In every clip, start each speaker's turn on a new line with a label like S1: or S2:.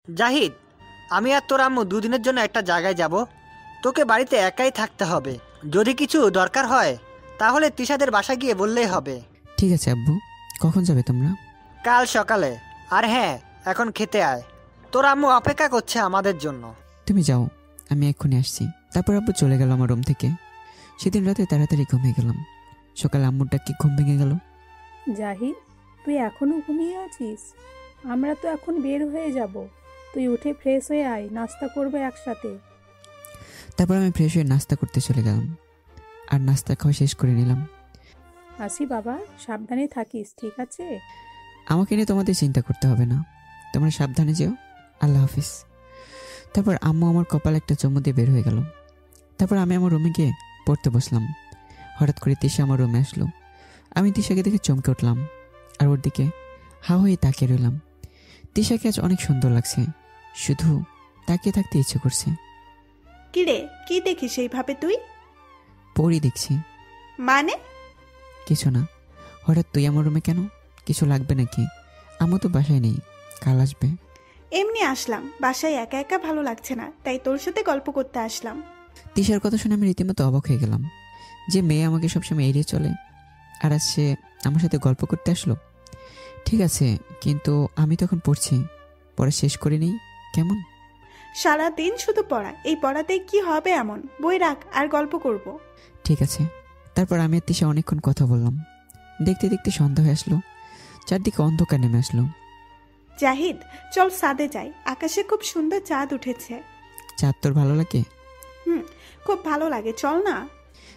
S1: জাহিদ, আমি আর তোর আম্মু দুদিনের জন্য একটা জায়গায় যাব। তোকে বাড়িতে একাই থাকতে হবে। যদি কিছু দরকার হয় তাহলে তিশাদের বাসায় গিয়ে বললেই হবে।
S2: ঠিক আছে আব্বু, কখন যাবে তোমরা?
S1: কাল সকালে। আর হ্যাঁ, এখন খেতে আয়, তোর আম্মু অপেক্ষা করছে আমাদের জন্য।
S2: তুমি যাও, আমি এক্ষুনি আসছি। তারপর আব্বু চলে গেল আমার রুম থেকে। সেদিন রাতে তাড়াতাড়ি ঘুমিয়ে গেলাম। সকালে আম্মুর ডাকে ঘুম ভেঙে গেল।
S3: জাহিদ, তুই এখনো ঘুমিয়ে আছিস? আমরা তো এখন বের হয়ে যাব। তুই উঠে ফ্রেশ হয়ে আয়, নাস্তা করবো একসাথে।
S2: তারপর আমি ফ্রেশ হয়ে নাস্তা করতে চলে গেলাম, আর নাস্তা খাওয়া শেষ করে নিলাম।
S3: আসি বাবা, সাবধানে থাকিস, ঠিক আছে?
S2: আমাকে নিয়ে তোমাদের চিন্তা করতে হবে না, তোমরা সাবধানে যেও। আল্লাহ হাফিজ। তারপর আম্মু আমার কপালে একটা চুমু দিয়ে বের হয়ে গেল। তারপর আমি আমার রুমে গিয়ে পড়তে বসলাম। হঠাৎ করে তিশা আমার রুমে আসলো। আমি তিশাকে দেখে চমকে উঠলাম, আর ওর দিকে হা হয়ে তাকিয়ে রইলাম। তিশাকে আজ অনেক সুন্দর লাগছে, শুধু তাকিয়ে থাকতে ইচ্ছে করছে।
S4: কিরে, কি দেখিস এইভাবে তুই?
S2: পড়ি দেখছি।
S4: মানে?
S2: কিছু না। হঠাৎ তুই আমার রুমে কেন? কিছু লাগবে নাকি? আম্মু তো বাসায় নেই, কাল আসবে।
S4: এমনি আসলাম, বাসায় একা একা ভালো লাগছে না, তাই তোর সাথে গল্প করতে আসলাম।
S2: তিশার কথা শুনে আমি রীতিমতো অবাক হয়ে গেলাম। যে মেয়ে আমাকে সবসময় এড়িয়ে চলে, আর আজ সে আমার সাথে গল্প করতে আসলো। ঠিক আছে, কিন্তু আমি তখন পড়ছি, পড়া শেষ করে নেই কেমন?
S4: সারাদিন শুধু পড়া, এই পড়াতে কি হবে এমন? বই রাখ, আর গল্প করব।
S2: ঠিক আছে। তারপর আমি আর তিশা অনেকক্ষণ কথা বললাম। দেখতে দেখতে সন্ধ্যা হয়ে আসলো, চারদিকে অন্ধকার নেমে আসলো।
S4: জাহিদ, চল ছাদে যাই, আকাশে খুব সুন্দর চাঁদ উঠেছে।
S2: চাঁদ তোর ভালো লাগে?
S4: খুব ভালো লাগে, চল না।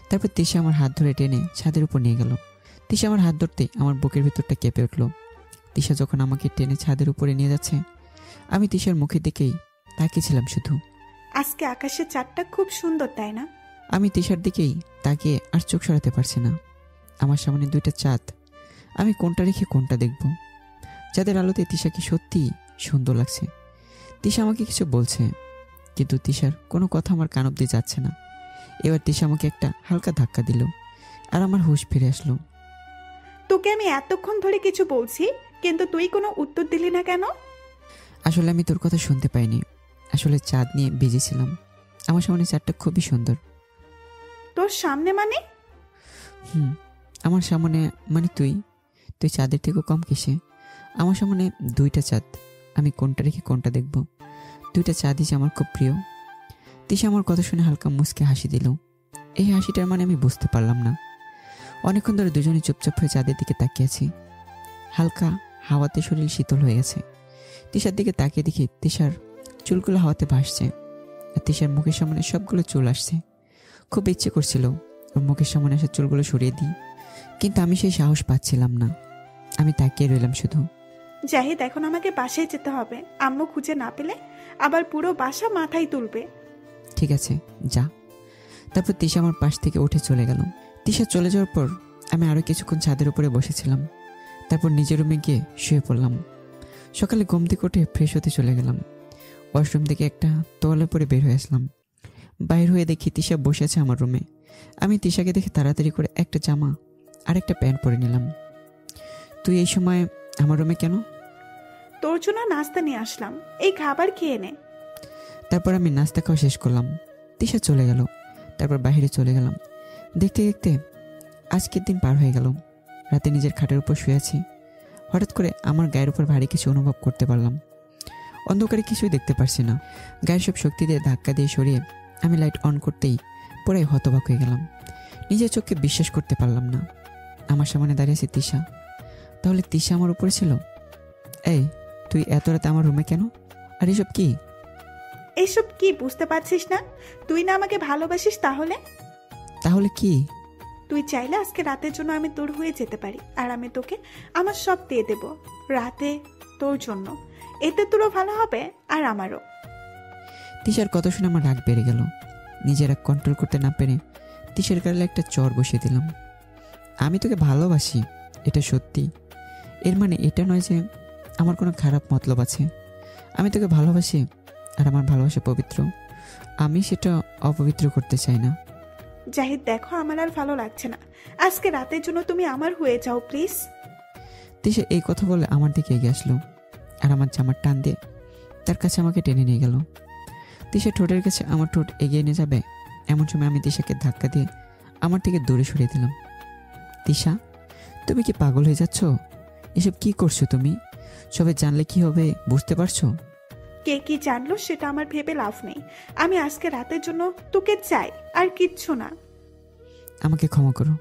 S2: তারপর তিশা আমার হাত ধরে টেনে ছাদের উপর নিয়ে গেল। তিশা আমার হাত ধরতে আমার বুকের ভিতরটা কেঁপে উঠলো। তিশা যখন আমাকে টেনে ছাদের উপরে নিয়ে যাচ্ছে, আমি তিশার মুখের দিকেই তাকিয়েছিলাম শুধু।
S4: আজকে আকাশের চাঁদটা খুব সুন্দর, তাই না?
S2: আমি তিশার দিকেই তাকিয়ে আর চোখ সরাতে পারছি না। আমার সামনে দুইটা চাঁদ, আমি কোনটা রেখে কোনটা দেখব? চাঁদের আলোতে তিশাকে সত্যি সুন্দর লাগছে। তিশা আমাকে কিছু বলছে, কিন্তু তিশার কোনো কথা আমার কান অব্দি যাচ্ছে না। এবার তিশা আমাকে একটা হালকা ধাক্কা দিল, আর আমার হুঁশ ফিরে আসলো।
S4: তোকে আমি এতক্ষণ ধরে কিছু বলছি, কিন্তু তুই কোনো উত্তর দিলি না কেন?
S2: আসলে আমি তোর কথা শুনতে পাইনি। আসলে চাঁদ নিয়ে ভিজেছিলাম। আমার সামনে চাঁদটা খুবই সুন্দর।
S4: তোর সামনে মানে?
S2: আমার সামনে মানে তুই চাঁদের থেকেও কম কিসে? আমার সামনে দুইটা চাঁদ, আমি কোনটা রেখে কোনটা দেখব? দুইটা চাঁদই যে আমার খুব প্রিয়। তিশা আমার কথা শুনে হালকা মুচকে হাসি দিল। এই হাসিটার মানে আমি বুঝতে পারলাম না। অনেকক্ষণ ধরে দুজনে চুপচাপ হয়ে চাঁদের দিকে তাকিয়ে আছি। হালকা হাওয়াতে শরীর শীতল হয়ে গেছে। তিশার দিকে তাকিয়ে দেখি তিশার চুলগুলো হাওয়াতে ভাসছে, আর তিশার মুখের সামনে সবগুলো চুল আসছে। খুব ইচ্ছে করছিল ওর মুখের সামনে আসা চুলগুলো সরিয়ে দিই, কিন্তু আমি সেই সাহস পাচ্ছিলাম না। আমি তাকিয়ে রইলাম শুধু।
S4: জাহিদ, এখন আমাকে বাসায় যেতে হবে। আম্মু খুঁজে না পেলে আবার পুরো বাসা মাথায় তুলবে।
S2: ঠিক আছে, যা। তারপর তিশা আমার পাশ থেকে উঠে চলে গেল। তিশা চলে যাওয়ার পর আমি আরও কিছুক্ষণ ছাদের উপরে বসেছিলাম। তারপর নিজের রুমে গিয়ে শুয়ে পড়লাম। সকালে ঘুম থেকে উঠে ফ্রেশ হতে চলে গেলাম। ওয়াশরুম থেকে একটা তোয়ালে পরে বের হয়ে আসলাম। বাইর হয়ে দেখি তিশা বসে আছে আমার রুমে। আমি তিশাকে দেখে তাড়াতাড়ি করে একটা জামা আর একটা প্যান্ট পরে নিলাম। তুই এই সময় আমার রুমে কেন?
S4: তোর জন্য নাস্তা নিয়ে আসলাম, এই খাবার খেয়ে নে।
S2: তারপর আমি নাস্তা খাওয়া শেষ করলাম। তিশা চলে গেল। তারপর বাইরে চলে গেলাম। দেখতে দেখতে আজকের দিন পার হয়ে গেল। রাতে নিজের খাটের উপর শুয়ে আছি। হঠাৎ করে আমার গায়ের উপর ভারী কিছু অনুভব করতে পারলাম। অন্ধকারে কিছুই দেখতে পারছি না। গায়ের সব শক্তি দিয়ে ধাক্কা দিয়ে সরিয়ে আমি লাইট অন করতেই পুরাই হতবাক হয়ে গেলাম। নিজের চোখকে বিশ্বাস করতে পারলাম না। আমার সামনে দাঁড়িয়ে আছে তিশা। তাহলে তিশা আমার উপরে ছিল? এই, তুই এত রাতে আমার রুমে কেন? আর এসব কি?
S4: এসব কি বুঝতে পারছিস না? তুই না আমাকে ভালোবাসিস,
S2: তাহলে কি?
S4: তুই চাইলে আজকে রাতের জন্য আমি তোর হয়ে যেতে পারি, আর আমি তোকে আমার সব দিয়ে দেব রাতে তোর জন্য। এতে তোরও ভালো হবে আর আমারও।
S2: তিশার কথা শুনে আমার রাগ বেড়ে গেল। নিজেরা কন্ট্রোল করতে না পেরে তিশার গালে একটা চর বসিয়ে দিলাম। আমি তোকে ভালোবাসি, এটা সত্যি। এর মানে এটা নয় যে আমার কোনো খারাপ মতলব আছে। আমি তোকে ভালোবাসি, আর আমার ভালোবাসা পবিত্র। আমি সেটা অপবিত্র করতে চাই না।
S4: জাহিদ, দেখো আমার আর ভালো লাগছে না, আজকে রাতের জন্য তুমি আমার হয়ে যাও প্লিজ।
S2: তিশা এই কথা বলে আমার দিকে এগিয়ে আসলো, আর আমার জামার টান দিয়ে তার কাছে আমাকে টেনে নিয়ে গেল। তিশা ঠোঁটের কাছে আমার ঠোঁট এগিয়ে নিয়ে যাবে এমন সময় আমি তিশাকে ধাক্কা দিয়ে আমার থেকে দূরে সরিয়ে দিলাম। তিশা, তুমি কি পাগল হয়ে যাচ্ছ? এসব কি করছো তুমি? সবাই জানলে কি হবে বুঝতে পারছো?
S4: কে কি জানলো সেটা আমার ভেবে লাভ নেই। আমি আজকে রাতের জন্য তোকে চাই, আর কিচ্ছু না।
S2: আমাকে ক্ষমা করো,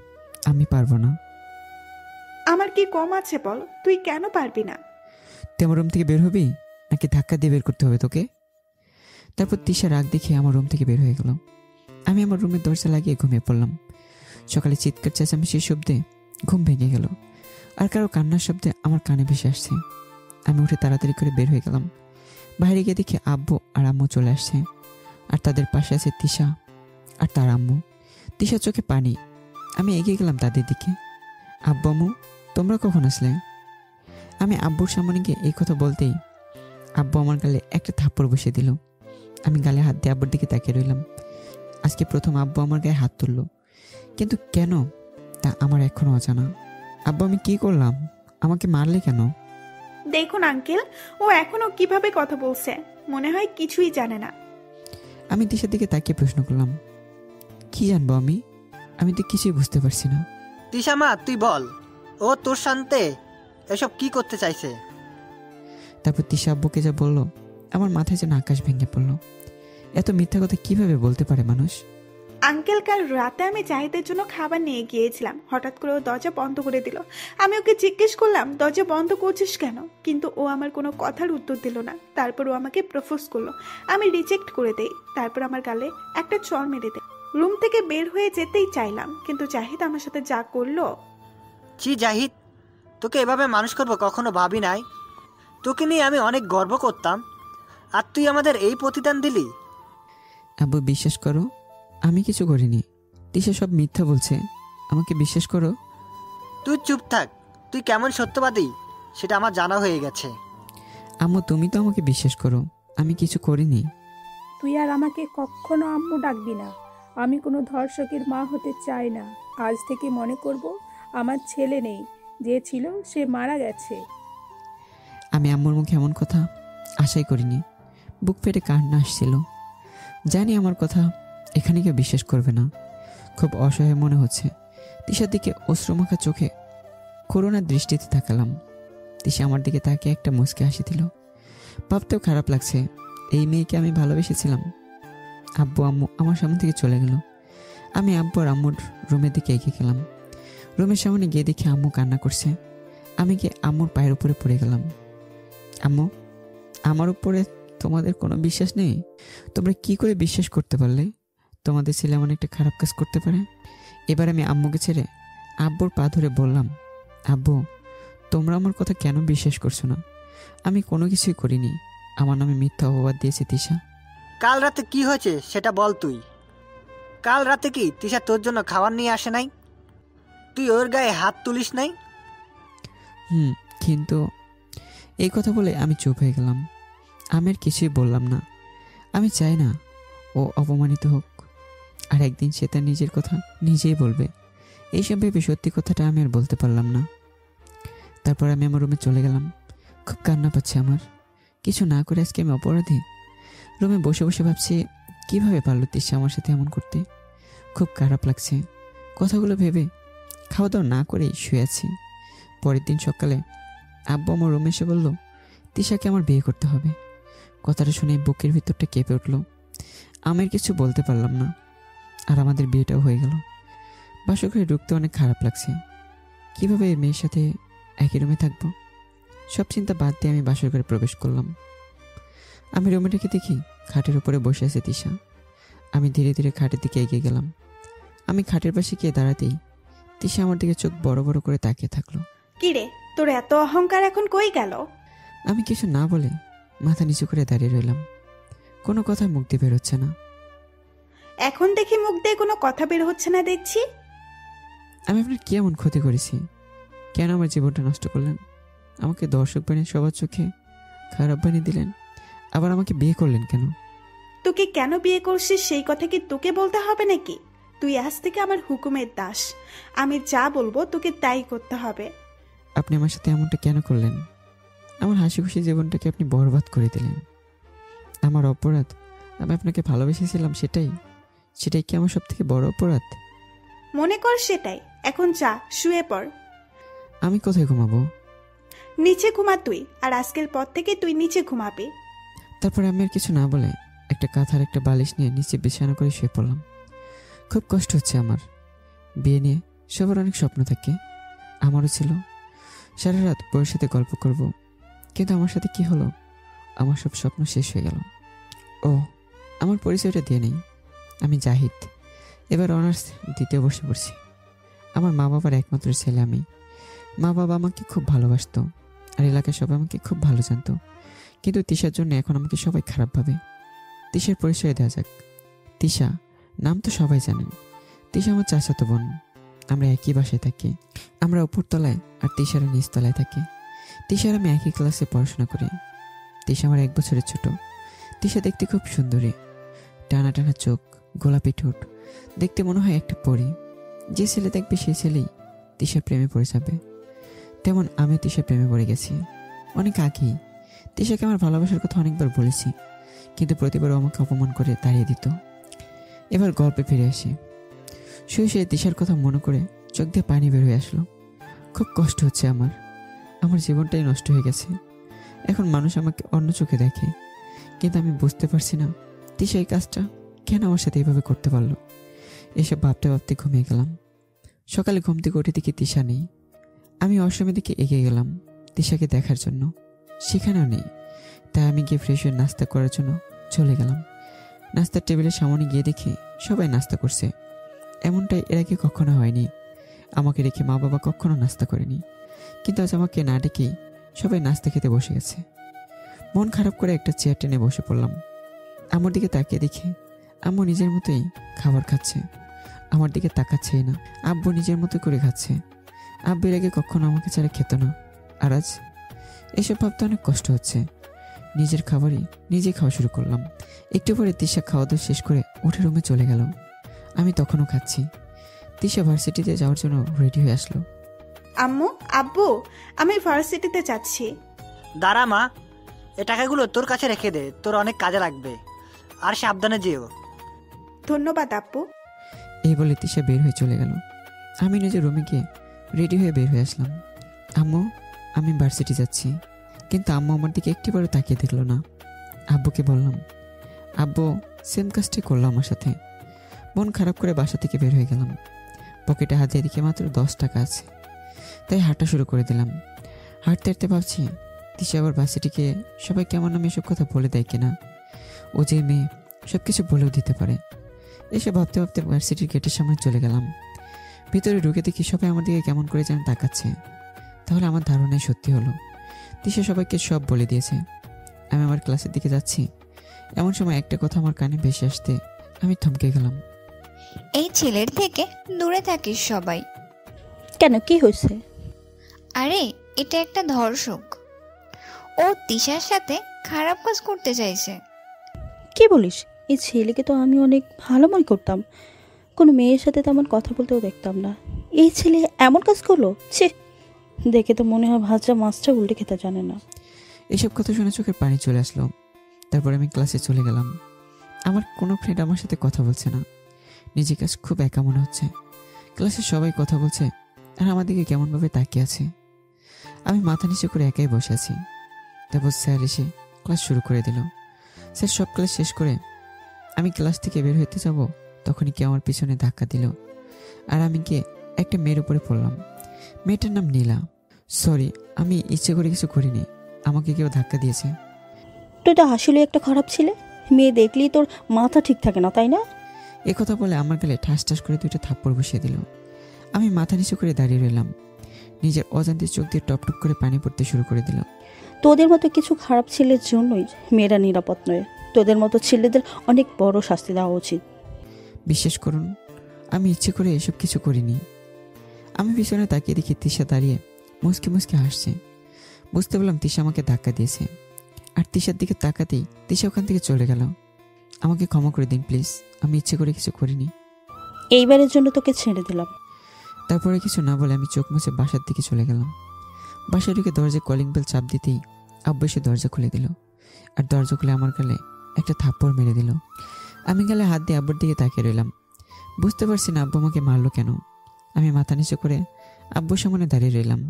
S2: আমি পারবো না।
S4: আমার কি কম আছে বল? তুই কেন পারবি না?
S2: তুই আমার রুম থেকে বের হবি নাকি ধাক্কা দিয়ে বের করতে হবে তোকে? তারপর তিশা রাগ দেখে আমার রুম থেকে বের হয়ে গেল। আমি আমার রুমের দরজা লাগিয়ে ঘুমিয়ে পড়লাম। সকালে চিৎকার চেঁচামেচির শব্দে ঘুম ভেঙে গেল, আর কারো কান্নার শব্দে আমার কানে ভেসে আসছে। আমি উঠে তাড়াতাড়ি করে বের হয়ে গেলাম। বাইরে গিয়ে দেখি আব্বু আর আম্মু চলে আসছে, আর তাদের পাশে আছে তিশা আর তার আম্মু। তিশার চোখে পানি। আমি এগিয়ে গেলাম তাদের দিকে। আব্বু, আম্মু, তোমরা কখন আসলে? আমি আব্বুর সামনে গিয়ে এই কথা বলতেই আব্বু আমার গালে একটা থাপ্পড় বসিয়ে দিল। আমি গালে হাত দিয়ে আব্বুর দিকে তাকিয়ে রইলাম। আজকে প্রথম আব্বু আমার গায়ে হাত তুলল, কিন্তু কেন তা আমার এখনো অজানা। আব্বু, আমি কি করলাম? আমাকে মারলে কেন?
S4: দেখুন আঙ্কেল, ও এখনো কিভাবে কথা বলছে, মনে হয় কিছুই জানে না।
S2: আমি তিশার দিকে তাকিয়ে প্রশ্ন করলাম, কি জানবো আমি? আমি তো কিছুই বুঝতে পারছি না।
S1: তিশা মা, তুই বল, ও তোর শান্তে এসব কি করতে চাইছে?
S2: তারপর তিশা আব্বুকে যা বললো, আমার মাথায় যেন আকাশ ভেঙে পড়লো। এত মিথ্যা কথা কিভাবে বলতে পারে মানুষ?
S4: আঙ্কেল, কাল রাতে আমি জাহিদের জন্য খাবার নিয়ে গিয়েছিলাম, হঠাৎ করে ও দরজা বন্ধ করে দিল। আমি ওকে জিজ্ঞেস করলাম, দরজা বন্ধ করছিস কেন? কিন্তু ও আমার কোনো কথার উত্তর দিল না। তারপর ও আমাকে প্রপোজ করলো, আমি রিজেক্ট করে দেই। তারপর আমার গালে একটা চড় মেরে দেয়। রুম থেকে বের হয়ে যেতেই চাইলাম, কিন্তু জাহিদ আমার সাথে যা করলো।
S1: ছি জাহিদ, তোকে এভাবে মানুষ করবো কখনো ভাবি নাই। তোকে নিয়ে আমি অনেক গর্ব করতাম, আর তুই আমাদের এই প্রতিদান দিলি।
S2: আব্বু, বিশ্বাস করো, আমি কিছু করিনি। তিশা সব মিথ্যা বলছে, আমাকে বিশ্বাস করো।
S1: তুই চুপ থাক, তুই কেমন সত্যবাদী সেটা আমার জানা হয়ে গেছে।
S2: আম্মু, তুমি তো আমাকে বিশ্বাস করো, আমি কিছু করিনি।
S3: তুই আর আমাকে কখনো আম্মু ডাকবি না। আমি কোনো ধর্ষকের মা হতে চাই না। আজ থেকে মনে করব আমার ছেলে নেই, যে ছিল সে মারা গেছে।
S2: আমি আম্মুর মুখে এমন কথা আশাই করিনি। বুক ফেটে কান্না আসছিল। জানি আমার কথা এখানে কেউ বিশ্বাস করবে না। খুব অসহায় মনে হচ্ছে। তিশার দিকে অশ্রুমাখা চোখে করুণার দৃষ্টিতে তাকালাম। তিশা আমার দিকে তাকিয়ে একটা মুচকি হাসি দিল। ভাবতেও খারাপ লাগছে, এই মেয়েকে আমি ভালোবেসেছিলাম। আব্বু আম্মু আমার সামনে থেকে চলে গেল। আমি আব্বু আর আম্মুর রুমের দিকে এগিয়ে গেলাম। রুমের সামনে গিয়ে দেখি আম্মু কান্না করছে। আমি গিয়ে আম্মুর পায়ের উপরে পড়ে গেলাম। আম্মু, আমার উপরে তোমাদের কোনো বিশ্বাস নেই? তোমরা কি করে বিশ্বাস করতে পারলে তোমাদের ছেলে এমন একটা খারাপ কাজ করতে পারে? এবার আমি আম্মুকে ছেড়ে আব্বুর পা ধরে বললাম, আব্বু, তোমরা আমার কথা কেন বিশ্বাস করছো না? আমি কোনো কিছুই করিনি। আমার নামে মিথ্যা অপবাদ দিয়েছে তিশা।
S1: কাল রাতে কি হয়েছে সেটা বল তুই। কাল রাতে কি তিশা তোর জন্য খাবার নিয়ে আসে নাই? তুই ওর গায়ে হাত তুলিস নাই?
S2: কিন্তু এই কথা বলে আমি চুপ হয়ে গেলাম। আমি আর কিছুই বললাম না। আমি চাই না ও অপমানিত হোক, আর একদিন সে তার নিজের কথা নিজেই বলবে। এইসব ভেবে সত্যি কথাটা আমি আর বলতে পারলাম না। তারপর আমি আমার রুমে চলে গেলাম। খুব কান্না পাচ্ছে আমার। কিছু না করে আজকে আমি অপরাধী। রুমে বসে বসে ভাবছি, কিভাবে পারল তিশা আমার সাথে এমন করতে। খুব খারাপ লাগছে কথাগুলো ভেবে। খাওয়া দাওয়া না করেই শুয়ে আছি। পরের দিন সকালে আব্বু আমার রুমে এসে বলল, তিশাকে আমার বিয়ে করতে হবে। কথাটা শুনে বুকের ভিতরটা কেঁপে উঠল। আমি আর কিছু বলতে পারলাম না, আর আমাদের বিয়েটাও হয়ে গেল। বাসর ঘরে ঢুকতে অনেক খারাপ লাগছে। কিভাবে এই মেয়ের সাথে একই রুমে থাকবো, সব চিন্তা বাদ দিয়ে আমি বাসর ঘরে প্রবেশ করলাম। আমি রুমে ঢুকে দেখি খাটের উপরে বসে আছে তিশা। আমি ধীরে ধীরে খাটের দিকে এগিয়ে গেলাম। আমি খাটের পাশে গিয়ে দাঁড়াতেই তিশা আমার দিকে চোখ বড় বড় করে তাকিয়ে থাকলো।
S4: কিরে, তোর এত অহংকার এখন কই গেল?
S2: আমি কিছু না বলে মাথা নিচু করে দাঁড়িয়ে রইলাম। কোনো কথা মুখ দিয়ে বেরোচ্ছে না।
S4: এখন দেখি মুখ দিয়ে কোনো কথা বের হচ্ছে না দেখছি।
S2: আমি আপনার কি এমন ক্ষতি করেছি? কেন আমার জীবনটা নষ্ট করলেন? আমাকে দর্শক বানিয়ে সবার চোখে খারাপ বানিয়ে দিলেন, আবার আমাকে বিয়ে করলেন কেন?
S4: তোকে কেন বিয়ে করছিস সেই কথা কি তোকে বলতে হবে নাকি? তুই আজ থেকে আমার হুকুমের দাস। আমি যা বলবো তোকে তাই করতে হবে।
S2: আপনি আমার সাথে এমনটা কেন করলেন? আমার হাসি খুশি জীবনটাকে আপনি বরবাদ করে দিলেন। আমার অপরাধ? আমি আপনাকে ভালোবেসেছিলাম, সেটাই কি আমার সব থেকে বড় অপরাধ?
S4: মনে কর সেটাই। এখন যা, শুয়ে পড়।
S2: আমি কোথায় ঘুমাবো?
S4: নিচে ঘুমা তুই, আর আজকের পর থেকে তুই নিচে ঘুমাবি।
S2: তারপরে আমি আর কিছু না বলে একটা কাঁথার একটা বালিশ নিয়ে নিচে বিছানা করে শুয়ে পড়লাম। খুব কষ্ট হচ্ছে আমার। বিয়ে নিয়ে সবার অনেক স্বপ্ন থাকে, আমারও ছিল। সারা রাত বউয়ের সাথে গল্প করব, কিন্তু আমার সাথে কি হলো? আমার সব স্বপ্ন শেষ হয়ে গেল। ও, আমার পরিচয়টা দিয়ে নেই। আমি জাহিদ, এবার অনার্স দ্বিতীয় বর্ষে পড়ছি। আমার মা বাবার একমাত্র ছেলে আমি। মা বাবা আমাকে খুব ভালোবাসতো, আর এলাকায় সবাই আমাকে খুব ভালো জানতো। কিন্তু তিশার জন্য এখন আমাকে সবাই খারাপ ভাবে। তিশার পরিচয় দেওয়া যাক। তিশা নাম তো সবাই জানেন। তিশা আমার চাচাতো বোন। আমরা একই বাসায় থাকি। আমরা উপরতলায় আর তিশারা নিচতলায় থাকি। তিশার আমি একই ক্লাসে পড়াশোনা করি। তিশা আমার 1 বছরের ছোট। তিশা দেখতে খুব সুন্দরী, টানা টানা চোখ, গোলাপি ঠোঁট, দেখতে মনে হয় একটা পরী। যে ছেলে দেখবে সেই ছেলেই তিশার প্রেমে পড়ে যাবে। তেমন আমিও তিশার প্রেমে পড়ে গেছি অনেক আগেই। তিশাকে আমার ভালোবাসার কথা অনেকবার বলেছি, কিন্তু প্রতিবারও আমাকে অপমান করে তাড়িয়ে দিত। এবার গল্পে ফিরে আসি। শুয়ে শুয়ে তিশার কথা মনে করে চোখ দিয়ে পানি বের হয়ে আসলো। খুব কষ্ট হচ্ছে আমার জীবনটাই নষ্ট হয়ে গেছে। এখন মানুষ আমাকে অন্য চোখে দেখে, কিন্তু আমি বুঝতে পারছি না তিশা এই কাজটা কেন আমার সাথে এইভাবে করতে পারলো। এসব ভাবতে ভাবতে ঘুমিয়ে গেলাম। সকালে ঘুম থেকে উঠে দেখি তিশা নেই। আমি অসময়ের দিকে এগিয়ে গেলাম তিশাকে দেখার জন্য, সেখানেও নেই। তাই আমি গিয়ে ফ্রেশ হয়ে নাস্তা করার জন্য চলে গেলাম। নাস্তার টেবিলের সামনে গিয়ে দেখি সবাই নাস্তা করছে। এমনটাই এর আগে কখনো হয়নি। আমাকে রেখে মা বাবা কখনো নাস্তা করেনি, কিন্তু আজ আমাকে না ডেকেই সবাই নাস্তা খেতে বসে গেছে। মন খারাপ করে একটা চেয়ার টেনে বসে পড়লাম। আমার দিকে তাকিয়ে দেখি আম্মু নিজের মতোই খাবার খাচ্ছে, আমার দিকে তাকাচ্ছেই না। আব্বু নিজের মতো করে খাচ্ছে। আব্বুর আগে কখনো আমাকে ছাড়া খেত না, আর আজ এসব ভাবতে অনেক কষ্ট হচ্ছে। নিজের খাবারই নিজে খাওয়া শুরু করলাম। একটু পরে তিশা খাওয়া দাওয়া শেষ করে উঠে রুমে চলে গেল। আমি তখনও খাচ্ছি। তিশা ভার্সিটিতে যাওয়ার জন্য রেডি হয়ে আসলো।
S4: আম্মু, আব্বু, আমি ভার্সিটিতে যাচ্ছি।
S1: দাঁড়া মা, এ টাকাগুলো তোর কাছে রেখে দে, তোর অনেক কাজে লাগবে। আর সাবধানে যেও।
S4: ধন্যবাদ আব্বু।
S2: এই বলে তিশা বের হয়ে চলে গেল। আমি নিজের রুমে গিয়ে রেডি হয়ে বের হয়ে আসলাম। আম্মু, আমি ভার্সিটি যাচ্ছি। কিন্তু আম্মু আমার দিকে একটিবারও তাকিয়ে দেখলো না। আব্বুকে বললাম। আব্বু সেম কাজটাই করলো আমার সাথে। মন খারাপ করে বাসা থেকে বের হয়ে গেলাম। পকেটে হাত দিয়ে দেখে মাত্র 10 টাকা আছে, তাই হাঁটা শুরু করে দিলাম। হাঁটতে হাঁটতে ভাবছি তিশা আবার ভার্সিটিকে সবাই কেমন নামে এসব কথা বলে দেয় কিনা। ও যে মেয়ে, সব কিছু বলেও দিতে পারে। এসে ভাবতে ভাবতে ভার্সিটির গেটের সামনে চলে গেলাম। ভিতরে ঢুকে দেখি সবাই আমার দিকে কেমন করে যেন তাকাচ্ছে। তাহলে আমার ধারণাই সত্যি হলো, তিশা সবাইকে সব বলে দিয়েছে। আমি আমার ক্লাসের দিকে যাচ্ছি, এমন সময় একটা কথা আমার কানে ভেসে আসতে আমি থমকে গেলাম।
S5: এই ছেলের থেকে দূরে থাকিস সবাই।
S3: কেন, কি হয়েছে?
S5: আরে এটা একটা ধর্ষক। ও তিশার সাথে খারাপ কাজ করতে চাইছে।
S6: কি বলিস? এই ছেলেকে তো আমি অনেক ভালো মনে করতাম, কোনো মেয়ের সাথে তেমন কথা বলতেও দেখতাম না। এই ছেলে এমন কাজ করলো? ছি, দেখে তো মনে হয় ভাজা মাছটা উল্টে খেতে জানে না।
S2: এসব কথা শুনে চোখের পানি চলে আসলো। তারপর আমি ক্লাসে চলে গেলাম। আমার কোনো ফ্রেন্ড আমার সাথে কথা বলছে না। নিজের কাছে খুব একা মনে হচ্ছে। ক্লাসে সবাই কথা বলছে আর আমার দিকে কেমনভাবে তাকিয়ে আছে। আমি মাথা নিচু করে একাই বসে আছি। তারপর স্যার এসে ক্লাস শুরু করে দিল। স্যার সব ক্লাস শেষ করে আমি ক্লাস থেকে বের হতে যাব, তখনই কেউ আমার পিছনে ধাক্কা দিল আর আমি গিয়ে একটা মেয়ের উপরে পড়লাম। মেয়েটার নাম নীলা। সরি, আমি ইচ্ছে করে কিছু করিনি, আমাকে কেউ ধাক্কা দিয়েছে।
S6: তুই তো আসলে একটা খারাপ ছেলে। মেয়ে দেখলেই তোর মাথা ঠিক থাকে না, তাই না?
S2: এ কথা বলে আমার গালে ঠাস ঠাস করে 2টা থাপ্পড় বসিয়ে দিল। আমি মাথা নিচু করে দাঁড়িয়ে রইলাম। নিজের অজান্তে চোখ দিয়ে টপ টপ করে পানি পড়তে শুরু করে দিল।
S6: তোদের মতো কিছু খারাপ ছেলের জন্যই মেয়েরা নিরাপদ নয়। তোদের মতো ছেলেদের অনেক বড় শাস্তি দেওয়া উচিত।
S2: বিশ্বাস করুন, আমি ইচ্ছে করে এসব কিছু করিনি। আমি পিছনে তাকিয়ে দেখি তিশা দাঁড়িয়ে মুসকে মুসকে হাসছে। বুঝতে পারলাম তিশা আমাকে ধাক্কা দিয়েছে। আর তিশার দিকে তাকাতেই তিশা ওখান থেকে চলে গেল। আমাকে ক্ষমা করে দিন প্লিজ, আমি ইচ্ছে করে কিছু করিনি।
S6: এইবারের জন্য তোকে ছেড়ে দিলাম।
S2: তারপরে কিছু না বলে আমি চোখ মুছে বাসার দিকে চলে গেলাম। বাসায় ঢুকে দরজায় কলিং বেল চাপ দিতেই আব্বু এসে দরজা খুলে দিল। আর দরজা খুলে আমার গালে একটা থাপ্পড় মেরে দিল। আমি গেলে হাত দিয়ে আব্বুর দিকে তাকিয়ে রইলাম। বুঝতে পারছি না আব্বু আমাকে মারলো কেন। আমি মাথা নিচু করে আব্বুর সামনে দাঁড়িয়ে রইলাম।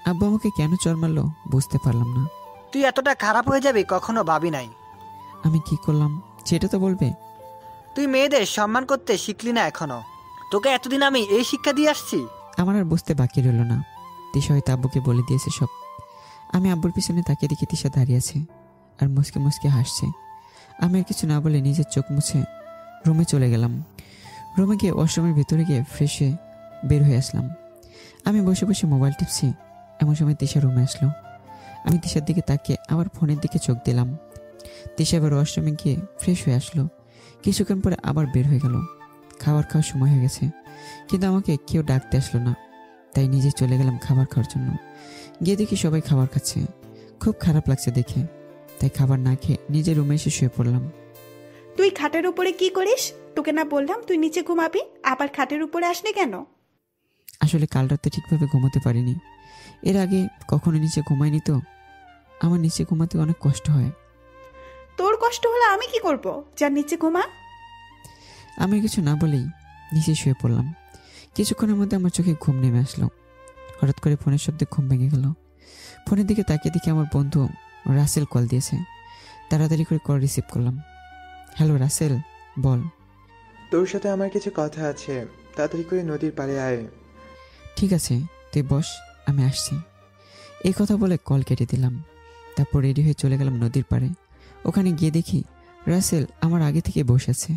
S2: আব্বু আমাকে কেন চড় মারলো বুঝতে পারলাম না।
S1: তুই এতটা খারাপ হয়ে যাবি কখনো ভাবি নাই।
S2: আমি কি করলাম সেটা তো বলবে।
S1: তুই মেয়েদের সম্মান করতে শিখলি না এখনো। তোকে এতদিন আমি এই শিক্ষা দিয়ে আসছি।
S2: আমার আর বুঝতে বাকি রইল না। তিশা হয়তো আব্বুকে বলে দিয়েছে সব। আমি আব্বুর পিছনে তাকিয়ে দেখি তিশা দাঁড়িয়ে আছে আর মুসকে মুসকে হাসছে। আমি আর কিছু না বলে নিজের চোখ মুছে রুমে চলে গেলাম। রুমে গিয়ে ওয়াশরুমের ভিতরে গিয়ে ফ্রেশ হয়ে বের হয়ে আসলাম। আমি বসে বসে মোবাইল টিপছি, এমন সময় তিশা রুমে আসলো। আমি তিশার দিকে তাকিয়ে আবার ফোনের দিকে চোখ দিলাম। তিশা এবার ওয়াশরুমে গিয়ে ফ্রেশ হয়ে আসলো। কিছুক্ষণ পরে আবার বের হয়ে গেল। খাবার খাওয়ার সময় হয়ে গেছে, কিন্তু আমাকে কেউ ডাকতে আসলো না। তাই নিজে চলে গেলাম খাবার খাওয়ার জন্য। গিয়ে দেখি সবাই খাবার খাচ্ছে। খুব খারাপ লাগছে দেখে, তাই খাবার না খেয়ে নিজের রুমে এসে শুয়ে পড়লাম।
S4: তুই খাটের উপরে কি করিস? তোকে না বললাম তুই নিচে ঘুমাবি, আবার খাটের উপরে আসলি কেন?
S2: আসলে কাল রাতে ঠিকভাবে ঘুমোতে পারিনি। এর আগে কখনো নিচে ঘুমাইনি তো। আমার নিচে ঘুমাতে অনেক কষ্ট হয়।
S4: তোর কষ্ট হলে আমি কি করব? যার নিচে ঘুমা।
S2: আমি কিছু না বলেই নিচে শুয়ে পড়লাম। কিছুক্ষণের মধ্যে আমার চোখে ঘুম নেমে আসলো। হঠাৎ করে ফোনের শব্দে ঘুম ভেঙে গেল। ফোনের দিকে তাকিয়ে দেখি আমার বন্ধু রাসেল কল দিয়েছে। তাড়াতাড়ি করে কল রিসিভ করলাম। হ্যালো রাসেল, বল।
S7: তোর সাথে আমার কিছু কথা আছে, তাড়াতাড়ি করে নদীর পাড়ে আয়।
S2: ঠিক আছে, তুই বস, আমি আসছি। এই কথা বলে কল কেটে দিলাম। তারপর রেডি হয়ে চলে গেলাম নদীর পাড়ে। ওখানে গিয়ে দেখি রাসেল আমার আগে থেকে বসে আছে।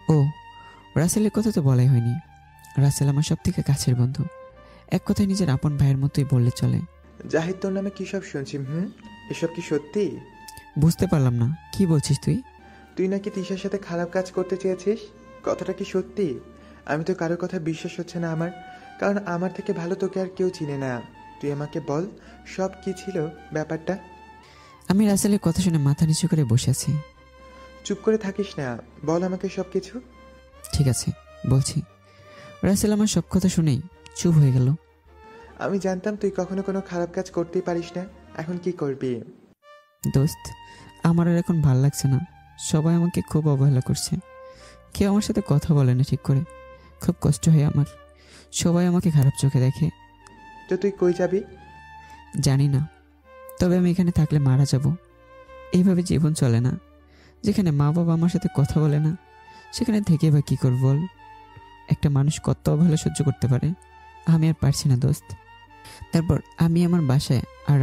S2: ও, রাসেলের কথা তো বলাই হয়নি। রাসেল আমার সব থেকে কাছের বন্ধু। এক কথায় নিজের আপন ভাইয়ের মতোই বললে চলে।
S7: জাহিদ, তোর নামে কি সব শুনছি? এসব কি সত্যি?
S2: বুঝতে পারলাম না, কি বলছিস তুই?
S7: তুই নাকি তিশার সাথে খারাপ কাজ করতে চেয়েছিস, কথাটা কি সত্যি? আমি তো কারোর কথা বিশ্বাস হচ্ছে না আমার, কারণ আমার থেকে ভালো তোকে আর কেউ চিনে না। তুই আমাকে বল, সব কি ছিল ব্যাপারটা?
S2: আমি রাসেলের কথা শুনে মাথা নিচু করে বসে আছি।
S7: চুপ করে থাকিস না, বল আমাকে সব কিছু।
S2: ঠিক আছে, বলছি। রাসেল আমার সব কথা শুনেই চুপ হয়ে গেল।
S7: আমি জানতাম তুই কখনো কোনো খারাপ কাজ করতেই পারিস না, এখন কি করবি?
S2: দোস্ত, আমার আর এখন ভাল লাগছে না। সবাই আমাকে খুব অবহেলা করছে। কেউ আমার সাথে কথা বলে না ঠিক করে। খুব কষ্ট হয় আমার। সবাই আমাকে খারাপ চোখে দেখে।
S7: তো তুই কই যাবি?
S2: জানি না, তবে আমি এখানে থাকলে মারা যাব। এইভাবে জীবন চলে না। যেখানে মা বাবা আমার সাথে কথা বলে না, সেখানে থেকে বা কী করব বল? একটা মানুষ কত অবহেলা সহ্য করতে পারে? আমি আর পারছি না দোস্ত। তারপর আমি আমার বাসায়, আর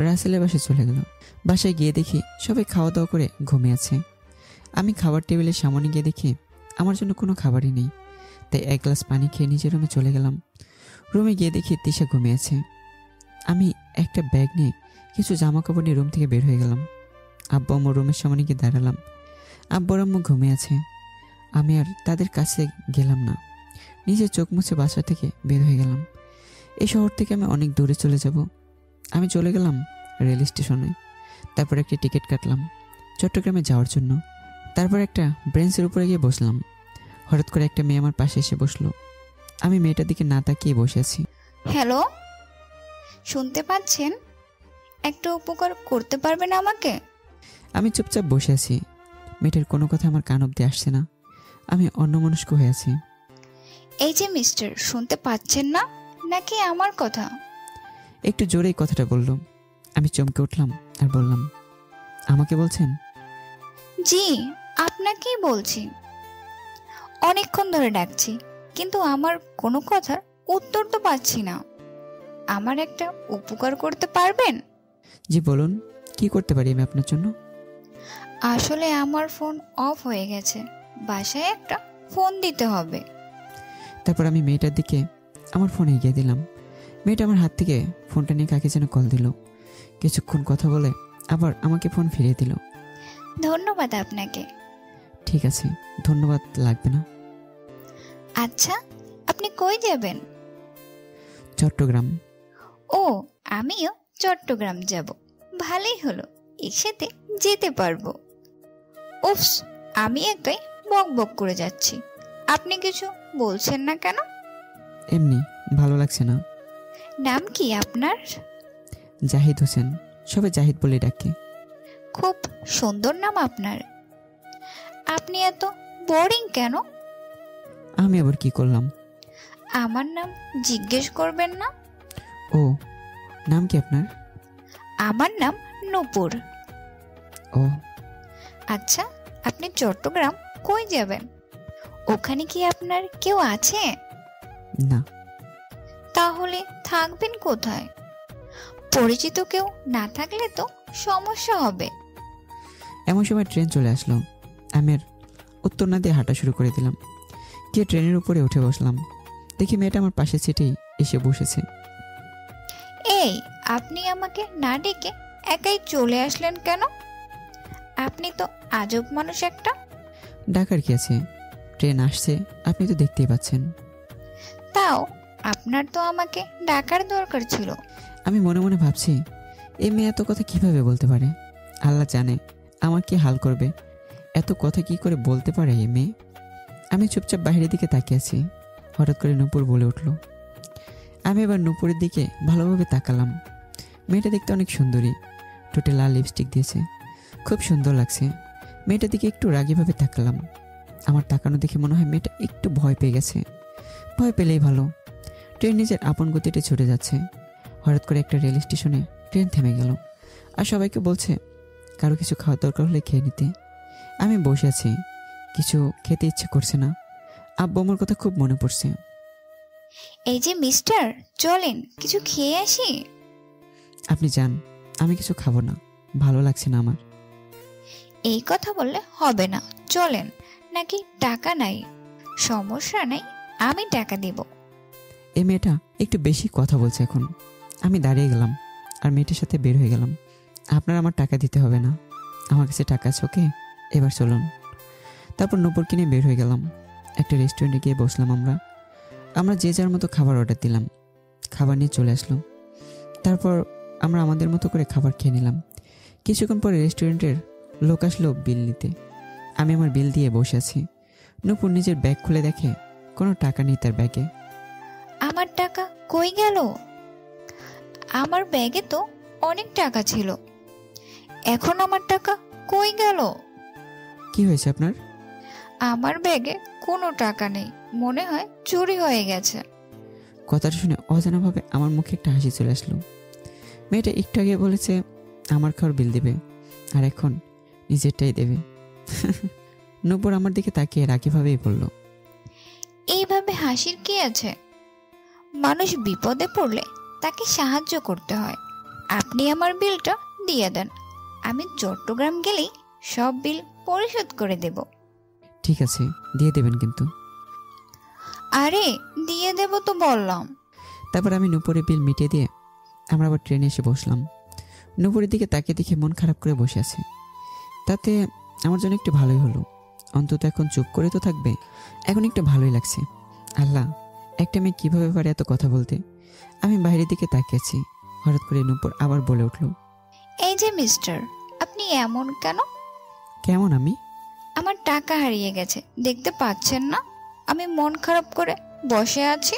S2: রাসেলের বাসায় চলে গেল। বাসায় গিয়ে দেখি সবাই খাওয়া দাওয়া করে ঘুমিয়ে আছে। আমি খাবার টেবিলের সামনে গিয়ে দেখি আমার জন্য কোনো খাবারই নেই। তাই এক গ্লাস পানি খেয়ে নিজের রুমে চলে গেলাম। রুমে গিয়ে দেখি তিশা ঘুমিয়ে আছে। আমি একটা ব্যাগ নিয়ে কিছু জামা কাপড় নিয়ে রুম থেকে বের হয়ে গেলাম। আব্বু আম্মুর রুমের সামনে গিয়ে দাঁড়ালাম। আব্বু আম্মু ঘুমিয়ে আছে। আমি আর তাদের কাছে গেলাম না। নিজের চোখ মুছে বাসা থেকে বের হয়ে গেলাম। এই শহর থেকে আমি অনেক দূরে চলে যাব। আমি চলে গেলাম রেল স্টেশনে। তারপর একটি টিকিট কাটলাম চট্টগ্রামে যাওয়ার জন্য। তারপর একটা ব্রেঞ্চের উপরে গিয়ে বসলাম। হঠাৎ করে একটা মেয়ে আমার পাশে এসে বসলো। আমি মেয়েটার দিকে না তাকিয়ে বসে আছি।
S5: হ্যালো, শুনতে পাচ্ছেন? একটা উপকার করতে পারবেন আমাকে?
S2: আমি চুপচাপ বসে আছি। মেয়েটার কোনো কথা আমার কান অব্দি আসছে না। আমি অন্যমনস্ক হয়ে আছি।
S5: এই যে মিস্টার, শুনতে পাচ্ছেন না নাকি আমার কথা?
S2: একটু জোরেই কথাটা বলল। আমি চমকে উঠলাম আর বললাম, আমাকে বলছেন?
S5: জি, আপনাকেই বলছি। অনেকক্ষণ ধরে ডাকছি, কিন্তু আমার কোনো কথার উত্তর তো পাচ্ছি না। আমার একটা উপকার করতে পারবেন?
S2: জি বলুন, কি করতে পারি আমি আপনার জন্য?
S5: আসলে আমার ফোন অফ হয়ে গেছে, বাসায় একটা ফোন দিতে হবে।
S2: তারপর আমি মেয়েটার দিকে আমার ফোন এগিয়ে দিলাম। মেয়েটা আমার হাত থেকে ফোনটা নিয়ে কাকে যেন কল দিল। কিছুক্ষণ কথা বলে আবার আমাকে ফোন ফিরিয়ে দিল।
S5: ধন্যবাদ আপনাকে।
S2: ঠিক আছে, ধন্যবাদ লাগবে না।
S5: আচ্ছা, আপনি কই যাবেন?
S2: চট্টগ্রাম।
S5: ও, আমিও চট্টগ্রাম যাব। ভালোই হলো, একসাথে যেতে পারবো। উফস, আমি একাই বক বক করে যাচ্ছি। আপনি কিছু বলছেন না কেন?
S2: এমনি, ভালো লাগছে না।
S5: নাম কি আপনার?
S2: জাহিদ হোসেন, সবাই জাহিদ বলে ডাকে।
S5: খুব সুন্দর নাম আপনার। আপনি এত বোরিং কেন?
S2: আমি আবার কি করলাম?
S5: আমার নাম জিজ্ঞেস করবেন না?
S2: ও, নাম কি আপনার?
S5: আমার নাম নূপুর।
S2: ও,
S5: আচ্ছা, আপনি চট্টগ্রাম কই যাবেন? ওখানে কি আপনার কেউ আছে?
S2: না।
S5: তাহলে থাকবেন কোথায়? পরিচিত কেউ না থাকলে তো সমস্যা হবে।
S2: এমন সময় ট্রেন চলে আসলো। আমি আর উত্তর না দিয়ে হাঁটা শুরু করে দিলাম। গিয়ে ট্রেনের উপরে উঠে বসলাম। দেখি মেয়েটা আমার পাশের সিটেই এসে বসেছে।
S5: এই, আপনি আমাকে না ডেকে একাই চলে আসলেন কেন? আপনি তো আজব মানুষ একটা।
S2: ডাকার কি আছে? ট্রেন আসছে, আপনি তো দেখতেই পাচ্ছেন।
S5: তাও আপনার তো আমাকে ডাকার দরকার ছিল।
S2: আমি মনে মনে ভাবছি, এই মেয়ে এত কথা কিভাবে বলতে পারে? আল্লাহ জানে আমার কি হাল করবে। এত কথা কি করে বলতে পারে এই মেয়ে? আমি চুপচাপ বাইরের দিকে তাকিয়ে আছি। হঠাৎ করে নূপুর বলে উঠল। আমি এবার নূপুরের দিকে ভালোভাবে তাকালাম। মেয়েটা দেখতে অনেক সুন্দরী, ঠোঁটে লাল লিপস্টিক দিয়েছে, খুব সুন্দর লাগছে। মেয়েটার দিকে একটু রাগীভাবে তাকালাম। আমার তাকানো দেখে মনে হয় মেয়েটা একটু ভয় পেয়ে গেছে। ভয় পেলেই ভালো। ট্রেন নিজের আপন গতিতে ছুটে যাচ্ছে। হঠাৎ করে একটা রেল স্টেশনে ট্রেন থেমে গেল, আর সবাইকে বলছে কারো কিছু খাওয়ার দরকার হলে খেয়ে নিতে। আমি বসে আছি, কিছু খেতে ইচ্ছে করছে না। আব্বু আমার কথা খুব মনে পড়ছে।
S5: এই যে মিস্টার, চলেন কিছু খেয়ে আসি।
S2: আপনি যান, আমি কিছু খাবো না, ভালো লাগছে না আমার।
S5: এই কথা বললে হবে না, চলেন। নাকি টাকা নাই? সমস্যা নাই, আমি টাকা দিব।
S2: এই মেয়েটা একটু বেশি কথা বলছে এখন। আমি দাঁড়িয়ে গেলাম আর মেয়েটার সাথে বের হয়ে গেলাম। আপনার আমার টাকা দিতে হবে না, আমার কাছে টাকা আছে। ওকে, এবার চলুন। তারপর নূপুর কিনে বের হয়ে গেলাম। একটা রেস্টুরেন্টে গিয়ে বসলাম। আমরা যে যার মতো খাবার অর্ডার দিলাম। খাবার নিয়ে চলে আসলো। তারপর আমরা আমাদের মতো করে খাবার খেয়ে নিলাম। কিছুক্ষণ পরে রেস্টুরেন্টের লোক আসলো বিল নিতে। আমি আমার বিল দিয়ে বসে আছি। নূপুর নিজের ব্যাগ খুলে দেখে কোনো টাকা নেই তার ব্যাগে।
S5: আমার টাকা কই গেল? আমার ব্যাগে তো অনেক টাকা ছিল, এখন আমার টাকা কই গেল?
S2: কি হয়েছে আপনার?
S5: আমার ব্যাগে কোনো টাকা নেই, মনে হয় চুরি হয়ে গেছে।
S2: কথাটা শুনে অজানাভাবে আমার মুখে একটা হাসি চলে আসলো। মেয়েটা একটু আগে বলেছে আমার খাওয়ার বিল দেবে, আর এখন নিজেরটাই দেবে। নূপুর আমার দিকে তাকিয়ে রাগীভাবেই বলল,
S5: এইভাবে হাসির কি আছে? মানুষ বিপদে পড়লে তাকে সাহায্য করতে হয়। আপনি আমার বিলটা দিয়ে দেন, আমি চট্টগ্রাম গেলেই সব বিল পরিশোধ করে দেব।
S2: ঠিক আছে, দিয়ে দেবেন কিন্তু।
S5: আরে দিয়ে দেব তো বললাম।
S2: তারপর আমি নূপুরের বিল মিটিয়ে দিয়ে আমরা আবার ট্রেনে এসে বসলাম। নূপুরের দিকে তাকিয়ে দেখে মন খারাপ করে বসে আছে। তাতে আমার জন্য একটু ভালোই হলো। অন্তত এখন চুপ করে তো থাকবে। এখন একটু ভালোই লাগছে। আল্লাহ, একটা মেয়ে কীভাবে পারে এত কথা বলতে? আমি বাইরের দিকে তাকিয়েছি। হঠাৎ করে নূপুর আবার বলে উঠল,
S5: এই যে মিস্টার, আপনি এমন কেন?
S2: কেমন আমি?
S5: আমার টাকা হারিয়ে গেছে, দেখতে পাচ্ছেন না আমি মন খারাপ করে বসে আছি?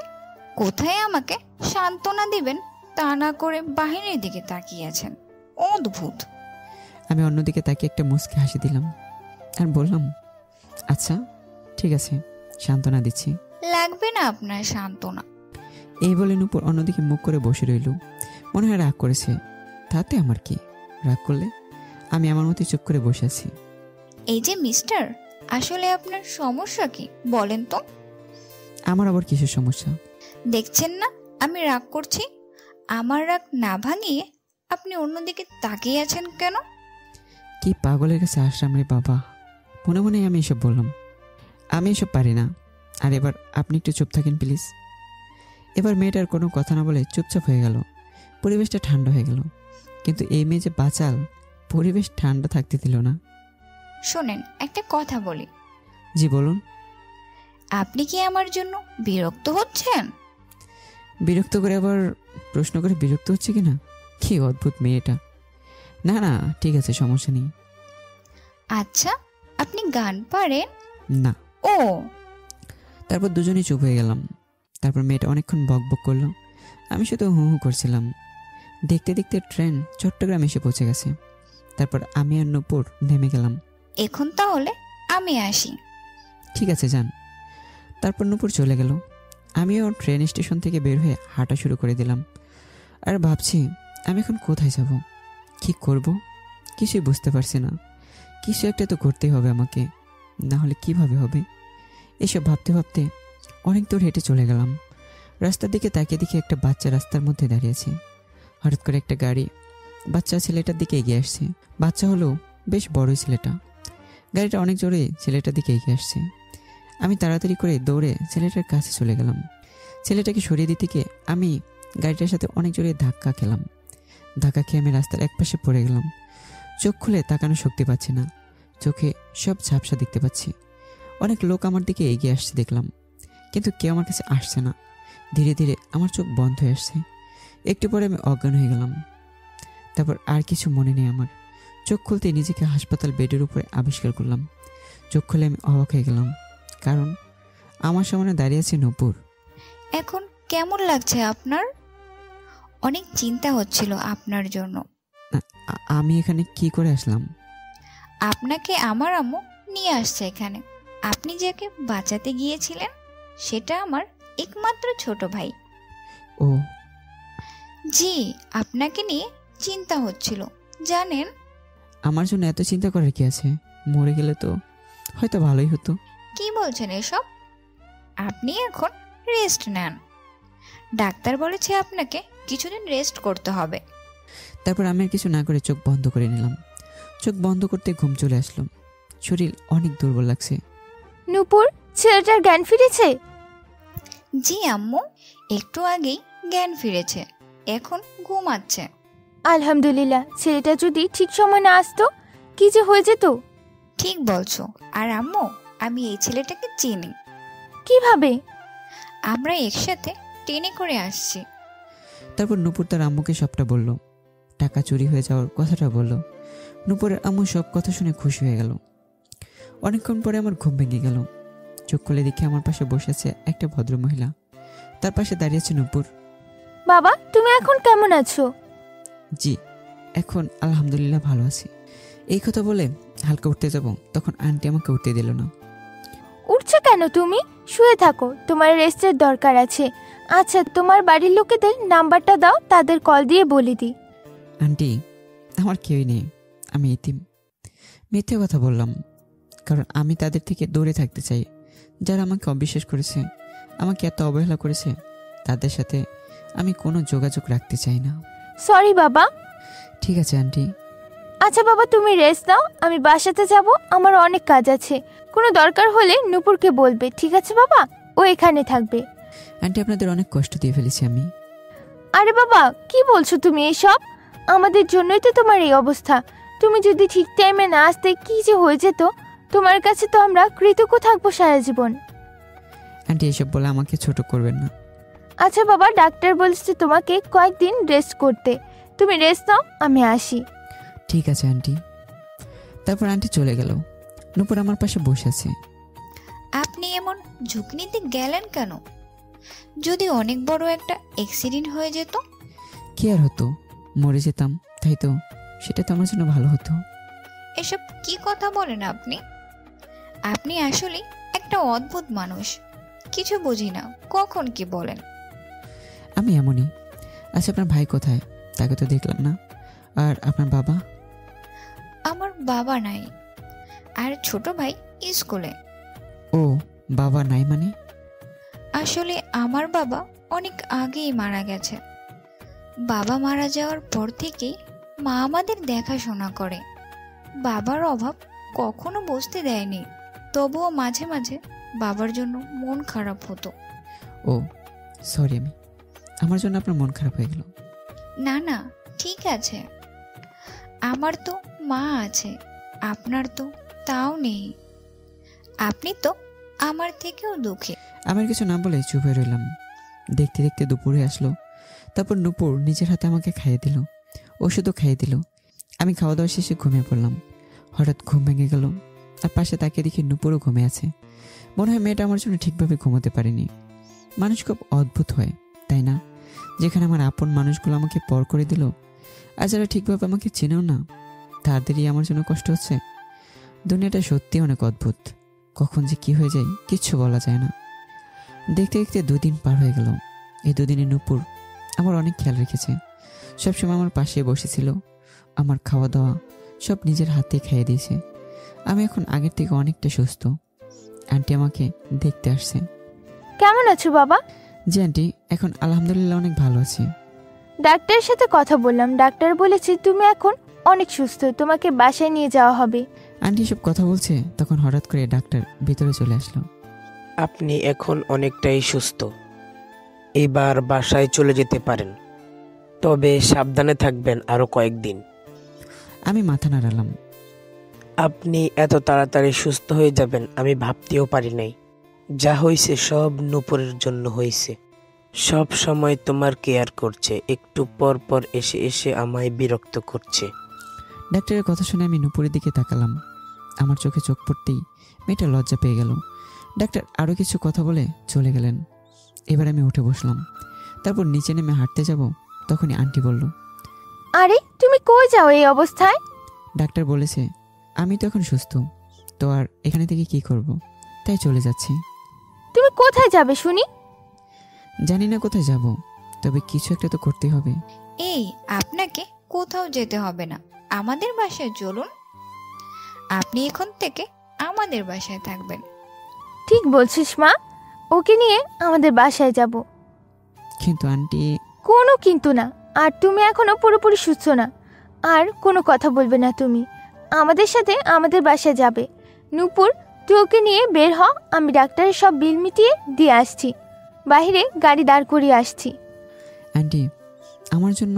S5: কোথায় আমাকে সান্ত্বনা দিবেন তা না করে বাহিরের দিকে তাকিয়ে আছেন। অদ্ভুত।
S2: আমি অন্যদিকে তাকিয়ে একটা মুচকি হাসি দিলাম আর বললাম, আচ্ছা ঠিক আছে, সান্ত্বনা দিচ্ছি।
S5: লাগবে না আপনার সান্ত্বনা।
S2: এই বলে নূপুর অন্যদিকে মুখ করে বসে রইল। মনে হয় রাগ করেছে। তাতে আমার কি? রাগ করলে আমি আমার মতো চুপ করে বসে আছি।
S5: এই যে মিস্টার, আসলে আপনার সমস্যা কি বলেন তো?
S2: আমার আবার কিসের সমস্যা?
S5: দেখছেন না আমি রাগ করছি। আমার রাগ না ভাঙিয়ে আপনি অন্যদিকে তাকিয়ে আছেন কেন?
S2: কি পাগলের কাছে আসলাম রে বাবা। মনে মনে আমি এসব বললাম। আমি এসব পারি না। আর এবার আপনি একটু চুপ থাকেন প্লিজ। এবার মেয়েটার কোনো কথা না বলে চুপচাপ হয়ে গেল। পরিবেশটা ঠান্ডা হয়ে গেল। কিন্তু এই মেয়ে যে বাচাল, পরিবেশ ঠান্ডা থাকতে দিল না।
S5: শোনেন, একটা কথা বলি।
S2: জি বলুন।
S5: আপনি কি আমার জন্য বিরক্ত হচ্ছেন?
S2: বিরক্ত করে আবার প্রশ্ন করে বিরক্ত হচ্ছে কিনা? কি অদ্ভুত মেয়েটা। না না, ঠিক আছে, সমস্যা নেই।
S5: আচ্ছা, আপনি গান পারেন?
S2: না।
S5: ও।
S2: তারপর দুজনেই চুপ হয়ে গেলাম। তারপর মেয়েটা অনেকক্ষণ বক বক করলো। আমি শুধু হু হু করছিলাম। দেখতে দেখতে ট্রেন চট্টগ্রাম এসে পৌঁছে গেছে। তারপর আমি আর নূপুর নেমে গেলাম।
S5: এখন তাহলে আমি আসি।
S2: ঠিক আছে, যান। তারপর নূপুর চলে গেল। আমিও ট্রেন স্টেশন থেকে বের হয়ে হাঁটা শুরু করে দিলাম। আর ভাবছি আমি এখন কোথায় যাব, কি করব, কিছুই বুঝতে পারছি না। কিছু একটা তো করতেই হবে আমাকে, না হলে কিভাবে হবে। এসব ভাবতে ভাবতে অনেক দূর হেঁটে চলে গেলাম। রাস্তার দিকে তাকিয়ে দেখি একটা বাচ্চা রাস্তার মধ্যে দাঁড়িয়েছে। হঠাৎ করে একটা গাড়ি বাচ্চা ছেলেটার দিকে এগিয়ে আসছে। বাচ্চা হলো বেশ বড়ই ছেলেটা। গাড়িটা অনেক জোরে ছেলেটার দিকে এগিয়ে আসছে। আমি তাড়াতাড়ি করে দৌড়ে ছেলেটার কাছে চলে গেলাম। ছেলেটাকে সরিয়ে দিতে গিয়ে আমি গাড়িটার সাথে অনেক জোরে ধাক্কা খেলাম। ধাক্কা খেয়ে আমি রাস্তার একপাশে পড়ে গেলাম। চোখ খুলে তাকানোর শক্তি পাচ্ছি না, চোখে সব ঝাপসা দেখতে পাচ্ছি। অনেক লোক আমার দিকে এগিয়ে আসছে দেখলাম, কিন্তু কেউ আমার কাছে আসছে না। ধীরে ধীরে আমার চোখ বন্ধ হয়ে আসছে। একটু পরে আমি অজ্ঞান হয়ে গেলাম। তারপর আর কিছু মনে নেই আমার। চোখ খুলতে নিজেকে হাসপাতাল বেডের উপরে আবিষ্কার করলাম। চোখ খুলে আমি অবাক হয়ে গেলাম, কারণ আমার সামনে দাঁড়িয়ে আছে নূপুর।
S5: এখন কেমন লাগছে আপনার? অনেক চিন্তা হচ্ছিল আপনার জন্য।
S2: আমি এখানে কি করে আসলাম?
S5: আপনাকে আমার আম্মু নিয়ে আসছে এখানে। আপনি যাকে বাঁচাতে গিয়েছিলেন সেটা আমার একমাত্র ছোট ভাই।
S2: ও
S5: জি, আপনাকে নিয়ে চিন্তা হচ্ছিল জানেন।
S2: আমার জন্য এত চিন্তা করার কি আছে? মরে গেলে তো হয়তো ভালোই হতো।
S5: কি বলছেন এসব? আপনি এখন রেস্ট নেন। ডাক্তার বলেছে আপনাকে কিছুদিন রেস্ট করতে হবে।
S2: তারপর আমি আর কিছু না করে চোখ বন্ধ করে নিলাম। চোখ বন্ধ করতে ঘুম চলে আসলো। শরীর অনেক দুর্বল লাগছে।
S8: নূপুর, ছেলেটার জ্ঞান ফিরেছে?
S5: জি আম্মু, একটু আগেই জ্ঞান ফিরেছে, এখন ঘুমাচ্ছে।
S8: আলহামদুলিল্লাহ। ছেলেটা যদি ঠিক সময় না আসতো কি যে হয়ে যেত।
S5: ঠিক বলছো। আর আম্মু, আমি এই ছেলেটাকে চিনি।
S8: কিভাবে?
S5: আমরা একসাথে ট্রেনে করে আসছি।
S2: তারপর নূপুর তার আম্মুকে সবটা বলল। টাকা চুরি হয়ে যাওয়ার কথাটা বলল। নূপুরের আম্মু সব কথা শুনে খুশি হয়ে গেল। অনেকক্ষণ পরে আমার ঘুম ভেঙে গেল। চোখ খুলে দেখে আমার পাশে বসে আছে একটা ভদ্রমহিলা। তার পাশে দাঁড়িয়েছে নূপুর।
S8: বাবা, তুমি এখন কেমন আছো?
S2: জি, এখন আলহামদুলিল্লাহ ভালো আছি। এই কথা বলে হালকা উঠতে যাব, তখন আন্টি আমাকে উঠতে দিল না।
S8: উঠছো কেন তুমি? শুয়ে থাকো, তোমার রেস্টের দরকার আছে। আচ্ছা, তোমার বাড়ির লোকেদের নাম্বারটা দাও, তাদের কল দিয়ে বলে দিই।
S2: আন্টি, আমার কেউই নেই, আমি এতিম। মিথ্যে কথা বললাম, কারণ আমি তাদের থেকে দূরে থাকতে চাই। যারা আমাকে অবিশ্বাস করেছে, আমাকে এত অবহেলা করেছে, তাদের সাথে আমি কোনো যোগাযোগ রাখতে চাই না।
S8: সরি বাবা।
S2: ঠিক আছে আন্টি।
S8: আচ্ছা বাবা, তুমি রেস্ট নাও, আমি বাসাতে যাব, আমার অনেক কাজ আছে। কোনো দরকার হলে নূপুরকে বলবে, ঠিক আছে বাবা? ও এখানে থাকবে।
S2: আন্টি, আপনাদের অনেক কষ্ট দিয়ে ফেলেছি আমি।
S8: আরে বাবা, কি বলছো তুমি এসব? আমাদের জন্যই তো তোমার এই অবস্থা। তুমি যদি ঠিক টাইমে না আসতে কি যে হয়ে যেত। তোমার কাছে তো আমরা কৃতজ্ঞ থাকবো সারা জীবন।
S2: আন্টি, এসব বলে আমাকে ছোট করবেন না।
S8: আচ্ছা বাবা, ডাক্তার বলেছে তোমাকে কয়েকদিন রেস্ট করতে। তুমি রেস্ট নাও, আমি আসি।
S2: ঠিক আছে আন্টি। তারপর আন্টি চলে গেল। নূপুর আমার পাশে বসে আছে।
S5: আপনি এমন ঝুঁকি নিতে গেলেন কেন? যদি অনেক বড় একটা অ্যাক্সিডেন্ট হয়ে যেত?
S2: কি আর হতো, মরে যেতাম, তাই তো? সেটা তো আমার জন্য ভালো হতো।
S5: এসব কি কথা বলেন আপনি? আপনি আসলে একটা অদ্ভুত মানুষ, কিছু বুঝি না কখন কি বলেন।
S2: আমি এমনই। আচ্ছা, আপনার ভাই কোথায়? তাকে তো দেখলাম না। আর আপনার বাবা?
S5: আমার বাবা নাই, আর ছোট ভাই স্কুলে।
S2: ও, বাবা নাই মানে?
S5: আসলে আমার বাবা অনেক আগেই মারা গেছে। বাবা মারা যাওয়ার পর থেকেই মা আমাদের দেখাশোনা করে। বাবার অভাব কখনো বুঝতে দেয়নি, তবুও মাঝে মাঝে বাবার জন্য মন খারাপ হতো।
S2: ও সরি, আমার জন্য আপনার মন খারাপ হয়ে গেল।
S5: না না, ঠিক আছে। আমার তো মা আছে, আপনার তো তাও নেই। আপনি তো আমার থেকেও দুঃখী।
S2: আমার কিছু না বলে চুপ হয়ে রইলাম। দেখতে দেখতে দুপুরে আসলো। তারপর নূপুর নিজের হাতে আমাকে খাইয়ে দিল, ওষুধও খাইয়ে দিল। আমি খাওয়া দাওয়া শেষে ঘুমিয়ে পড়লাম। হঠাৎ ঘুম ভেঙে গেল, আর পাশে তাকিয়ে দেখি নূপুরও ঘুমে আছে। মনে হয় মেয়েটা আমার জন্য ঠিকভাবে ঘুমোতে পারেনি। মানুষ খুব অদ্ভুত হয়, তাই না? যেখানে আমার আপন মানুষগুলো আমাকে পর করে দিল, আর যারা ঠিকভাবে আমাকে চেনেও না, তাদেরই আমার জন্য কষ্ট হচ্ছে। দুনিয়াটা সত্যি অনেক অদ্ভুত, কখন যে কি হয়ে যায় কিচ্ছু বলা যায় না। দেখতে দেখতে 2 দিন পার হয়ে গেল। এই 2 দিনে নূপুর আমার অনেক খেয়াল রেখেছে। সবসময় আমার পাশে বসেছিল, আমার খাওয়া দাওয়া সব নিজের হাতে খাইয়ে দিয়েছে। আমি এখন আগের থেকে অনেকটা সুস্থ। আন্টি আমাকে দেখতে আসছে।
S8: কেমন আছো বাবা?
S2: জি আন্টি, এখন আলহামদুলিল্লাহ অনেক ভালো আছি।
S8: ডাক্তারের সাথে কথা বললাম, ডাক্তার বলেছে তুমি এখন অনেক সুস্থ, তোমাকে বাসায় নিয়ে যাওয়া হবে।
S2: আন্টি সব কথা বলছে, তখন হঠাৎ করে ডাক্তার ভিতরে চলে আসলো।
S9: আপনি এখন অনেকটাই সুস্থ, এবার বাসায় চলে যেতে পারেন, তবে সাবধানে থাকবেন আরো কয়েকদিন।
S2: আমি মাথা নাড়ালাম।
S9: আপনি এত তাড়াতাড়ি সুস্থ হয়ে যাবেন আমি ভাবতেও পারি নাই। যা হয়েছে সব নূপুরের জন্য হয়েছে। সব সময় তোমার কেয়ার করছে, একটু পর পর এসে এসে আমায় বিরক্ত করছে।
S2: ডাক্তারের কথা শুনে আমি নূপুরের দিকে তাকালাম। আমার চোখে চোখ পড়তেই মেয়েটা লজ্জা পেয়ে গেল। ডাক্তার আরও কিছু কথা বলে চলে গেলেন। এবার আমি উঠে বসলাম। তারপর নিচে নেমে হাঁটতে যাব, তখনই আন্টি বলল,
S8: আরে তুমি কই যাও এই অবস্থায়?
S2: ডাক্তার বলেছে আমি তো এখন সুস্থ, তো আর এখানে থেকে কি করব, তাই চলে যাচ্ছি।
S8: তুমি কোথায় যাবে শুনি?
S2: জানি না কোথায় যাব, তবে কিছু একটা তো করতে হবে।
S5: এই আপনাকে কোথাও যেতে হবে না, আমাদের বাসায় চলুন। আপনি এখন থেকে আমাদের বাসায় থাকবেন।
S8: ঠিক বলছিস মা, ওকে নিয়ে আমাদের বাসায় যাব।
S2: কিন্তু আন্টি।
S8: কোনো কিন্তু না, আর তুমি এখনো পুরোপুরি সুস্থ না, আর কোনো কথা বলবে না তুমি। আমাদের সাথে আমাদের বাসায় যাবে। নূপুর তুই ওকে নিয়ে বের হ, আমি ডাক্তারের সব বিল মিটিয়ে দিয়ে আসছি, বাইরে গাড়ি দাঁড় করিয়ে আসছি।
S2: আন্টি আমার জন্য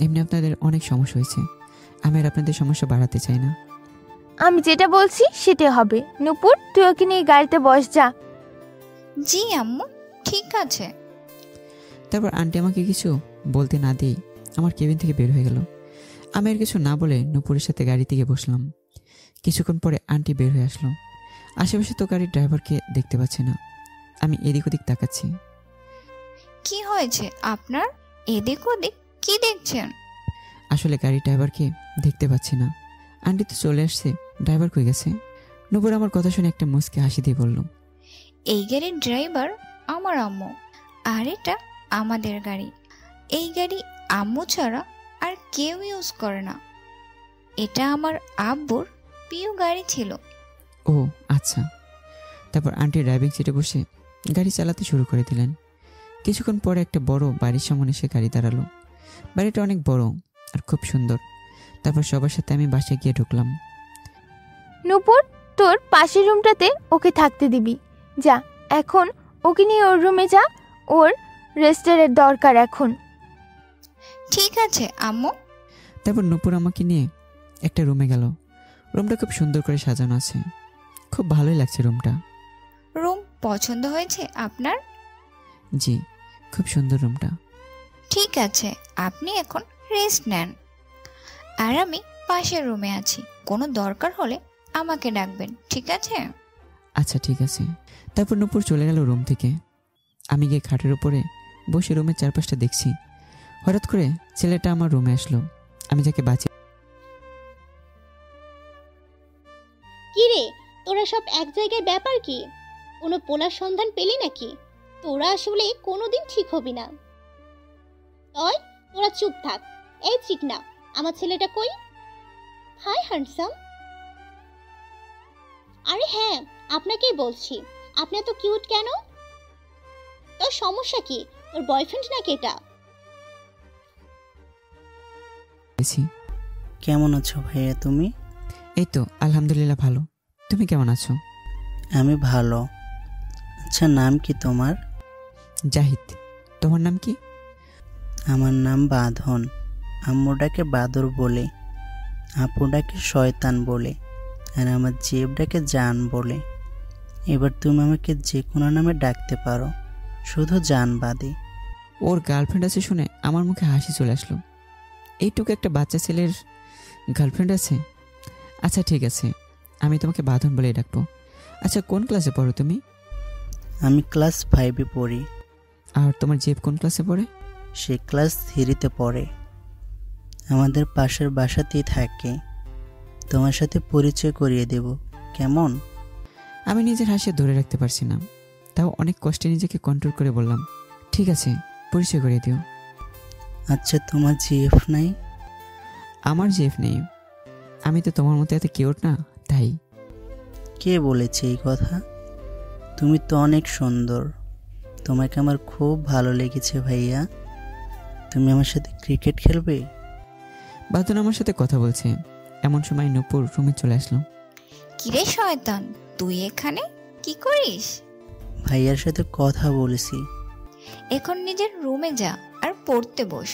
S2: এমনি আপনাদের অনেক সমস্যা হয়েছে, আমি আর আপনাদের সমস্যা বাড়াতে চাই না।
S8: আমি যেটা বলছি সেটাই হবে। নূপুর তুই ওকে নিয়ে গাড়িতে বস যা।
S5: জি আম্মু, ঠিক আছে।
S2: তারপর আন্টি আমাকে কিছু বলতে না দিয়েই আমার কেবিন থেকে বের হয়ে গেল। আমি আর কিছু না বলে নূপুরের সাথে গাড়ি থেকে বসলাম। কিছুক্ষণ পরে আন্টি বের হয়ে আসলো। আশেপাশে তো গাড়ির ড্রাইভারকে দেখতে পাচ্ছি না। আমি এদিক ওদিক তাকাচ্ছি।
S5: কি হয়েছে আপনার? এদিক ওদিক কি দেখছেন?
S2: আসলে গাড়ির ড্রাইভারকে দেখতে পাচ্ছি না। আন্টি তো চলে আসছে, ড্রাইভার কই গেছে? নূপুর আমার কথা শুনে একটা মুচকি হাসি দিয়ে বলল,
S5: এই গাড়ির ড্রাইভার আমার আম্মু, আর এটা আমাদের গাড়ি। এই গাড়ি আম্মু ছাড়া আর কেউ ইউজ করে না। এটা আমার আব্বুর প্রিয় গাড়ি ছিল।
S2: ও আচ্ছা। তারপর আন্টি ড্রাইভিং সিটে বসে গাড়ি চালাতে শুরু করে দিলেন। কিছুক্ষণ পরে একটা বড় বাড়ির সামনে এসে গাড়ি দাঁড়ালো। বাড়িটা অনেক বড় আর খুব সুন্দর। তারপর সবার সাথে আমি বাসায় গিয়ে ঢুকলাম।
S8: নূপুর তোর পাশের রুমটাতে ওকে থাকতে দিবি, যা এখন ওকে নিয়ে ওর রুমে যা, ওর রেস্টের দরকার এখন।
S5: ঠিক আছে আম্মু।
S2: তারপর নূপুর আমাকে নিয়ে একটা রুমে গেল। রুমটা খুব সুন্দর করে সাজানো আছে, খুব ভালোই লাগছে রুমটা।
S5: রুম পছন্দ হয়েছে আপনার?
S2: জি, খুব সুন্দর রুমটা।
S5: ঠিক আছে, আপনি এখন রেস্ট নেন, আর আমি পাশের রুমে আছি। কোনো দরকার হলে আমাকে ডাকবেন, ঠিক আছে?
S2: আচ্ছা ঠিক আছে। তারপর নূপুর চলে গেল রুম থেকে। আমি গিয়ে খাটের উপরে বসে রুমের চারপাশটা দেখছি। হঠাৎ করে ছেলেটা আমার রুমে আসলো। আমি যাকে বাঁচি।
S10: কিরে, তোরা সব এক জায়গায় ব্যাপার কি? কোনো পোলার সন্ধান পেলি নাকি? তোরা আসলে কোনোদিন ঠিক হবি না। তয় তোরা চুপ থাক। এই চিকনা, আমার ছেলেটা কই? Hi handsome. আরে হ্যাঁ, আপনাকেই বলছি। আপনি এত কিউট কেন? তোর সমস্যা কি? তোর বয়ফ্রেন্ড নাকি এটা?
S11: কেমন আছো ভাইয়া তুমি?
S2: এই তো আলহামদুলিল্লাহ ভালো। তুমি কেমন আছো?
S11: আমি ভালো। আচ্ছা, নাম কি তোমার?
S2: জাহিদ। তোমার নাম কি?
S11: আমার নাম বাঁধন। আম্মু ডাকে বাদর বলে, আপু ডাকে শয়তান বলে, আর আমার জেব ডাকে জান বলে। এবার তুমি আমাকে যে কোনো নামে ডাকতে পারো, শুধু জান বাদে।
S2: ওর গার্লফ্রেন্ড আছে শুনে আমার মুখে হাসি চলে আসলো। এইটুকু একটা বাচ্চা ছেলের গার্লফ্রেন্ড আছে? আচ্ছা ঠিক আছে, আমি তোমাকে বাঁধন বলেই ডাকবো। আচ্ছা কোন ক্লাসে পড়ো তুমি?
S11: আমি ক্লাস 5-এ পড়ি।
S2: আর তোমার জেব কোন ক্লাসে পড়ে?
S11: সে ক্লাস 3-তে পড়ে। আমাদের পাশের বাসাতেই থাকে। তোমার সাথে পরিচয় করিয়ে দেব, কেমন?
S2: আমি নিজের হাসি ধরে রাখতে পারছি না, তাও অনেক কষ্টে নিজেকে কন্ট্রোল করে বললাম, ঠিক আছে, পরিচয় করিয়ে দিও।
S11: আচ্ছা, তোমার জিএফ নাই?
S2: আমার জিএফ নেই, আমি তো তোমার মতো এত কিউট না, তাই।
S11: কে বলেছে এই কথা? তুমি তো অনেক সুন্দর, তোমাকে আমার খুব ভালো লেগেছে ভাইয়া। তুমি আমার সাথে ক্রিকেট খেলবে?
S2: বাদন আমার সাথে কথা বলছে, এমন সময় নূপুর রুমে চলে আসলো।
S5: কিরে শয়তান, তুই এখানে কি করিস?
S11: ভাইয়ার সাথে কথা বলেছি।
S5: এখন নিজের রুমে যা আর পড়তে বস।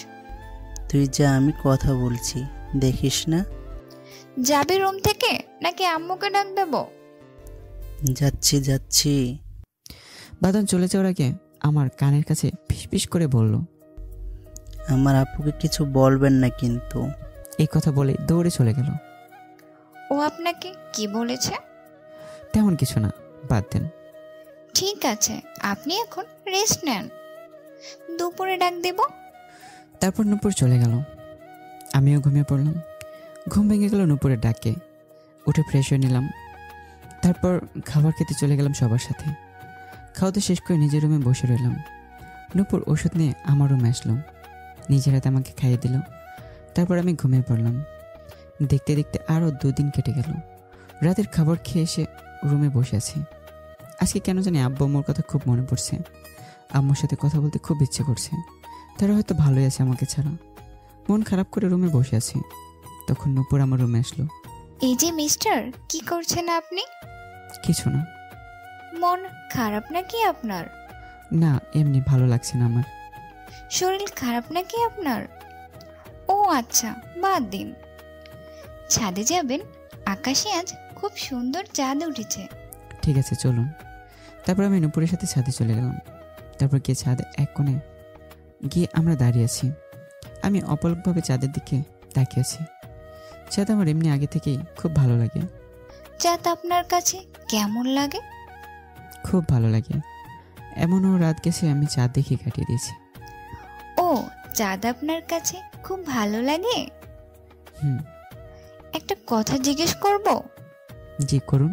S11: তুই যা, আমি কথা বলছি, দেখিস না?
S5: যাবি রুম থেকে নাকি আম্মুকে ডাক দেবো?
S11: যাচ্ছি যাচ্ছি।
S2: বাদন চলে যাওয়ার আগে আমার কানের কাছে ফিসফিস করে বলল,
S11: আমার আপুকে কিছু বলবেন না কিন্তু।
S2: এই কথা বলে দৌড়ে চলে গেল।
S5: ও আপনাকে কি বলেছে?
S2: তেমন কিছু না, বাদ দেন।
S5: ঠিক আছে, আপনি এখন রেস্ট নেন, দুপুরে ডাক দেব।
S2: তারপর নূপুর চলে গেল, আমিও ঘুমিয়ে পড়লাম। ঘুম ভেঙে গেল নূপুরের ডাকে। উঠে ফ্রেশ হয়ে নিলাম, তারপর খাবার খেতে চলে গেলাম সবার সাথে। খাওয়াতে শেষ করে নিজের রুমে বসে রইলাম। নূপুর ওষুধ নিয়ে আমার রুমে আসলো, নিজের হাতে আমাকে খাইয়ে দিল। তারপর আমি ঘুমিয়ে পড়লাম। দেখতে দেখতে আরও 2 দিন কেটে গেল। রাতের খাবার খেয়ে এসে রুমে বসে আছি। আজকে কেন জানি আব্বু আম্মুর কথা খুব মনে পড়ছে। আম্মুর সাথে কথা বলতে খুব ইচ্ছে করছে, তারা হয়তো ভালোই আছে আমাকে ছাড়া। মন খারাপ করে রুমে বসে আছি, তখন নূপুর আমার রুমে আসলো।
S5: এই যে মিস্টার, কি করছেন আপনি?
S2: কিছু না।
S5: মন খারাপ নাকি আপনার?
S2: না, এমনি ভালো লাগছে না আমার।
S5: শরীর খারাপ নাকি আপনার? ও আচ্ছা, বাদ দিন। ছাদে যাবেন, আকাশে আজ খুব সুন্দর চাঁদ উঠেছে।
S2: ঠিক আছে, চলুন। তারপর আমি নূপুরের সাথে ছাদে চলে গেলাম। তারপর গিয়ে ছাদে এক কোণে গিয়ে আমরা দাঁড়িয়ে আছি। আমি অপলকভাবে চাঁদের দিকে তাকিয়ে আছি। চাঁদ আমার এমনি আগে থেকেই খুব ভালো লাগে।
S5: চাঁদ আপনার কাছে কেমন লাগে?
S2: খুব ভালো লাগে, এমনও রাত গেছে আমি চাঁদ দেখে কাটিয়ে দিয়েছি।
S5: ও, চাঁদ আপনার কাছে খুব ভালো লাগে?
S2: হুম।
S5: একটা কথা জিজ্ঞেস করব?
S2: জি, করুন।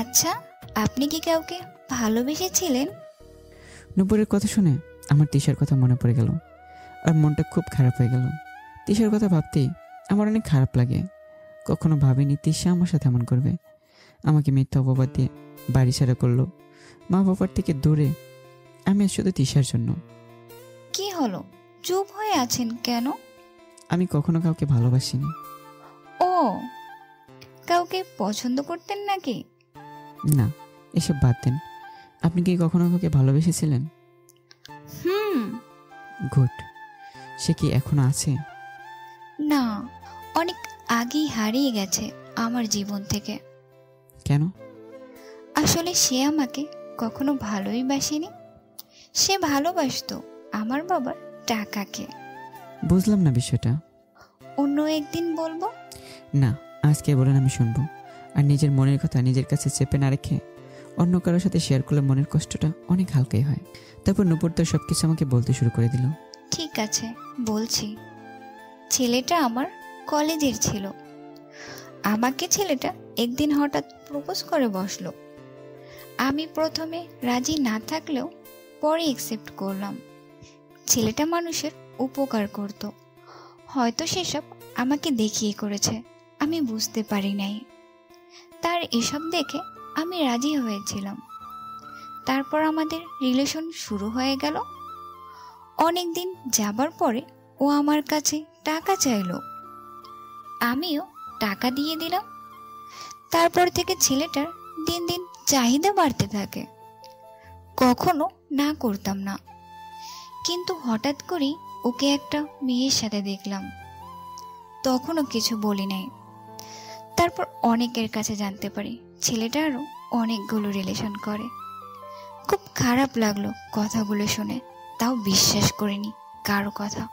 S5: আচ্ছা, আপনি কি কাউকে ভালোবেসেছিলেন?
S2: নূপুরের কথা শুনে আমার তিশার কথা মনে পড়ে গেল, আর মনটা খুব খারাপ হয়ে গেল। তিশার কথা ভাবতেই আমার অনেক খারাপ লাগে। কখনো ভাবিনি তিশা আমার সাথে এমন করবে। আমাকে মিথ্যা অপবাদ দিয়ে বাড়ি ছাড়া করলো, মা বাবার থেকে দূরে। আমি আজ শুধু তিশার জন্য।
S5: কি হলো, চুপ হয়ে আছেন কেন?
S2: আমি কখনো কাউকে ভালোবাসিনি।
S5: ও, কাউকে পছন্দ করতেন নাকি?
S2: না, এসব বাদ দেন। আপনি কি কখনো কাউকে ভালোবেসেছিলেন?
S5: হুম।
S2: গুড। সে কি এখনো আছে?
S5: না, অনেক আগেই হারিয়ে গেছে আমার জীবন থেকে।
S2: কেন?
S5: আসলে সে আমাকে কখনো ভালোই বাসেনি। সে ভালোবাসতো আমার বাবার টাকাকে।
S2: বুঝলাম না বিষয়টা।
S5: অন্য একদিন বলবো।
S2: না, আজকে বলেন, আমি শুনবো। আর নিজের মনের কথা নিজের কাছে চেপে না রেখে অন্য কারোর সাথে শেয়ার করলে মনের কষ্টটা অনেক হালকাই হয়। তারপর নূপুর তো সবকিছু আমাকে বলতে শুরু করে দিল।
S5: ঠিক আছে, বলছি। ছেলেটা আমার কলেজের ছিল। আমাকে ছেলেটা একদিন হঠাৎ প্রপোজ করে বসলো। আমি প্রথমে রাজি না থাকলেও পরে অ্যাকসেপ্ট করলাম। ছেলেটা মানুষের উপকার করত, হয়তো সেসব আমাকে দেখিয়ে করেছে, আমি বুঝতে পারি নাই। তার এসব দেখে আমি রাজি হয়েছিলাম। তারপর আমাদের রিলেশন শুরু হয়ে গেল। অনেক দিন যাবার পরে ও আমার কাছে টাকা চাইলো, আমিও টাকা দিয়ে দিলাম। তারপর থেকে ছেলেটার দিন দিন চাহিদা বাড়তে থাকে। কখনো না করতাম না, কিন্তু হঠাৎ করেই ওকে একটা মেয়ের সাথে দেখলাম, তখনও কিছু বলি নাই। তারপর অনেকের কাছে জানতে পারি ছেলেটা আরও অনেকগুলো রিলেশন করে। খুব খারাপ লাগলো কথাগুলো শুনে, তাও বিশ্বাস করিনি কারো কথা।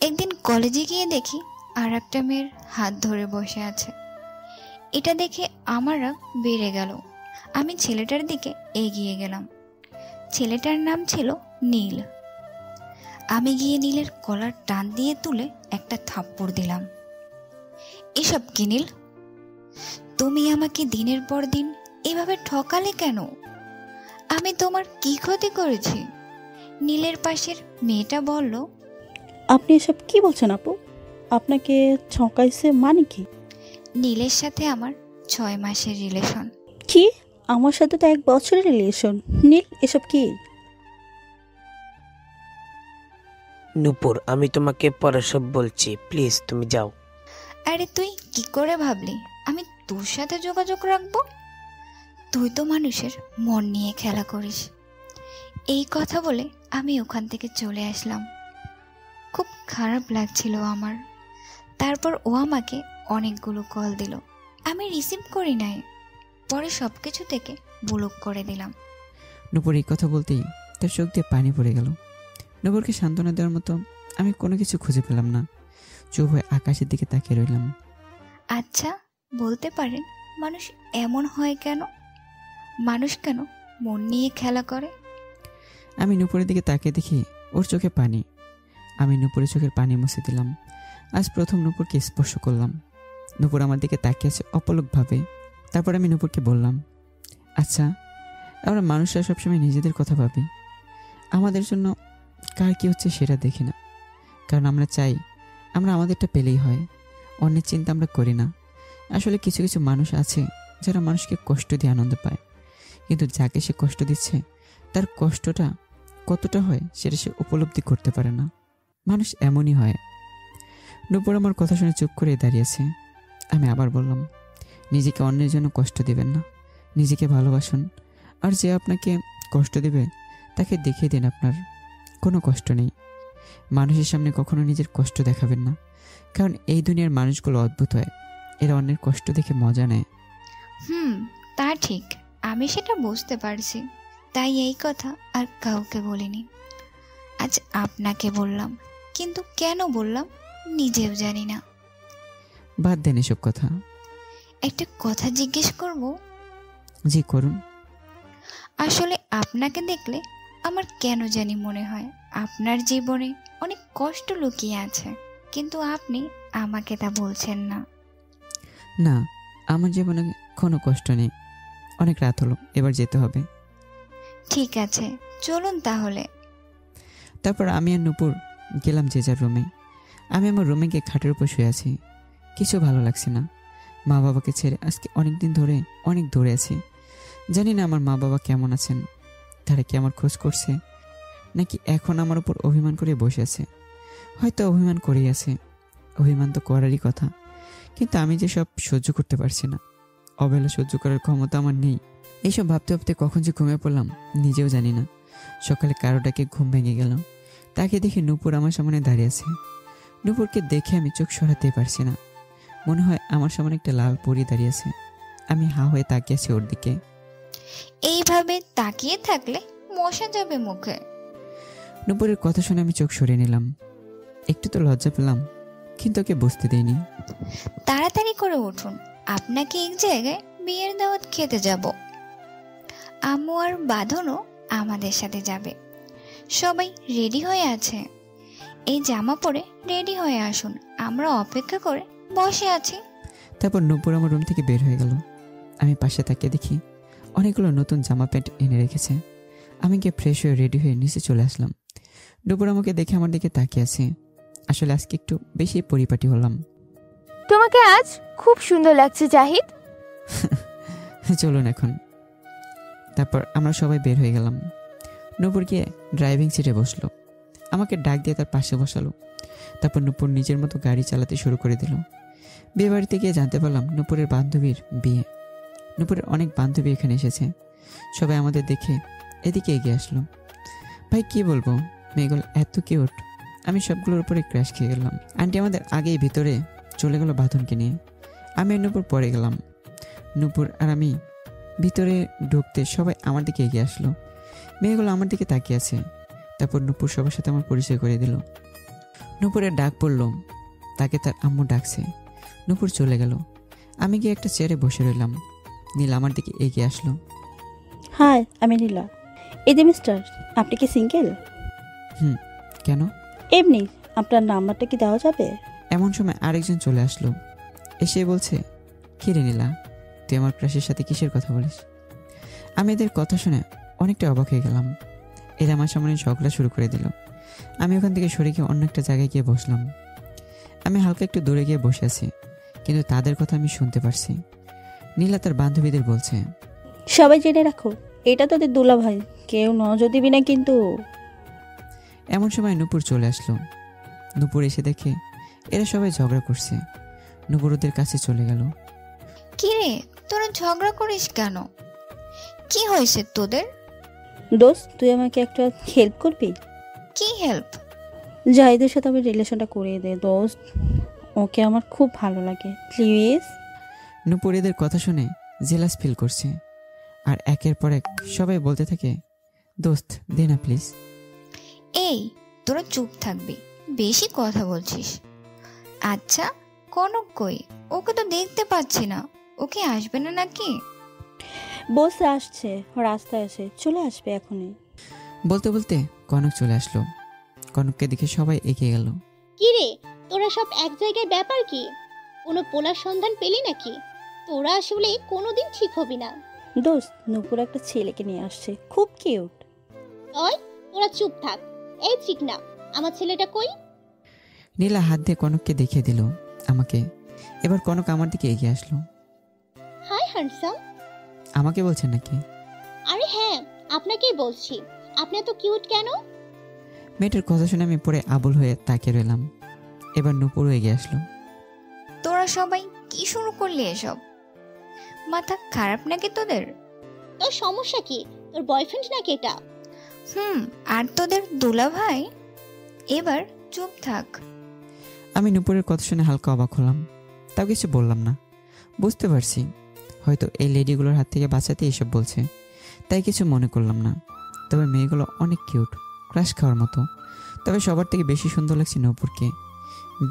S5: একদিন কলেজে গিয়ে দেখি আর একটা মেয়ের হাত ধরে বসে আছে। এটা দেখে আমার রাগ বেড়ে গেল। আমি ছেলেটার দিকে এগিয়ে গেলাম। ছেলেটার নাম ছিল নীল। আমি গিয়ে নীলের কলার টান দিয়ে তুলে একটা থাপ্পড় দিলাম। এসব কি নীল? তুমি আমাকে দিনের পর দিন এভাবে ঠকালে কেন? আমি তোমার কি ক্ষতি করেছি? নীলের পাশের মেয়েটা বলল,
S6: আপনি এসব কি বলছেন আপু? আপনাকে ঠকাইছে মানে কি?
S5: নীলের সাথে আমার 6 মাসের রিলেশন।
S6: কি? আমার সাথে তো 1 বছরের রিলেশন। নীল, এসব কি?
S9: নূপুর, আমি তোমাকে পরে সব বলছি, প্লিজ তুমি যাও।
S5: আরে তুই কি করে ভাবলি আমি তোর সাথে যোগাযোগ রাখবো? তুই তো মানুষের মন নিয়ে খেলা করিস। এই কথা বলে আমি ওখান থেকে চলে আসলাম। খুব খারাপ লাগছিল আমার। তারপর ও আমাকে অনেকগুলো কল দিল, আমি রিসিভ করি নাই। পরে সব কিছু থেকে ব্লক করে দিলাম।
S2: নূপুর এই কথা বলতেই তার চোখ দিয়ে পানি পড়ে গেল। নূপুরকে সান্ত্বনা দেওয়ার মতো আমি কোনো কিছু খুঁজে পেলাম না। চুপ হয়ে আকাশের দিকে তাকিয়ে রইলাম।
S5: আচ্ছা, বলতে পারেন মানুষ এমন হয় কেন? মানুষ কেন মন নিয়ে খেলা করে?
S2: আমি নূপুরের দিকে তাকিয়ে দেখি ওর চোখে পানি। আমি নূপুরের চোখের পানি মুছে দিলাম। আজ প্রথম নূপুরকে স্পর্শ করলাম। নূপুর আমার দিকে তাকিয়ে আছে অপলকভাবে। তারপর আমি নূপুরকে বললাম, আচ্ছা, আমরা মানুষরা সবসময় নিজেদের কথা ভাবি, আমাদের জন্য কার কী হচ্ছে সেটা দেখি না। কারণ আমরা চাই আমরা আমাদেরটা পেলেই হয়, অন্যের চিন্তা আমরা করি না। আসলে কিছু কিছু মানুষ আছে যারা মানুষকে কষ্ট দিয়ে আনন্দ পায়, কিন্তু যাকে সে কষ্ট দিচ্ছে তার কষ্টটা কতটা হয় সেটা সে উপলব্ধি করতে পারে না। মানুষ এমনই হয়। নূপুর আমার কথা শুনে চুপ করে দাঁড়িয়েছে। আমি আবার বললাম, নিজেকে অন্যের জন্য কষ্ট দিবেন না, নিজেকে ভালোবাসুন। আর যে আপনাকে কষ্ট দেবে তাকে দেখিয়ে দিন আপনার কোনো কষ্ট নেই। মানুষের সামনে কখনো নিজের কষ্ট দেখাবেন না, কারণ এই দুনিয়ার মানুষগুলো অদ্ভুত হয়, এরা অন্যের কষ্ট দেখে মজা নেয়।
S5: তা ঠিক, আমি সেটা বুঝতে পারছি, তাই এই কথা আর কাউকে বলিনি। আজ আপনাকে বললাম, কিন্তু কেন বললাম নিজেও জানি না।
S2: বাদ দেন এসব কথা।
S5: একটা কথা জিজ্ঞেস করব?
S2: জি করুন।
S5: আসলে আপনাকে দেখলে আমার কেন জানি মনে হয় আপনার জীবনে অনেক কষ্ট লুকিয়ে আছে, কিন্তু আপনি আমাকে তা বলছেন না।
S2: না, আমার জীবনে কোনো কষ্ট নেই। অনেক রাত হলো, এবার যেতে হবে।
S5: ঠিক আছে, চলুন তাহলে।
S2: তারপর আমি আর নূপুর গেলাম যে যার রুমে। আমি আমার রুমে গিয়ে খাটের উপর শুয়ে আছি। কিছু ভালো লাগছে না। মা বাবাকে ছেড়ে আজকে অনেক দিন ধরে অনেক দূরে আছি। জানি না আমার মা বাবা কেমন আছেন, তারা কি আমার খোঁজ করছে, নাকি এখন আমার উপর অভিমান করে বসে আছে। হয়তো অভিমান করেই আছে, অভিমান তো করারই কথা, কিন্তু আমি যে সব সহ্য করতে পারছি না। অবহেলা সহ্য করার ক্ষমতা আমার নেই। এইসব ভাবতে ভাবতে কখন যে ঘুমিয়ে পড়লাম নিজেও জানি না। সকালে কারোটাকে ঘুম ভেঙে গেল, তাকে দেখে নূপুর আমার সামনে দাঁড়িয়ে আছে। নূপুরকে দেখে আমি চোখ সরাতে পারছি না। মনে হয় আমার সামনে একটা লাল পরী দাঁড়িয়ে আছে। আমি হা হয়ে তাকিয়ে আছি ওর দিকে।
S5: এইভাবে তাকিয়ে থাকলে মশা যাবে মুখে।
S2: নূপুরের কথা শুনে আমি চোখ সরিয়ে নিলাম। একটু তো লজ্জা পেলাম, কিন্তু ওকে বুঝতে দেইনি।
S5: তাড়াতাড়ি করে উঠুন, আপনাকে এক জায়গায় বিয়ের দাওয়াত খেতে যাব। আম্মু আর বাঁধনও আমাদের সাথে যাবে। সবাই রেডি হয়ে আছে। এই জামা পরে রেডি হয়ে আসুন, আমরা অপেক্ষা করে বসে আছি।
S2: তারপর নূপুর আমার রুম থেকে বের হয়ে গেল। আমি পাশে তাকিয়ে দেখি অনেকগুলো নতুন জামা প্যান্ট এনে রেখেছে। আমি গিয়ে ফ্রেশ হয়ে রেডি হয়ে নিচে চলে আসলাম। নূপুর আমাকে দেখে আমার দিকে তাকিয়ে আছে। আসলে আজকে একটু বেশি পরিপাটি হলাম।
S8: তোমাকে আজ খুব সুন্দর লাগছে জাহিদ।
S2: চলুন এখন। তারপর আমরা সবাই বের হয়ে গেলাম। নূপুর গিয়ে ড্রাইভিং সিটে বসলো, আমাকে ডাক দিয়ে তার পাশে বসালো। তারপর নূপুর নিজের মতো গাড়ি চালাতে শুরু করে দিল। বিয়ে বাড়িতে গিয়ে জানতে পারলাম নূপুরের বান্ধবীর বিয়ে। নূপুরের অনেক বান্ধবী এখানে এসেছে। সবাই আমাদের দেখে এদিকে এগিয়ে আসলো। ভাই কি বলবো, মেয়েগুলো এত কিউট, আমি সবগুলোর উপরে ক্র্যাশ খেয়ে গেলাম। আন্টি আমাদের আগেই ভিতরে চলে গেল বাঁধনকে নিয়ে। আমি আর নূপুর পরে গেলাম। নূপুর আর আমি ভিতরে ঢুকতে সবাই আমার দিকে এগিয়ে আসলো। মেয়েগুলো আমার দিকে তাকিয়ে আছে। তারপর নূপুর সবার সাথে আমার পরিচয় করে দিল। নূপুরের ডাক পড়ল, তাকে তার আম্মু ডাকছে। নূপুর চলে গেল। আমি গিয়ে একটা চেয়ারে বসে রইলাম। নীল আমার দিকে এগিয়ে আসলো।
S6: হাই, আমি নীলা। এই যে মিস্টার, আপনি কি সিঙ্গেল?
S2: কেন?
S6: এমনি। আপনার নাম্বারটা কি দেওয়া যাবে?
S2: এমন সময় আরেকজন চলে আসলো। এসে বলছে, কি রে নীলা, তুই আমার ক্রাশের সাথে কিসের কথা বলিস? আমি এদের কথা শুনে অনেকটা অবাক হয়ে গেলাম। এরা আমার সামনে ঝগড়া শুরু করে দিল। আমি ওখান থেকে সরে গিয়ে অন্য একটা জায়গায় গিয়ে বসলাম। আমি হালকা একটু দূরে গিয়ে বসে আছি, কিন্তু তাদের কথা আমি শুনতে পারছি। নীলা তার বান্ধবীদের বলছে,
S6: সবাই জেনে রাখো, এটা তোদের দুলা ভাই, কেউ নজর দিবি না কিন্তু।
S2: এমন সময় নূপুর চলে আসলো। নূপুর এসে দেখে এরা সবাই ঝগড়া করছে। নূপুর ওদের কাছে চলে গেল।
S5: কি রে, তোরা ঝগড়া করিস কেন? কি হয়েছে তোদের?
S6: দোস্ত, তুই আমাকে একটা হেল্প করবি?
S5: কি হেল্প?
S6: জাহিদের সাথে আমি রিলেশনটা করিয়ে দে দোস্ত, ওকে আমার খুব ভালো লাগে, প্লিজ।
S2: নূপুর এদের কথা শুনে জেলাস ফিল করছে, আর একের পর এক সবাই বলতে থাকে, দোস্ত দে না প্লিজ।
S5: এই, তোরা চুপ থাকবি, বেশি কথা বলছিস। আচ্ছা, কনক কই? ওকে তো দেখতে পাচ্ছি না। ওকে আসবে না নাকি?
S6: বসে আসছে, রাস্তায় আসে, চলে আসবে এখনই।
S2: বলতে বলতে কনক চলে আসলো। কনককে দেখে সবাই এগিয়ে গেল।
S10: কি রে, তোরা সব এক জায়গায় ব্যাপার কি? কোনো পোলার সন্ধান পেলি নাকি? তোরা আসলে কোনোদিন ঠিক হবি না।
S6: দোস্ত, নূপুর একটা ছেলেকে নিয়ে আসছে, খুব কিউট।
S10: ওই, তোরা চুপ থাক। এই চিকনা, আমার ছেলেটা কই?
S2: নীলা হাত দিয়ে কনককে দেখিয়ে দিল আমাকে। এবার কনক আমার দিকে এগিয়ে আসলো।
S10: Hi handsome.
S2: আমাকে বলছেন নাকি?
S10: আরে হ্যাঁ, আপনাকেই বলছি। আপনি এত কিউট কেন?
S2: মেয়েটার কথা শুনে আমি পরে আবুল হয়ে তাকিয়ে রইলাম। এবার নূপুরও এগিয়ে আসলো।
S5: তোরা সবাই কি শুরু করলি এসব? মাথা খারাপ নাকি তোদের?
S10: তোর সমস্যা কি? তোর বয়ফ্রেন্ড নাকি এটা?
S5: আর তোদের দুলা ভাই? এবার চুপ থাক।
S2: আমি নূপুরের কথা শুনে হালকা অবাক হলাম, তাও কিছু বললাম না। বুঝতে পারছি হয়তো এই লেডিগুলোর হাত থেকে বাঁচাতে এসব বলছে, তাই কিছু মনে করলাম না। তবে মেয়েগুলো অনেক কিউট, ক্রাশ খাওয়ার মতো। তবে সবার থেকে বেশি সুন্দর লাগছে নূপুরকে।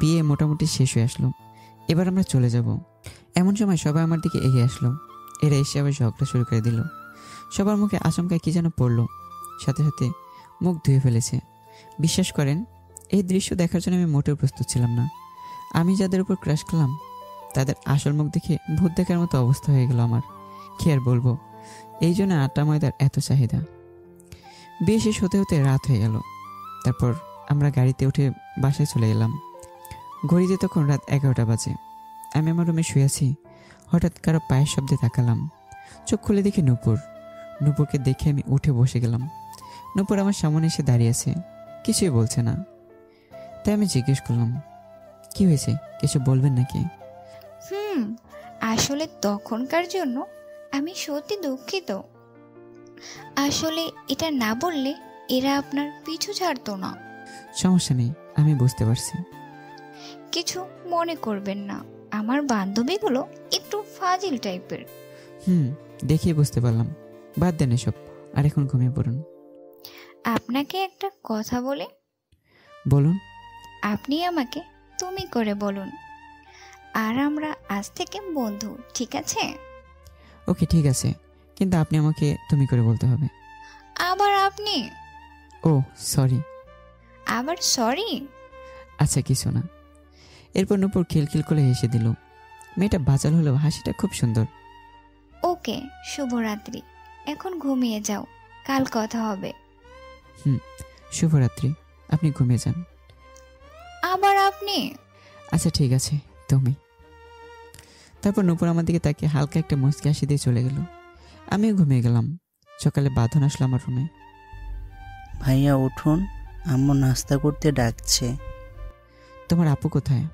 S2: বিয়ে মোটামুটি শেষ হয়ে আসলো, এবার আমরা চলে যাব। এমন সময় সবাই আমার দিকে এগিয়ে আসলো। এরা এসে আবার ঝগড়া শুরু করে দিল। সবার মুখে আচমকায় কি যেন পড়লো, সাথে সাথে মুখ ধুয়ে ফেলেছে। বিশ্বাস করেন, এই দৃশ্য দেখার জন্য আমি মোটেও প্রস্তুত ছিলাম না। আমি যাদের উপর ক্রাশ করলাম তাদের আসল মুখ দেখে ভূত দেখার মতো অবস্থা হয়ে গেল আমার। কি আর বলবো, এই জন্য আটা ময়দার এত চাহিদা। বিয়ে শেষ হতে হতে রাত হয়ে গেল। তারপর আমরা গাড়িতে উঠে বাসায় চলে এলাম। ঘড়িতে তখন রাত 11টা বাজে। আমি আমার রুমে শুয়ে আছি। হঠাৎ কারো পায়ের শব্দে তাকালাম। চোখ খুলে দেখি নূপুর। নূপুরকে দেখে আমি উঠে বসে গেলাম। নূপুর আমার সামনে এসে দাঁড়িয়ে আছে, কিছুই বলছে না। তাই আমি জিজ্ঞেস করলাম, কি হয়েছে, কিছু বলবেন নাকি?
S5: আসলে তখনকার জন্য আমি সত্যি দুঃখিত। আসলে এটা না বললে এরা আপনার পিছু ছাড়তো না।
S2: সমস্যা নেই, আমি বুঝতে পারছি।
S5: কিছু মনে করবেন না, আমার বান্ধবীগুলো একটু ফাজিল টাইপের।
S2: দেখিয়ে বুঝতে পারলাম। বাদ দেন এসব, আর এখন ঘুমিয়ে পড়ুন।
S5: আপনাকে একটা কথা বলে।
S2: বলুন।
S5: আপনি আমাকে তুমি করে বলুন, আর আমরা আজ থেকে বন্ধু, ঠিক আছে?
S2: ওকে ঠিক আছে, কিন্তু আপনি আমাকে তুমি করে বলতে হবে।
S5: আবার আপনি?
S2: ও সরি।
S5: আবার সরি?
S2: আচ্ছা কিছু না। এরপর নূপুর খিলখিল করে হেসে দিল। মেয়েটা বাচাল হলেও হাসিটা খুব সুন্দর।
S5: ওকে, শুভরাত্রি। এখন ঘুমিয়ে যাও, কাল কথা হবে।
S2: শুভরাত্রি, আপনি ঘুমিয়ে যান।
S5: আবার আপনি?
S2: আচ্ছা ঠিক আছে, তুমি। তারপর নূপুর আমার দিকে তাকিয়ে হালকা একটা মুচকি হাসি দিয়ে চলে গেল। আমিও ঘুমিয়ে গেলাম। সকালে বাঁধন আসলো আমার রুমে।
S11: ভাইয়া উঠুন, আম্মু নাস্তা করতে ডাকছে।
S2: তোমার আপু কোথায়?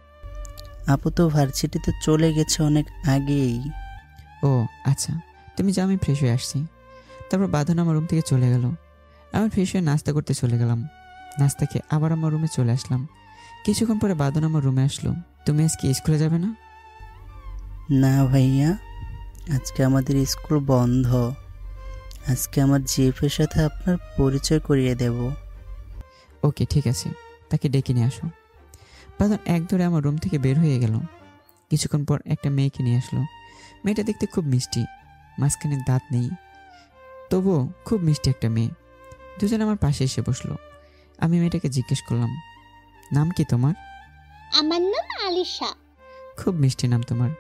S11: আপু তো ভার্সিটিতে চলে গেছে অনেক আগেই।
S2: ও আচ্ছা, তুমি যাও, আমি ফ্রেশ হয়ে আসছি। তারপর বাঁধন আমার রুম থেকে চলে গেল। আমি ফ্রেশ হয়ে নাস্তা করতে চলে গেলাম। নাস্তা খেয়ে আবার আমার রুমে চলে আসলাম। কিছুক্ষণ পরে বাঁধন আমার রুমে আসলো। তুমি আজকে স্কুলে যাবে না?
S11: না ভাইয়া, আজকে আমাদের স্কুল বন্ধ। আজকে আমার জিএফের সাথে আপনার পরিচয় করিয়ে দেব।
S2: ওকে ঠিক আছে, তাকে ডেকে নিয়ে আসো। বাঁধন এক ধরে আমার রুম থেকে বের হয়ে গেল। কিছুক্ষণ পর একটা মেয়েকে নিয়ে আসলো। মেয়েটা দেখতে খুব মিষ্টি, মাঝখানে দাঁত নেই, তবুও খুব মিষ্টি একটা মেয়ে। দুজন আমার পাশে এসে বসলো। আমি মেয়েটাকে জিজ্ঞেস করলাম, নাম কি তোমার?
S10: আমার নাম আলিশা।
S2: খুব মিষ্টি নাম তোমার।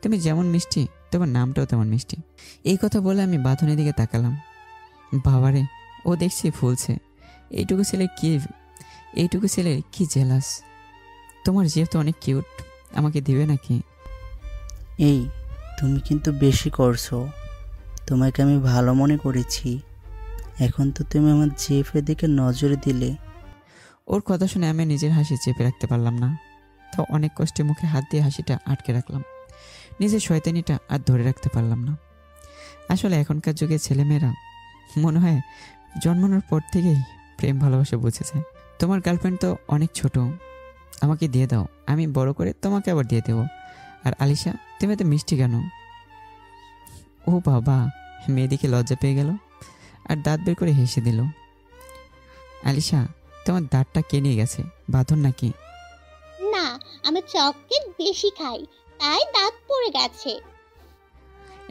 S2: তুমি যেমন মিষ্টি তোমার নামটাও তেমন মিষ্টি। এই কথা বলে আমি বাঁধনের দিকে তাকালাম। বাবারে, ও দেখছি ফুলছে। এইটুকু ছেলের কি জেলাস। তোমার যেহেতু অনেক কিউট, আমাকে দিবে নাকি?
S11: এই তুমি কিন্তু বেশি করছো। তোমাকে আমি ভালো মনে করেছি, এখন তো তুমি আমার জেফের দিকে নজর দিলে।
S2: ওর কথা শুনে আমি নিজের হাসি চেপে রাখতে পারলাম না। তো অনেক কষ্টে মুখে হাত দিয়ে হাসিটা আটকে রাখলাম। নিজের শয়তানিটা আর ধরে রাখতে পারলাম না। আসলে এখনকার যুগে ছেলেমেয়েরা মনে হয় জন্মানোর পর থেকেই প্রেম ভালোবাসা বুঝেছে। তোমার গার্লফ্রেন্ড তো অনেক ছোট, আমাকে দিয়ে দাও, আমি বড় করে তোমাকে আবার দিয়ে দেবো। আর আলিশা, তুমি এত মিষ্টি কেন? ও বাবা, মেয়েদিকে লজ্জা পেয়ে গেল আর দাঁত বের করে হেসে দিল। আলিশা, তোমার দাঁতটা কে নিয়ে গেছে? বাঁধন নাকি?
S10: না, আমি চকলেট বেশি খাই, তাই দাঁত পড়ে গেছে।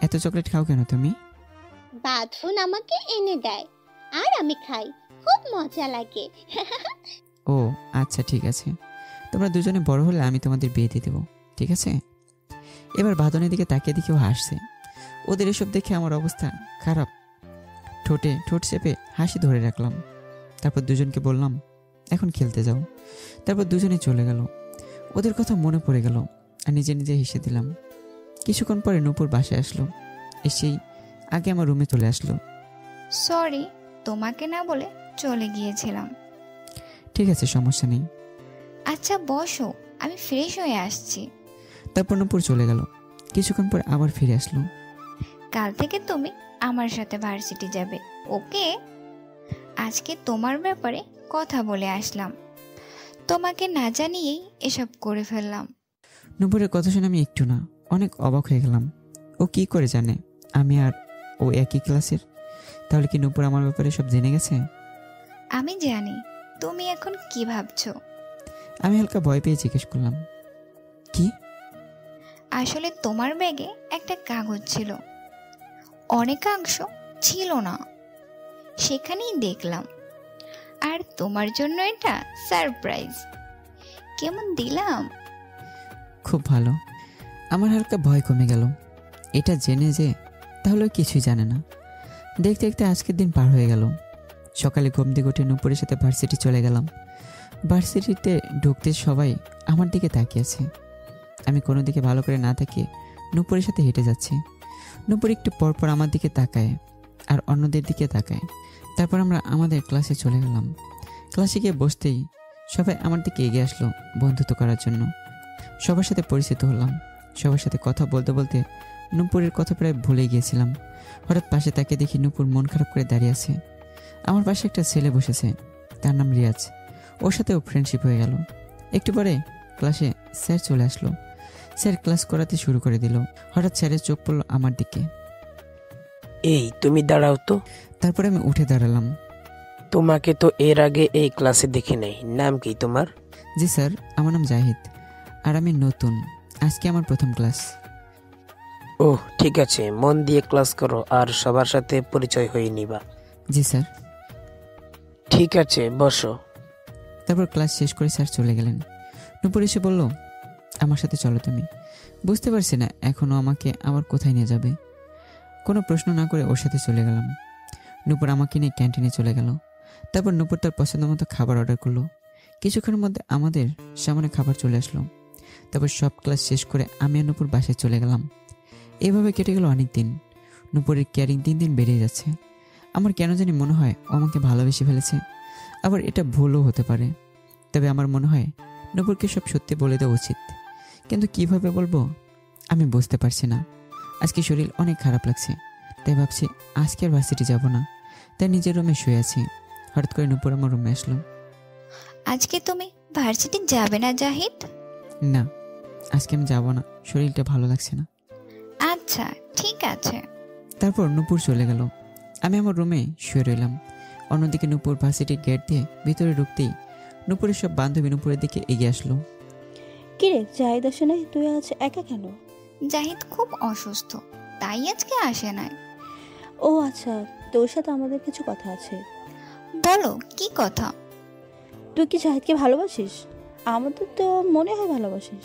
S2: এত চকলেট খাও কেন তুমি?
S10: বাঁধন আমাকে এনে দেয় আর আমি খাই, খুব মজা লাগে।
S2: ও আচ্ছা, ঠিক আছে। তোমরা দুজনে বড় হলে আমি তোমাদের বিয়ে দিয়ে দেবো, ঠিক আছে? এবার বাঁধনের দিকে তাকিয়ে দেখেও হাসছে। ওদের এসব দেখে আমার অবস্থা খারাপ। ঠোঁট চেপে হাসি ধরে রাখলাম। তারপর দুজনকে বললাম, এখন খেলতে যাও। তারপর দুজনে চলে গেল। ওদের কথা মনে পড়ে গেল আর নিজে নিজে হেসে দিলাম। কিছুক্ষণ পরে নূপুর বাসায় আসলো। এসেই আগে আমার রুমে চলে আসলো।
S5: সরি, তোমাকে না বলে চলে গিয়েছিলাম।
S2: ঠিক আছে, সমস্যা নেই।
S5: আচ্ছা বসো, আমি ফ্রেশ হয়ে আসছি।
S2: তারপর নূপুর চলে গেল। কিছুক্ষণ পর আবার ফিরে আসলো।
S5: কাল থেকে তুমি আমার সাথে ভার্সিটি যাবে, ওকে? আজকে তোমার ব্যাপারে কথা বলে আসলাম। তোমাকে না জানিয়েই এসব করে ফেললাম।
S2: নূপুরের কথা শুনে আমি একটু না অনেক অবাক হয়ে গেলাম। ও কি করে জানে আমি আর ও একই ক্লাসের? তাহলে কি নূপুর আমার ব্যাপারে সব জেনে গেছে?
S5: আমি জানি তুমি এখন কি ভাবছো।
S2: আমি হালকা ভয় পেয়ে জিজ্ঞেস করলাম, কি?
S5: আসলে তোমার ব্যাগে একটা কাগজ ছিল, অনেকাংশ ছিল না, সেখানেই দেখলাম। আর তোমার জন্য এটা সারপ্রাইজ। কেমন দিলাম?
S2: খুব ভালো। আমার হালকা ভয় কমে গেল। এটা জেনে যে তাহলে কিছুই জানে না। দেখতে দেখতে আজকের দিন পার হয়ে গেল। সকালে ঘুম থেকে উঠে নূপুরের সাথে ভার্সিটি চলে গেলাম। ভার্সিটিতে ঢুকতে সবাই আমার দিকে তাকিয়েছে। আমি কোনো দিকে ভালো করে না তাকিয়ে নূপুরের সাথে হেঁটে যাচ্ছি। নূপুর একটু পরপর আমার দিকে তাকায় আর অন্যদের দিকে তাকায়। তারপর আমরা আমাদের ক্লাসে চলে গেলাম। ক্লাসে গিয়ে বসতেই সবাই আমার দিকে এগিয়ে আসলো বন্ধুত্ব করার জন্য। সবার সাথে পরিচিত হলাম। সবার সাথে কথা বলতে বলতে নূপুরের কথা প্রায় ভুলে গিয়েছিলাম। হঠাৎ পাশে তাকে দেখি নূপুর মন খারাপ করে দাঁড়িয়ে আছে। আমার পাশে একটা ছেলে বসেছে, তার নাম রিয়াজ। ওর সাথেও ফ্রেন্ডশিপ হয়ে গেল। একটু পরে ক্লাসে স্যার চলে আসলো। স্যার ক্লাস করাতে শুরু করে দিল। হঠাৎ স্যারের চোখ পড়লো আমার দিকে।
S9: এই তুমি দাঁড়াও তো।
S2: তারপরে আমি উঠে দাঁড়ালাম।
S9: তোমাকে তো এর আগে এই ক্লাসে দেখি নাই। নাম কি তোমার?
S2: জি স্যার, আমার নাম জাহিদ আর আমি নতুন, আজকে আমার প্রথম ক্লাস।
S9: ওহ ঠিক আছে, মন দিয়ে ক্লাস করো আর সবার সাথে পরিচয় হয়ে নিবা।
S2: জি স্যার।
S9: ঠিক আছে, বসো।
S2: তারপর ক্লাস শেষ করে স্যার চলে গেলেন। নূপুর এসে বলল, আমার সাথে চলো তুমি। বুঝতে পারছি না এখনও আমাকে আবার কোথায় নিয়ে যাবে। কোনো প্রশ্ন না করে ওর সাথে চলে গেলাম। নূপুর আমাকে নিয়ে ক্যান্টিনে চলে গেল। তারপর নূপুর তার পছন্দ মতো খাবার অর্ডার করলো। কিছুক্ষণের মধ্যে আমাদের সামনে খাবার চলে আসলো। তারপর সব ক্লাস শেষ করে আমি আর নূপুর বাসায় চলে গেলাম। এভাবে কেটে গেল অনেক দিন। নূপুরের কেয়ারিং দিন দিন বেড়ে যাচ্ছে। আমার কেন জানি মনে হয় ও আমাকে ভালোবেসে ফেলেছে। আবার এটা ভুলও হতে পারে। তবে আমার মনে হয় নূপুরকে সব সত্যি বলে দেওয়া উচিত। কিন্তু কিভাবে বলবো আমি বুঝতে পারছি না। আজকে শরীর অনেক খারাপ লাগছে, তাই ভাবছি আজকে আর ভার্সিটি যাব না। তাই নিজের রুমে শুয়ে আছি। হঠাৎ করে নূপুর আমার রুমে আসলো।
S5: আজকে তুমি ভার্সিটি যাবে না জাহিদ?
S2: না, আজকে আমি যাব না, শরীরটা ভালো লাগছে না।
S5: আচ্ছা ঠিক আছে।
S2: তারপর নূপুর চলে গেল। আমি আমার রুমে শুয়ে রইলাম। অন্যদিকে নূপুর ভার্সিটির গেট দিয়ে ভিতরে ঢুকতেই নূপুরের সব বান্ধবী নূপুরের দিকে এগিয়ে আসলো।
S6: কিরে জাহিদ আসে নাই, তুই আজ একা কেন?
S5: জাহিদ খুব অসুস্থ, তাই আজকে আসে নাই।
S6: ও আচ্ছা, তোর সাথে আমাদের কিছু কথা আছে।
S5: বলো কি কথা?
S6: তুই কি জাহিদকে ভালোবাসিস? আমাদের তো মনে হয় ভালোবাসিস।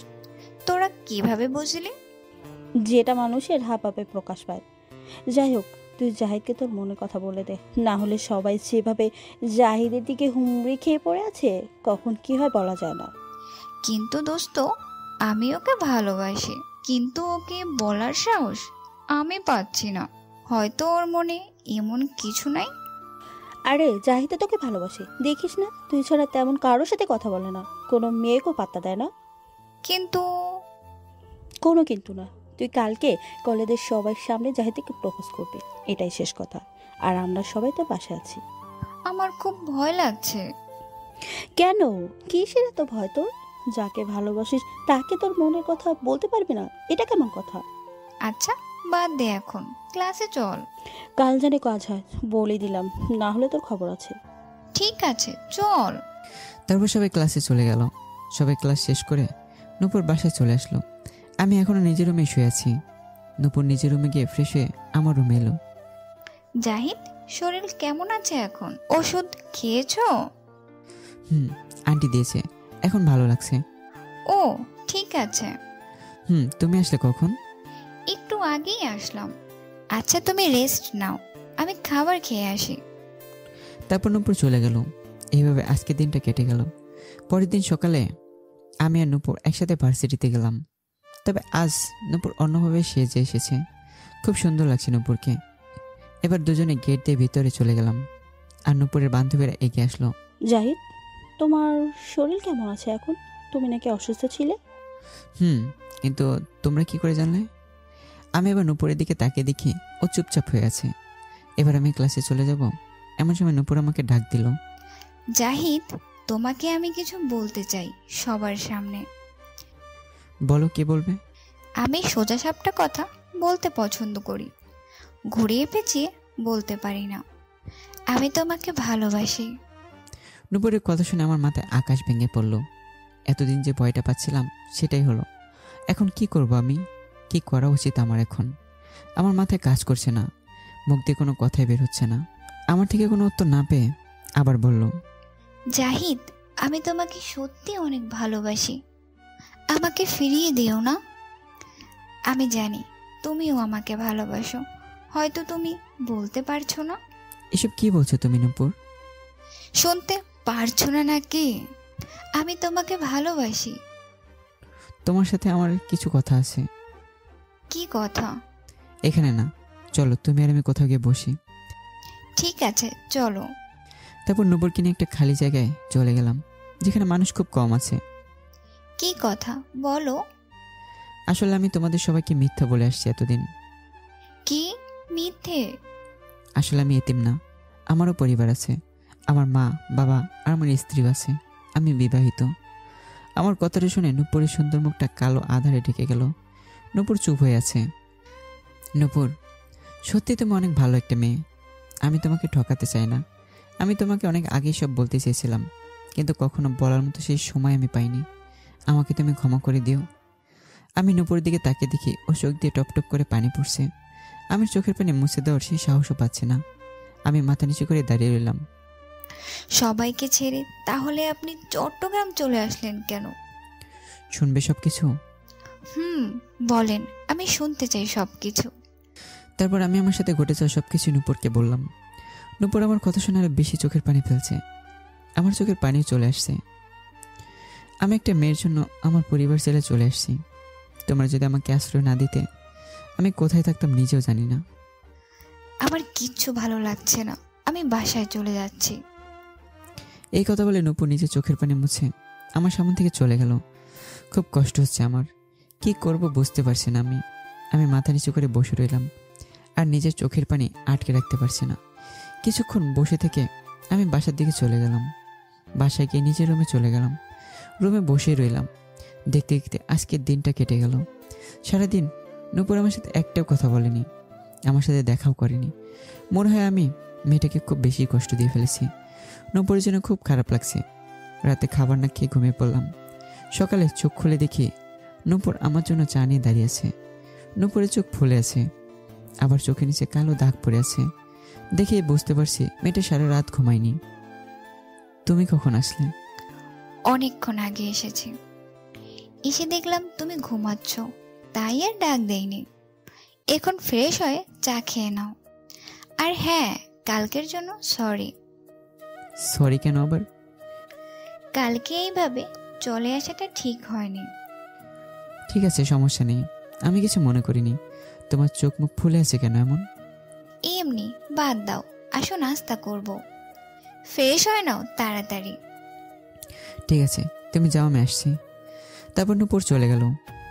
S5: তোরা কিভাবে বুঝলি?
S6: যেটা মানুষের হাবভাবে প্রকাশ পায়। যাই হোক, তুই জাহিদকে তোর মনের কথা বলে দে, না হলে সবাই যেভাবে জাহিদের দিকে হুমড়ি খেয়ে পড়ে আছে, কখন কি হয় বলা যায় না।
S5: কিন্তু দোস্ত, আমি ওকে ভালোবাসি, কিন্তু ওকে বলার সাহস আমি পাচ্ছি না। হয়তো ওর মনে এমন কিছু নাই।
S6: আরে জাহিদ তো তোকে ভালোবাসে, দেখিস না তুই ছাড়া তেমন কারোর সাথে কথা বলে না, কোনো মেয়েকেও পাত্তা দেয় না।
S5: কিন্তু
S6: কোনো কিন্তু না, তুই কালকে কলেজের সবার সামনে জাহিদকে প্রপোজ করবি, এটাই শেষ কথা। আর আমরা সবাই তো বাসায় আছি।
S5: আমার খুব ভয় লাগছে।
S6: কেন, কিসের এত ভয় তোর? যাকে ভালোবাসিস তাকে তোর মনের কথা বলতে পারবি না, এটা কেমন কথা?
S5: আচ্ছা বাদ দে, এখন ক্লাসে চল।
S6: কাল জানে কাজ হয়, বলে দিলাম, না হলে তোর খবর আছে।
S5: ঠিক আছে চল।
S2: তারপর সবাই ক্লাসে চলে গেল। সবাই ক্লাস শেষ করে নূপুর বাসায় চলে আসলো। আমি এখনো নিজের রুমে শুয়ে আছি। নূপুর নিজের রুমে গিয়ে ফ্রেশ হয়ে আমার রুমে এলো।
S5: জাহিদ, শরীর কেমন আছে এখন? ওষুধ খেয়েছো?
S2: আন্টি দিয়েছে, এখন ভালো লাগছে।
S5: ও ঠিক আছে।
S2: তুমি আসলে কখন?
S5: একটু আগেই আসলাম। আচ্ছা তুমি রেস্ট নাও, আমি খাবার খেয়ে আসি।
S2: তারপর নূপুর চলে গেল। এইভাবে আজকের দিনটা কেটে গেল। পরের দিন সকালে আমি আর নূপুর একসাথে ভার্সিটিতে গেলাম। তবে আজ নূপুর অন্যভাবে সেজে এসেছে। খুব সুন্দর লাগছে নূপুরকে। এবার দুজনে গেট দিয়ে ভিতরে চলে গেলাম। আর নূপুরের বান্ধবীরা এগিয়ে আসলো।
S6: জাহিদ, তোমার শরীর কেমন আছে এখন? তুমি নাকি অসুস্থ ছিলে?
S2: কিন্তু তোমরা কি করে জানলে? আমি এবার নূপুরের দিকে তাকিয়ে দেখি ও চুপচাপ হয়ে আছে। এবার আমি ক্লাসে চলে যাব, এমন সময় নূপুর আমাকে ডাক দিল।
S5: জাহিদ, তোমাকে আমি কিছু বলতে চাই সবার সামনে।
S2: বলো, কি বলবে?
S5: আমি সোজা সাপটা কথা বলতে পছন্দ করি, ঘুরিয়ে পেঁচিয়ে বলতে পারি না। আমি তোমাকে ভালোবাসি।
S2: নূপুরের কথা শুনে আমার মাথায় আকাশ ভেঙে পড়ল। এতদিন যে ভয়টা পাচ্ছিলাম সেটাই হলো। এখন কি করব আমি? কি করা উচিত আমার এখন? আমার মাথায় কাজ করছে না, মুখ দিয়ে কোনো কথাই বের হচ্ছে না। আমার থেকে কোনো উত্তর না পেয়ে আবার বলল,
S5: জাহিদ, আমি তোমাকে সত্যি অনেক ভালোবাসি। আমাকে ফিরিয়ে দিও না। আমি জানি তুমিও আমাকে ভালোবাসো, হয়তো তুমি বলতে পারছো না।
S2: এসব কি বলছো তুমি নূপুর?
S5: শুনতে পারছো না নাকি? আমি তোমাকে ভালোবাসি।
S2: তোমার সাথে আমার কিছু কথা আছে।
S5: কি কথা?
S2: এখানে না, চলো তুমি আর আমি কোথাও গিয়ে বসি।
S5: ঠিক আছে চলো।
S2: তারপর নূপুরকে নিয়ে একটা খালি জায়গায় চলে গেলাম, যেখানে মানুষ খুব কম আছে।
S5: কি কথা বলো।
S2: আসলে আমি তোমাদের সবাইকে মিথ্যা বলে আসছি এতদিন।
S5: কি মিথ্যে?
S2: আসলে আমি এতিম না, আমারও পরিবার আছে। আমার মা, বাবা আর আমার স্ত্রীও আছে। আমি বিবাহিত। আমার কথাটা শুনে নূপুরের সুন্দর মুখটা কালো আধারে ঢেকে গেল। নূপুর চুপ হয়ে আছে। নূপুর, সত্যি তুমি অনেক ভালো একটা মেয়ে। আমি তোমাকে ঠকাতে চাই না। আমি তোমাকে অনেক আগেই সব বলতে চেয়েছিলাম, কিন্তু কখনো বলার মতো সেই সময় আমি পাইনি। আমাকে তুমি ক্ষমা করে দিও। আমি নূপুরের দিকে তাকিয়ে দেখি ও চোখ দিয়ে টপ টপ করে পানি পড়ছে। আমি চোখের পানি মুছে দেওয়ার সেই সাহসও পাচ্ছি না। আমি মাথা নিচু করে দাঁড়িয়ে রইলাম।
S5: সবাইকে ছেড়ে তাহলে আপনি চট্টগ্রাম চলে আসলেন কেন?
S2: শুনবে সব কিছু?
S5: বলেন, আমি শুনতে চাই সব কিছু।
S2: তারপর আমি আমার সাথে ঘটে যাওয়া সব কিছু নূপুরকে বললাম। নূপুর আমার কথা শুনে আরো বেশি চোখের পানি ফেলছে। আমার চোখের পানিও চলে আসছে। আমি একটা মেয়ের জন্য আমার পরিবার ছেড়ে চলে আসছি। তোমরা যদি আমাকে আশ্রয় না দিতে, আমি কোথায় থাকতাম নিজেও জানি না।
S5: আমার কিচ্ছু ভালো লাগছে না, আমি বাসায় চলে যাচ্ছি।
S2: এই কথা বলে নূপুর নিজে চোখের পানি মুছে আমার সামনে থেকে চলে গেল। খুব কষ্ট হচ্ছে আমার, কি করব বুঝতে পারছি না। আমি মাথা নিচু করে বসে রইলাম আর নিজের চোখের পানি আটকে রাখতে পারছি না। কিছুক্ষণ বসে থেকে আমি বাসার দিকে চলে গেলাম। বাসায় গিয়ে নিজের রুমে চলে গেলাম। রুমে বসে রইলাম। দেখতে দেখতে আজকের দিনটা কেটে গেল। সারাদিন নূপুর আমার সাথে একটাও কথা বলেনি, আমার সাথে দেখাও করেনি। মনে হয় আমি মেয়েটাকে খুব বেশি কষ্ট দিয়ে ফেলেছি। নূপুরের জন্য খুব খারাপ লাগছে। রাতে খাবার না খেয়ে ঘুমিয়ে পড়লাম। সকালে চোখ খুলে দেখি নূপুর আমার জন্য চা নিয়ে দাঁড়িয়ে আছে। নূপুরের চোখ ফুলে আছে, আবার চোখের নিচে কালো দাগ পড়ে আছে। দেখে বুঝতে পারছি মেয়েটা সারা রাত ঘুমায়নি। তুমি কখন আসলে?
S5: অনেকক্ষণ আগে এসেছি। এসে দেখলাম তুমি ঘুমাচ্ছ, তাই আর ডাক দেয়নি। এখন ফ্রেশ হয়ে চা খেয়ে নাও। আর হ্যাঁ, কালকের জন্য সরি।
S2: সরি কেন আবার?
S5: কালকে এইভাবে চলে আসাটা ঠিক হয়নি।
S2: ঠিক আছে, সমস্যা নেই, আমি কিছু মনে করিনি। তোমার চোখ মুখ ফুলে আছে কেন এমন?
S5: এমনি, বাদ দাও, আসো নাস্তা করব। ফ্রেশ হয়ে নাও তাড়াতাড়ি।
S2: ঠিক আছে, তুমি যাও, আমি আসছি। তারপর নূপুর চলে গেল।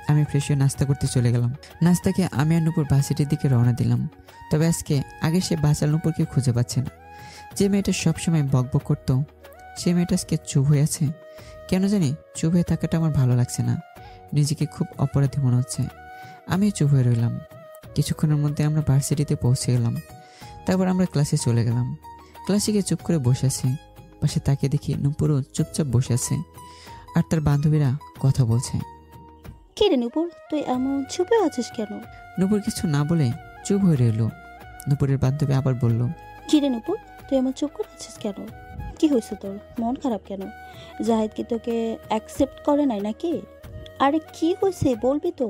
S2: আমি ফ্রেশ হয়ে নাস্তা করতে চলে গেলাম। নাস্তাকে আমি আর নূপুর ভার্সিটির দিকে রওনা দিলাম। তবে আজকে আগে সে বাচাল নূপুরকে খুঁজে পাচ্ছে না। যে মেয়েটা সবসময় বকবক করতো, সে মেয়েটা আজকে চুপ হয়ে আছে। কেন জানি চুপ হয়ে থাকাটা আমার ভালো লাগছে না, নিজেকে খুব অপরাধী মনে হচ্ছে। আমিও চুপ হয়ে রইলাম। কিছুক্ষণের মধ্যে আমরা ভার্সিটিতে পৌঁছে গেলাম। তারপর আমরা ক্লাসে চলে গেলাম। ক্লাসে গিয়ে চুপ করে বসে আছি। পাশে তাকে দেখি নূপুরও চুপচাপ বসে আছে, আর তার বান্ধবীরা কথা বলছে।
S6: কে রে নূপুর, তুই এমন চুপে আছিস কেন?
S2: নূপুর কিছু না বলে চুপ হয়ে রইল। নূপুরের বান্ধবী আবার বলল,
S6: কি রে নূপুর, তুই এমন চুপ করে আছিস কেন? কি হয়েছে তোর, মন খারাপ কেন? জাহিদ কি তোকে অ্যাকসেপ্ট করে নাই নাকি? আরে কি হয়েছে বলবি তো?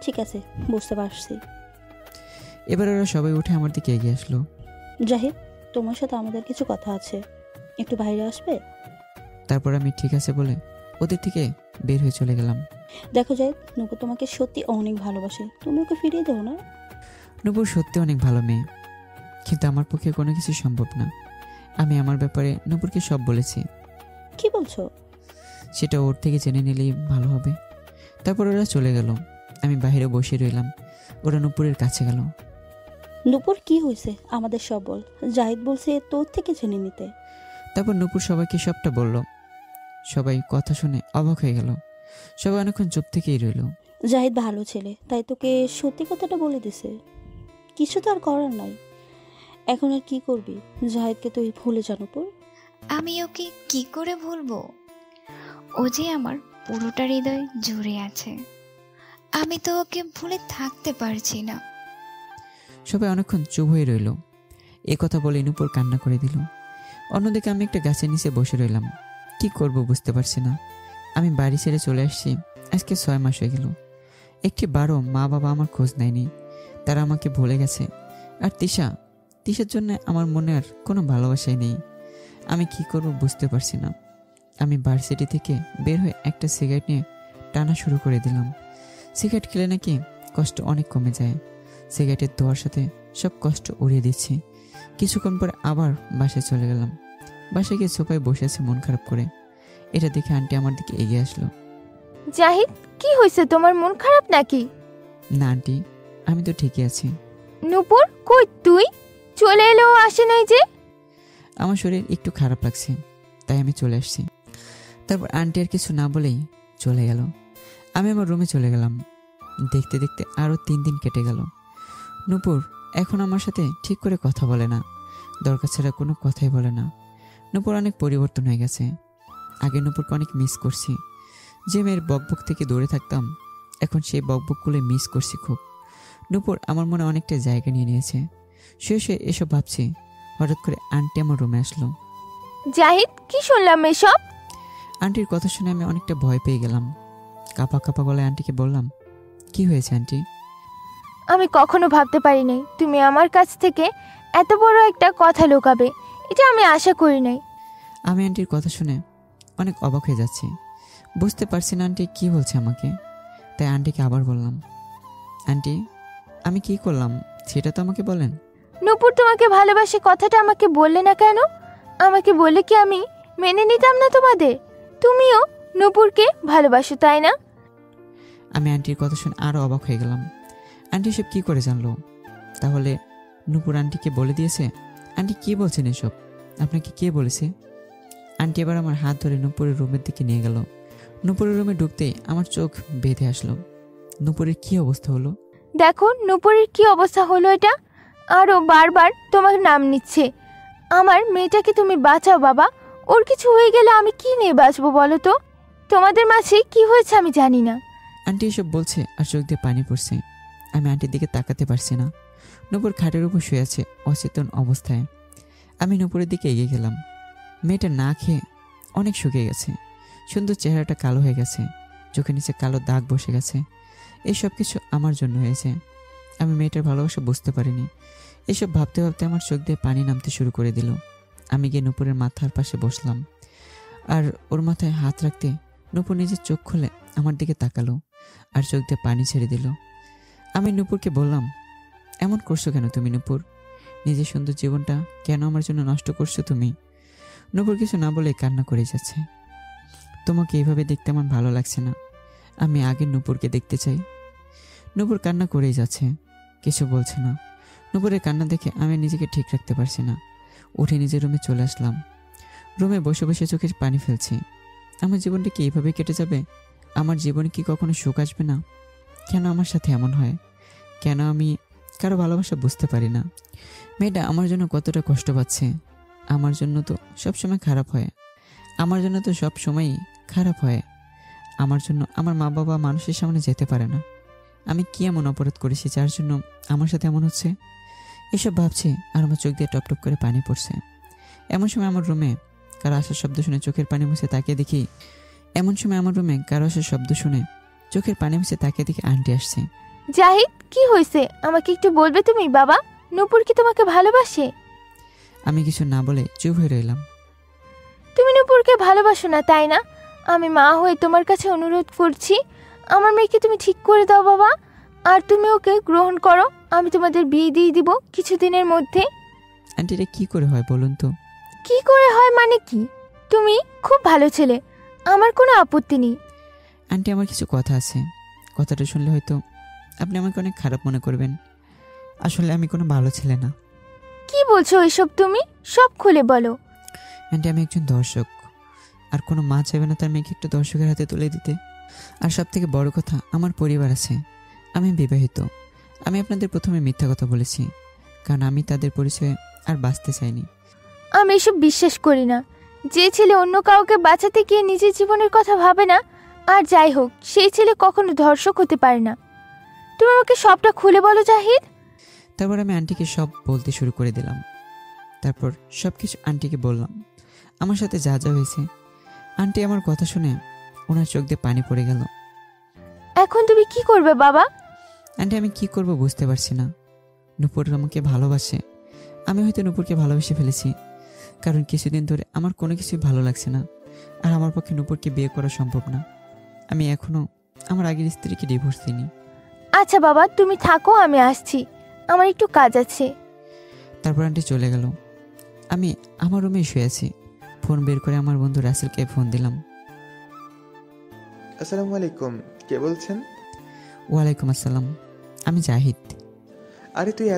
S6: ঠিক আছে, বুঝতে পারছি।
S2: এবার ওরা সবাই উঠে আমার দিকে এগিয়ে আসলো।
S6: জাহিদ, তোমার সাথে আমাদের কিছু কথা আছে, একটু বাইরে আসবে?
S2: তারপর আমি ঠিক আছে বলে ওদের থেকে বের হয়ে চলে গেলাম।
S6: দেখো জাহিদ, নূপুর তোমাকে সত্যি অনেক ভালোবাসে, তুমি ওকে ফিরিয়ে দাও না।
S2: নূপুর সত্যি অনেক ভালো মেয়ে, কিন্তু আমার পক্ষে কোনো কিছু সম্ভব না। আমি আমার ব্যাপারে নূপুরকে সব বলেছি।
S6: কি বলছো?
S2: সেটা ওর থেকে জেনে নিলেই ভালো হবে। তারপর ওরা চলে গেল। আমি বাইরে বসে রইলাম। ওরা নূপুরের কাছে গেল।
S6: নূপুর, কি হয়েছে আমাদের সব বল। জাহিদ বলছে তোর থেকে জেনে নিতে।
S2: তারপর নূপুর সবাইকে সবটা বলল। সবাই কথা শুনে অবাক হয়ে গেল। সবাই অনেকক্ষণ চুপ থেকেই রইল।
S6: জাহিদ ভালো ছেলে, তাই তোকে সত্যি কথাটা বলে দিছে। কিছু তো আর করার নাই, এখন আর কি করবি? জাহিদকে তুই ভুলে যা নূপুর।
S5: আমি ওকে কি করে ভুলবো? ও যে আমার পুরোটা হৃদয় জুড়ে আছে। আমি তো ওকে ভুলে থাকতে পারছি না।
S2: সবাই অনেকক্ষণ চুপ হয়ে রইল। এ কথা বলে নূপুর কান্না করে দিল। অন্যদিকে আমি একটা গাছের নিচে বসে রইলাম। কি করব বুঝতে পারছি না। আমি বাড়ি ছেড়ে চলে আসছি আজকে 6 মাস হয়ে গেল। একটি বারো মা বাবা আমার খোঁজ নেয়নি, তারা আমাকে ভুলে গেছে। আর তিশার জন্য আমার মনে আর কোনো ভালোবাসাই নেই। আমি কি করব বুঝতে পারছি না। আমি ভার্সিটি থেকে বের হয়ে একটা সিগারেট নিয়ে টানা শুরু করে দিলাম। সিগারেট খেলে নাকি কষ্ট অনেক কমে যায়। সিগারেটের ধোঁয়ার সাথে সব কষ্ট উড়িয়ে দিচ্ছি। কিছুক্ষণ পর আবার বাসায় চলে গেলাম। বাসায় গিয়ে সোফায় বসে আছে মন খারাপ করে। এটা দেখে আন্টি আমার দিকে এগিয়ে আসলো।
S8: জাহিদ, কি হয়েছে, তোমার মন খারাপ নাকি?
S2: না আন্টি, আমি তো ঠিকই আছি।
S8: নূপুর কই তুই? চলে এলেও আসে নাই যে?
S2: আমার শরীর একটু খারাপ লাগছে, তাই আমি চলে আসছি। তারপর আন্টি আর কিছু না বলেই চলে গেল। আমি আমার রুমে চলে গেলাম। দেখতে দেখতে আরও 3 দিন কেটে গেল। নূপুর এখন আমার সাথে ঠিক করে কথা বলে না, দরকার ছাড়া কোনো কথাই বলে না। নূপুর অনেক পরিবর্তন হয়ে গেছে। আগে নূপুরকে অনেক মিস করছি। যে মেয়ের বকবক থেকে দূরে থাকতাম, এখন সেই বকবকগুলো মিস করছি খুব। নূপুর আমার মনে অনেকটা জায়গা নিয়ে নিয়েছে। শুয়ে শুয়ে এসব ভাবছি, হঠাৎ করে আন্টি আমার রুমে আসলো।
S8: জাহিদ, কি শুনলাম এসব?
S2: আন্টির কথা শুনে আমি অনেকটা ভয় পেয়ে গেলাম। কাঁপা কাঁপা গলায় আন্টিকে বললাম, কি হয়েছে আন্টি?
S8: আমি কখনো ভাবতে পারি নাই তুমি আমার কাছ থেকে এত বড় একটা কথা লুকাবে, এটা আমি আশা করি নাই।
S2: আমি আন্টির কথা শুনে অনেক অবাক হয়ে যাচ্ছি। বুঝতে পারছি না আন্টি কি বলছে আমাকে। তাই আন্টিকে আবার বললাম, আন্টি আমি কি করলাম সেটা তো আমাকে বলেন।
S8: নূপুর তোমাকে ভালোবাসে কথাটা আমাকে বললে না কেন? আমাকে বললে কি আমি মেনে নিতাম না তোমাদের? তুমিও নূপুরকে ভালোবাসো তাই না?
S2: আমি আন্টির কথা শুনে আরও অবাক হয়ে গেলাম। আন্টি এসব কী করে জানলো? তাহলে নূপুর আন্টিকে বলে দিয়েছে? আন্টি কি বলছেন এসব? আপনাকে কে বলেছে? আন্টি এবার আমার হাত ধরে নূপুরের রুমের দিকে নিয়ে গেল। নূপুরের রুমে ঢুকতেই আমার চোখ বেঁধে আসলো। নূপুরের কি অবস্থা হলো?
S8: দেখো নূপুরের কি অবস্থা হলো, এটা আরও বারবার তোমার নাম নিচ্ছে। আমার মেয়েটাকে তুমি বাঁচাও বাবা, ওর কিছু হয়ে গেলে আমি কি নিয়ে বাঁচবো বলো তো? তোমাদের মাঝে কি হয়েছে আমি জানি না।
S2: আন্টি এসব বলছে আর চোখ দিয়ে পানি পড়ছে। আমি আন্টির দিকে তাকাতে পারছি না। নূপুর খাটের উপর শুয়ে আছে অচেতন অবস্থায়। আমি নূপুরের দিকে এগিয়ে গেলাম। মেয়েটা না খেয়ে অনেক শুকিয়ে গেছে, সুন্দর চেহারাটা কালো হয়ে গেছে, চোখের নিচে কালো দাগ বসে গেছে। এইসব কিছু আমার জন্য হয়েছে। আমি মেয়েটার ভালোবাসা বুঝতে পারিনি। এসব ভাবতে ভাবতে আমার চোখ দিয়ে পানি নামতে শুরু করে দিল। আমি গিয়ে নূপুরের মাথার পাশে বসলাম, আর ওর মাথায় হাত রাখতে নূপুর নিজের চোখ খুলে আমার দিকে তাকালো আর চোখ দিয়ে পানি ছেড়ে দিল। আমি নূপুরকে বললাম, এমন করছো কেন তুমি নূপুর? নিজের সুন্দর জীবনটা কেন আমার জন্য নষ্ট করছো তুমি? নূপুর কিছু না বলে কান্না করে যাচ্ছে। তোমাকে এইভাবে দেখতে আমার ভালো লাগছে না, আমি আগে নূপুরকে দেখতে চাই। নূপুর কান্না করেই যাচ্ছে, কিছু বলছে না। নূপুরের কান্না দেখে আমি নিজেকে ঠিক রাখতে পারছি না। উঠে নিজের রুমে চলে আসলাম। রুমে বসে বসে চোখের পানি ফেলছি। আমার জীবনটা কি এইভাবে কেটে যাবে? আমার জীবনে কি কখনো সুখ আসবে না? কেন আমার সাথে এমন হয়? কেন আমি কারো ভালোবাসা বুঝতে পারি না? মেয়েটা আমার জন্য কতটা কষ্ট পাচ্ছে। আমার জন্য তো সবসময় খারাপ হয়। আমার জন্য তো সব সময়ই খারাপ হয়। আমার জন্য আমার মা বাবা মানুষের সামনে যেতে পারে না। আমি কি এমন অপরাধ করেছি যার জন্য আমার সাথে এমন হচ্ছে? এসব ভাবছি আর আমার চোখ দিয়ে টপ টপ করে পানি পড়ছে। এমন সময় আমার রুমে কারো আসার শব্দ শুনে চোখের পানি মুছে তাকিয়ে দেখি চোখের পানি মুছে তাকিয়ে দেখি আন্টি আসছে।
S8: জাহিদ, কি হয়েছে আমাকে একটু বলবে তুমি? বাবা, নূপুর কি তোমাকে ভালোবাসে?
S2: আমি কিছু না বলে চুপ হয়ে রইলাম।
S8: তুমি নূপুরকে ভালোবাসো না তাই না? আমি মা হয়ে তোমার কাছে অনুরোধ করছি, আমার মেয়েকে তুমি ঠিক করে দাও বাবা, আর তুমি ওকে গ্রহণ করো। আমি তোমাদের বিয়ে দিয়ে দিব কিছুদিনের মধ্যে।
S2: আন্টি, এটা কি করে হয় বলুন তো?
S8: কি করে হয় মানে কি? তুমি খুব ভালো ছেলে, আমার কোনো আপত্তি নেই।
S2: আন্টি, আমার কিছু কথা আছে। কথাটা শুনলে হয়তো আপনি আমাকে অনেক খারাপ মনে করবেন। আসলে আমি কোনো ভালো ছেলে না।
S8: কি বলছো এসব তুমি? সব খুলে বলো।
S2: আন্টি, আমি একজন দর্শক, আর কোনো মা চাইবে না তার মেয়েকে একটু দর্শকের হাতে তুলে দিতে। আর সব থেকে বড় কথা, আমার পরিবার আছে, আমি বিবাহিত। আমি আপনাদের প্রথমে মিথ্যা কথা বলেছি, কারণ আমি তাদের পরিচয়ে আর বাঁচতে চাইনি।
S8: আমি এসব বিশ্বাস করি না। যে ছেলে অন্য কাউকে বাঁচাতে গিয়ে নিজের জীবনের কথা ভাবে না, আর যাই হোক, সেই ছেলে কখনো ধর্ষক হতে পারে না। তুমি আমাকে সবটা খুলে বলো জাহিদ।
S2: তারপর আমি আন্টিকে সব বলতে শুরু করে দিলাম। তারপর সব কিছু আন্টিকে বললাম, আমার সাথে যা যা হয়েছে। আন্টি আমার কথা শুনে ওনার চোখ দিয়ে পানি পড়ে গেল।
S8: এখন তুমি কি করবে বাবা?
S2: আন্টি, আমি কি করব বুঝতে পারছি না। নূপুর আমাকে ভালোবাসে, আমি হয়তো নূপুরকে ভালোবেসে ফেলেছি, কারণ কিছুদিন ধরে আমার কোনো কিছুই ভালো লাগছে না। আর আমার পক্ষে নূপুরকে বিয়ে করা সম্ভব না। আমি এখনো আমার আগের স্ত্রীকে ডিভোর্স দিইনি।
S8: আচ্ছা বাবা, তুমি থাকো, আমি আসছি, আমার একটু কাজ আছে।
S2: তারপর আন্টি চলে গেল। আমি আমার রুমে শুয়ে আছি। ফোন বের করে আমার বন্ধু রাসেলকে ফোন দিলাম।
S7: আসসালামু আলাইকুম, কে বলছেন?
S2: ওয়ালাইকুম আসসালাম, আমি জাহিদ।
S7: আরে তুই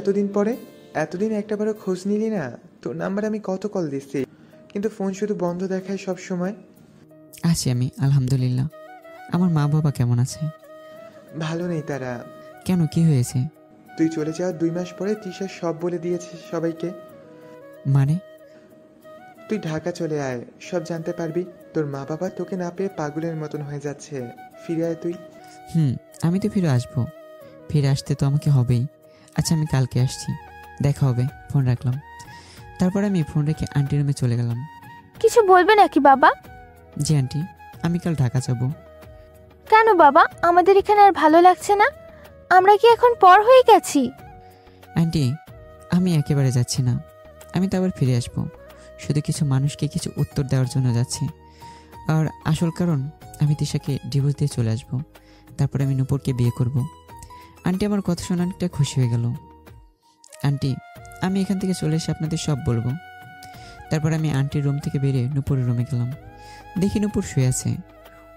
S7: এতদিন একটাবারও খোঁজ নিলি না? তোর নাম্বার আমি কত কল দিচ্ছি, কিন্তু ফোন শুধু বন্ধ দেখায় সব সময়।
S2: আছি আমি, আলহামদুলিল্লাহ। আমার মা বাবা কেমন আছে?
S7: ভালো নেই তারা।
S2: কেন, কি হয়েছে?
S7: তুই চলে যাওয়ার 2 মাস পরে তিশা সব বলে দিয়েছে সবাইকে।
S2: মানে?
S7: তুই ঢাকা চলে আয়, সব জানতে পারবি। তোর মা বাবা তোকে না পেয়ে পাগলের মতন হয়ে যাচ্ছে। ফিরে আয় তুই।
S2: আমি তো ফিরে আসবো। ফিরে আসতে তো আমাকে হবেই। আচ্ছা, আমি কালকে আসছি, দেখা হবে। ফোন রাখলাম। তারপর আমি ফোন রেখে আন্টির রুমে চলে গেলাম।
S8: কিছু বলবে নাকি বাবা?
S2: জি আন্টি, আমি কাল ঢাকা যাব।
S8: কেন বাবা, আমাদের এখানে আর ভালো লাগছে না? আমরা কি এখন পর হয়ে গেছি?
S2: আন্টি, আমি একেবারে যাচ্ছি না, আমি তো আবার ফিরে আসবো। শুধু কিছু মানুষকে কিছু উত্তর দেওয়ার জন্য যাচ্ছি। আর আসল কারণ, আমি তিশাকে ডিভোর্স দিয়ে চলে আসবো। তারপর আমি নূপুরকে বিয়ে করব। আন্টি আমার কথা শুনে অনেকটা খুশি হয়ে গেল। আন্টি, আমি এখান থেকে চলে এসে আপনাদের সব বলবো। তারপর আমি আন্টির রুম থেকে বেরিয়ে নূপুরের রুমে গেলাম। দেখি নূপুর শুয়ে আছে।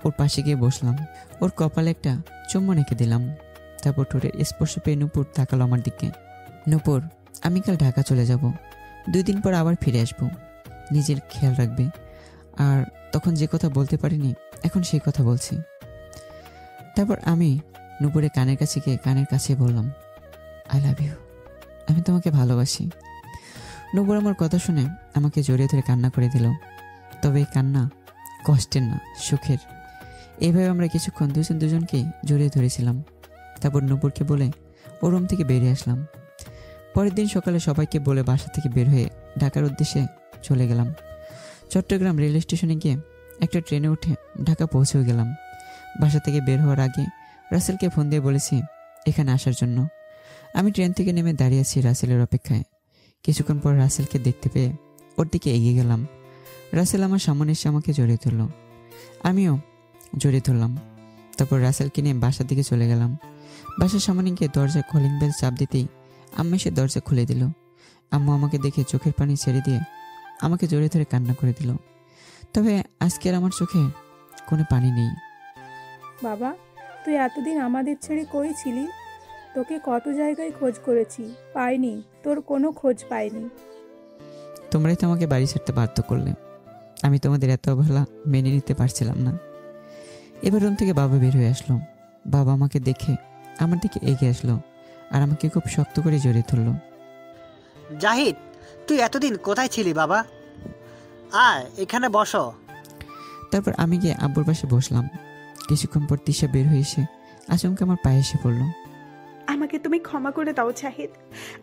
S2: ওর পাশে গিয়ে বসলাম। ওর কপালে একটা চুম্বন এঁকে দিলাম। তারপর ঠোঁটের স্পর্শ পেয়ে নূপুর তাকালো আমার দিকে। নূপুর, আমি কাল ঢাকা চলে যাব। 2 দিন পর আবার ফিরে আসবো। নিজের খেয়াল রাখবে। আর তখন যে কথা বলতে পারিনি, এখন সেই কথা বলছি। তারপর আমি নূপুরের কানের কাছে গিয়ে কানের কাছে বললাম, আই লাভ ইউ, আমি তোমাকে ভালোবাসি। নূপুর আমার কথা শুনে আমাকে জড়িয়ে ধরে কান্না করে দিল। তবে এই কান্না কষ্টের না, সুখের। এইভাবে আমরা কিছুক্ষণ দুজনকেই জড়িয়ে ধরেছিলাম। তারপর নূপুরকে বলে ও রুম থেকে বেরিয়ে আসলাম। পরের দিন সকালে সবাইকে বলে বাসা থেকে বের হয়ে ঢাকার উদ্দেশ্যে চলে গেলাম। চট্টগ্রাম রেল স্টেশনে গিয়ে একটা ট্রেনে উঠে ঢাকা পৌঁছেও গেলাম। বাসা থেকে বের হওয়ার আগে রাসেলকে ফোন দিয়ে বলেছি এখানে আসার জন্য। আমি ট্রেন থেকে নেমে দাঁড়িয়ে আছি রাসেলের অপেক্ষায়। কিছুক্ষণ পর রাসেলকে দেখতে পেয়ে ওর দিকে এগিয়ে গেলাম। রাসেল আমার সামনে এসে আমাকে জড়িয়ে ধরল, আমিও জড়িয়ে ধরলাম। তারপর রাসেলকে নিয়ে বাসার দিকে চলে গেলাম। বাসার সামনে গিয়ে দরজা কলিং বেল চাপ দিতেই আম্মু এসে দরজা খুলে দিল। আম্মু আমাকে দেখে চোখের পানি ছেড়ে দিয়ে আমাকে জড়িয়ে ধরে কান্না করে দিল। তবে আজকে আর আমার চোখে কোনো পানি নেই।
S3: বাবা, তুই এতদিন আমাদের ছেড়ে কই ছিলি? তোকে কত জায়গায় খোঁজ করেছি, পাইনি, তোর কোনো খোঁজ পাইনি।
S2: তোমরাই তো আমাকে বাড়ি ছাড়তে বাধ্য করলে। আমি তোমাদের এত অবহেলা মেনে নিতে পারছিলাম না। এবার রুম থেকে বাবা বের হয়ে আসলো। বাবা আমাকে দেখে আমার দিকে এগিয়ে আসলো আর আমাকে খুব শক্ত করে জড়িয়ে ধরলো।
S1: জাহিদ, তুই এতদিন কোথায় ছিলি বাবা? আয় এখানে বসো।
S2: তারপর আমি গিয়ে আব্বুর পাশে বসলাম। কিছুক্ষণ পর তিশা বের হয়ে এসে আচমকা আমার পায়ে এসে পড়লো।
S4: আমাকে তুমি ক্ষমা করে দাও জাহিদ,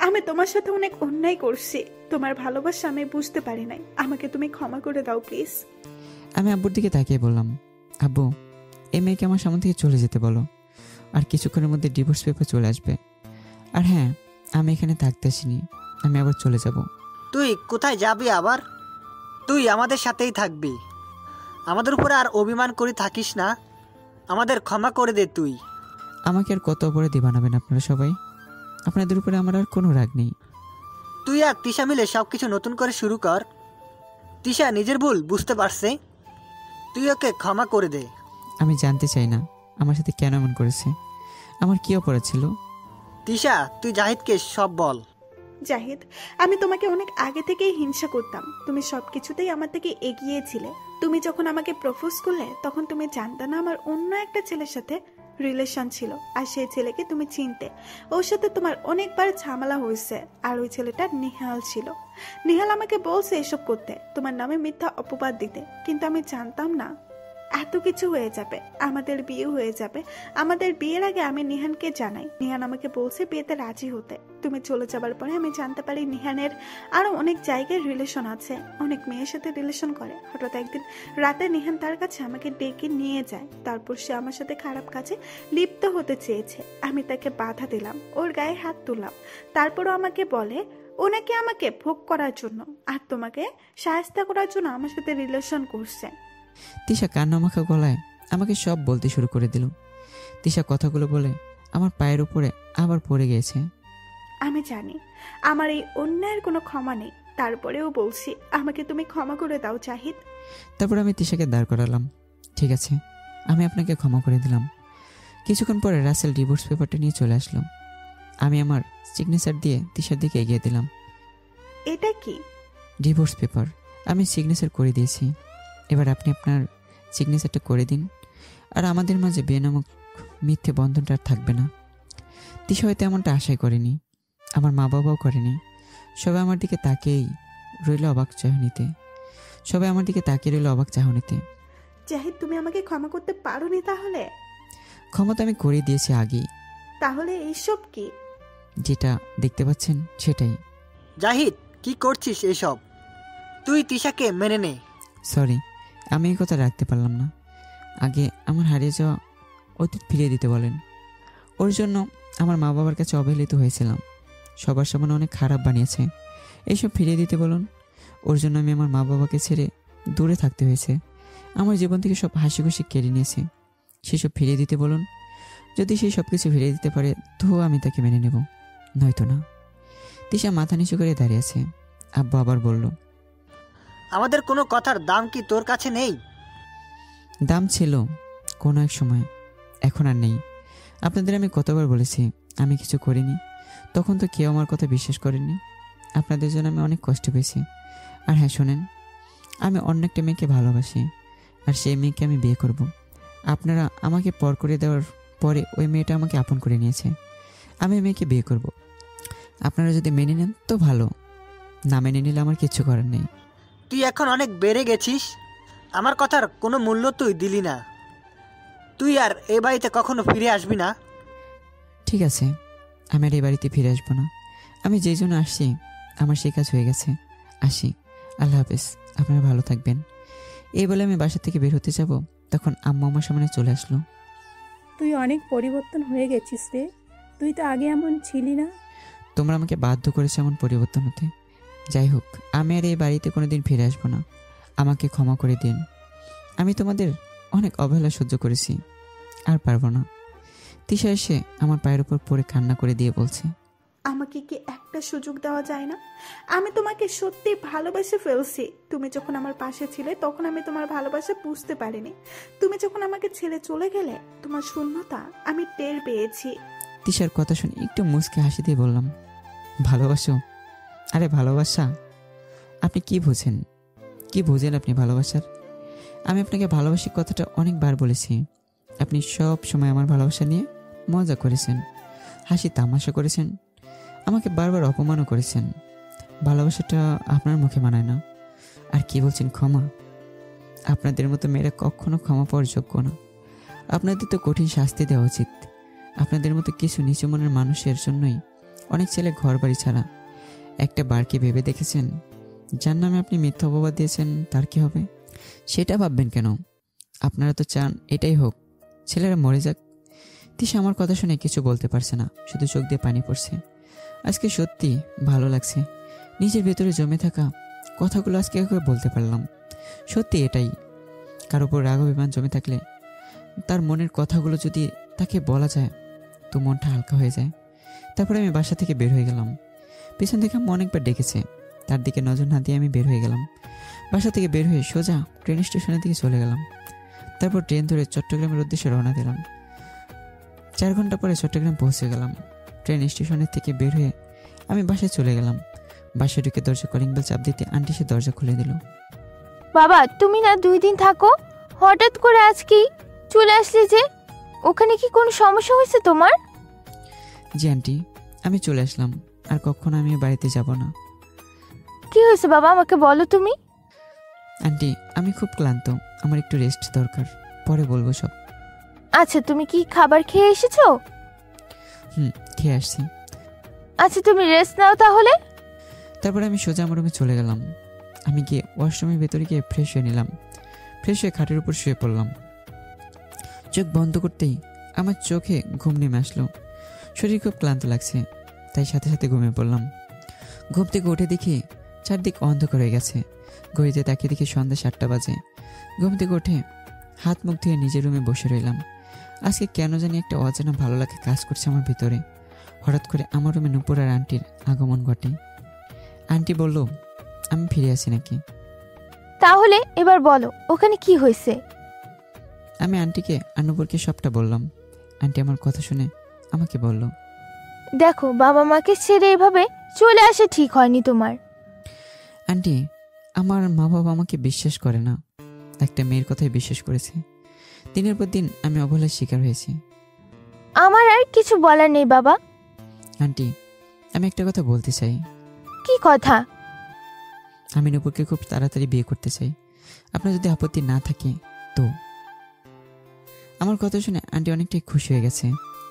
S4: আমি তোমার সাথে অনেক অন্যায় করছি। তোমার ভালোবাসা আমি বুঝতে পারি নাই, আমাকে তুমি ক্ষমা করে দাও প্লিজ।
S2: আমি আব্বুর দিকে তাকিয়ে বললাম, আব্বু, এই মেয়েকে আমার সামনে থেকে চলে যেতে বলো। আর কিছুক্ষণের মধ্যে ডিভোর্স পেপার চলে আসবে। আর হ্যাঁ, আমি এখানে থাকতে আসিনি, আমি আবার চলে যাব।
S1: তুই কোথায় যাবি আবার? তুই আমাদের সাথেই থাকবি। আমাদের উপরে আর অভিমান করে থাকিস না, আমাদের ক্ষমা করে দে তুই।
S2: আমাকে আর কত অপরাধী বানাবেন আপনারা সবাই? আপনাদের উপরে আমার আর কোনো রাগ নেই।
S1: তুই আর তিশা মিলে সব কিছু নতুন করে শুরু কর। তিশা নিজের ভুল বুঝতে পারছে, তুই ওকে ক্ষমা করে দে।
S2: আমি জানতে চাই না আমার সাথে কেন এমন করেছে, আমার কি অপরাধ ছিল।
S1: তিশা, তুই জাহিদকে সব বল।
S4: জাহিদ, আমি তোমাকে অনেক আগে থেকেই হিংসা করতাম। তুমি সবকিছুতেই আমার থেকে এগিয়েছিলে। তুমি যখন আমাকে প্রপোজ করলে তখন তুমি জানতে না আমার অন্য একটা ছেলের সাথে রিলেশন ছিল, আর সেই ছেলেকে তুমি চিনতে। ওর সাথে তোমার অনেকবার ঝামেলা হয়েছে, আর ওই ছেলেটা নিহাল ছিল। নিহাল আমাকে বলছে এসব করতে, তোমার নামে মিথ্যা অপবাদ দিতে, কিন্তু আমি জানতাম না এত কিছু হয়ে যাবে, আমাদের বিয়ে হয়ে যাবে। আমাদের বিয়ের আগে আমি নিহানকে জানাই, নিহান আমাকে বলছে বিয়েতে রাজি হতে। তুমি চলে যাবার পরে আমি জানতে পারি নিহানের আরো অনেক জায়গায় রিলেশন আছে, অনেক মেয়ের সাথে রিলেশন করে। হঠাৎ একদিন রাতে নিহান তার কাছে আমাকে ডেকে নিয়ে যায়। তারপর সে আমার সাথে খারাপ কাজে লিপ্ত হতে চেয়েছে, আমি তাকে বাধা দিলাম, ওর গায়ে হাত তুললাম। তারপরও আমাকে বলে ও নাকি আমাকে ভোগ করার জন্য আর তোমাকে সাহায্য করার জন্য আমার সাথে রিলেশন করছে।
S2: তিশা কান্নামাখা গলায় আমাকে সব বলতে শুরু করে দিল। তিশা কথাগুলো বলে আমার পায়ের উপরে আবার পড়ে গিয়েছে।
S4: আমি জানি আমার এই অন্যায়ের কোনো ক্ষমা নেই, তারপরেও বলছি আমাকে তুমি ক্ষমা করে দাও জাহিদ।
S2: তারপর আমি তিশাকে দাঁড় করালাম। ঠিক আছে, আমি আপনাকে ক্ষমা করে দিলাম। কিছুক্ষণ পরে রাসেল ডিভোর্স পেপারটা নিয়ে চলে আসলো। আমি আমার সিগনেচার দিয়ে তিশার দিকে এগিয়ে দিলাম।
S4: এটা কি?
S2: Divorce paper. আমি সিগনেচার করে দিয়েছি, এবার আপনি আপনার সিগনেচারটা করে দিন। আর আমাদের মাঝে বিয়ে নামক মিথ্যে বন্ধনটা আর থাকবে না। তিশা হয়তো এমনটা আশাই করেনি, আমার মা বাবাও করেনি। সবাই আমার দিকে তাকিয়েই রইল অবাক চাহনিতে।
S4: জাহিদ, তুমি আমাকে ক্ষমা করতে পারোনি? তাহলে
S2: ক্ষমা তো আমি করে দিয়েছি আগেই।
S4: তাহলে এইসব কি?
S2: যেটা দেখতে পাচ্ছেন সেটাই।
S1: জাহিদ, কি করছিস এসব? তুই তিশাকে মেনে নে।
S2: সরি, আমি এই কথা রাখতে পারলাম না। আগে আমার হারিয়ে যাওয়া অতীত ফিরিয়ে দিতে বলেন। ওর জন্য আমার মা বাবার কাছে অবহেলিত হয়েছিলাম, সবার সামনে অনেক খারাপ বানিয়েছে। এইসব ফিরিয়ে দিতে বলুন। ওর জন্য আমি আমার মা বাবাকে ছেড়ে দূরে থাকতে হয়েছে, আমার জীবন থেকে সব হাসি খুশি কেড়ে নিয়েছে। সেসব ফিরিয়ে দিতে বলুন। যদি সেই সব কিছু ফিরিয়ে দিতে পারে তো আমি তাকে মেনে নেব, নয়তো না। তিশা মাথা নিচু করে দাঁড়িয়ে আছে। আব্বু আবার বলল,
S1: আমাদের কোনো কথার দাম কি তোর কাছে নেই?
S2: দাম ছিল কোনো এক সময়, এখন আর নেই। আপনাদের আমি কতবার বলেছি আমি কিছু করিনি, তখন তো কেউ আমার কথা বিশ্বাস করেনি। আপনাদের জন্য আমি অনেক কষ্ট পেয়েছি। আর হ্যাঁ শোনেন, আমি অন্য একটা মেয়েকে ভালোবাসি, আর সেই মেয়েকে আমি বিয়ে করব। আপনারা আমাকে পর করে দেওয়ার পরে ওই মেয়েটা আমাকে আপন করে নিয়েছে। আমি ওই মেয়েকে বিয়ে করব। আপনারা যদি মেনে নেন তো ভালো, না মেনে নিলে আমার কিচ্ছু করার নেই।
S1: তুই এখন অনেক বেড়ে গেছিস, আমার কথার কোনো মূল্য তুই দিলি না। তুই আর এই বাড়িতে কখনো ফিরে আসবি না।
S2: ঠিক আছে, আমি আর এই বাড়িতে ফিরে আসবো না। আমি যেই জন্য আসছি আমার সেই কাজ হয়ে গেছে। আসি, আল্লাহ হাফেজ, আপনারা ভালো থাকবেন। এই বলে আমি বাসা থেকে বের হতে যাব, তখন আম্মু আমার সামনে চলে আসলো।
S3: তুই অনেক পরিবর্তন হয়ে গেছিস রে। তুই তো আগে এমন ছিলি না।
S2: তোমরা আমাকে বাধ্য করেছো এমন পরিবর্তন হতে। যাই হোক, আমি আর এই বাড়িতে কোনোদিন ফিরে আসবো না। আমাকে ক্ষমা করে দিন। আমি তোমাদের অনেক অবহেলা সহ্য করেছি, আর পারবো না। তিশা এসে আমার পায়ের উপর পড়ে কান্না করে দিয়ে বলছে,
S4: আমাকে কি একটা সুযোগ দেওয়া যায় না? আমি তোমাকে সত্যি ভালোবেসে ফেলছি। তুমি যখন আমার পাশে ছিলে তখন আমি তোমার ভালোবাসা বুঝতে পারিনি। তুমি যখন আমাকে ছেড়ে চলে গেলে তোমার শূন্যতা আমি টের পেয়েছি।
S2: তিশার কথা শুনে একটু মুচকে হাসি দিয়ে বললাম, ভালোবাসো? আরে ভালোবাসা? আপনি কি বোঝেন? কি বোঝেন আপনি ভালোবাসার? আমি আপনাকে ভালোবাসি কথাটা অনেকবার বলেছি। আপনি সব সময় আমার ভালোবাসা নিয়ে মজা করেছেন, হাসি তামাশা করেছেন, আমাকে বারবার অপমানও করেছেন। ভালোবাসাটা আপনার মুখে মানায় না। আর কি বলছেন ক্ষমা? আপনাদের মতো মেয়েরা কখনো ক্ষমা পাওয়ার যোগ্য না। আপনাদের তো কঠিন শাস্তি দেওয়া উচিত। আপনাদের মতো কিছু নিচু মনের মানুষের জন্যই অনেক ছেলে ঘর বাড়ি ছাড়া। একটা বার কি ভেবে দেখেছেন যার নামে আপনি মিথ্যা অপবাদ দিয়েছেন তার কি হবে? সেটা ভাববেন কেন? আপনারা তো চান এটাই হোক, ছেলেরা মরে যাক। তিশা আমার কথা শুনে কিছু বলতে পারছে না, শুধু চোখ দিয়ে পানি পড়ছে। আজকে সত্যি ভালো লাগছে। নিজের ভেতরে জমে থাকা কথাগুলো আজকে একবার বলতে পারলাম। সত্যি এটাই, কারো উপর রাগ অভিমান জমে থাকলে তার মনের কথাগুলো যদি তাকে বলা যায় তো মনটা হালকা হয়ে যায়। তারপরে আমি বাসা থেকে বের হয়ে গেলাম। পেছন থেকে আম্মু অনেকবার ডেকেছে, তার দিকে নজর না দিয়ে আমি বের হয়ে গেলাম। বাসা থেকে বের হয়ে সোজা ট্রেন স্টেশনের দিকে চলে গেলাম। তারপর ট্রেন ধরে চট্টগ্রামের উদ্দেশ্যে রওনা দিলাম। 4 ঘন্টা পরে চট্টগ্রাম পৌঁছে গেলাম। ট্রেন স্টেশনের থেকে বের হয়ে আমি বাসায় চলে গেলাম। বাসায় ঢুকে দরজা কলিং বেল চাপ দিতে আন্টি সে দরজা খুলে দিল।
S8: বাবা, তুমি না 2 দিন থাকো, হঠাৎ করে আজকেই চলে আসলে যে? ওখানে কি কোনো সমস্যা হয়েছে তোমার?
S2: জি আন্টি, আমি চলে আসলাম, আর কখনো আমি বাড়িতে যাব না।
S8: কি হয়েছে বাবা, আমাকে বলো তুমি।
S2: আন্টি, আমি খুব ক্লান্ত, আমার একটু রেস্ট দরকার, পরে বলবো সব।
S8: আচ্ছা, তুমি কি খাবার খেয়ে এসেছো?
S2: খেয়ে আসছি।
S8: আচ্ছা, তুমি রেস্ট নাও তাহলে।
S2: তারপরে আমি সোজা আমার রুমে চলে গেলাম। আমি গিয়ে ওয়াশরুমের ভেতরে গিয়ে ফ্রেশ হয়ে নিলাম। ফ্রেশ হয়ে খাটের উপর শুয়ে পড়লাম। চোখ বন্ধ করতেই আমার চোখে ঘুম নেমে আসলো। শরীর খুব ক্লান্ত লাগছে, তাই সাথে সাথে ঘুমিয়ে পড়লাম। ঘুম থেকে উঠে দেখি চারদিক অন্ধকার হয়ে গেছে। ঘড়িতে তাকিয়ে দেখি সন্ধ্যা 7টা বাজে। ঘুম থেকে উঠে হাত মুখ ধুয়ে নিজের রুমে বসে রইলাম। আজকে কেন জানি একটা অজানা ভালো লাগে কাজ করছে আমার ভিতরে। হঠাৎ করে আমার রুমে নূপুর আর আন্টির আগমন ঘটে। আন্টি বলল, আমি ফিরে আসি নাকি?
S8: তাহলে এবার বলো, ওখানে কি হয়েছে?
S2: আমি আন্টিকে আর নূপুরকে সবটা বললাম। আন্টি আমার কথা শুনে আমাকে বলল,
S8: দেখো, বাবা মাকে ছেড়ে এভাবে চলে আসে ঠিক হয়নি তোমার।
S2: আন্টি, আমার মা বাবা আমাকে বিশ্বাস করে না। একটা মেয়ের কথাই বিশ্বাস করেছে। দিনের পর দিন আমি অবহেলার শিকার হয়েছি।
S8: আমার আর কিছু বলার নেই বাবা।
S2: আন্টি, আমি একটা কথা বলতে চাই।
S8: কি কথা?
S2: আমি নূপুরকে খুব তাড়াতাড়ি বিয়ে করতে চাই, আপনার যদি আপত্তি না থাকে তো। আমার কথা শুনে আন্টি অনেকটাই খুশি হয়ে গেছে।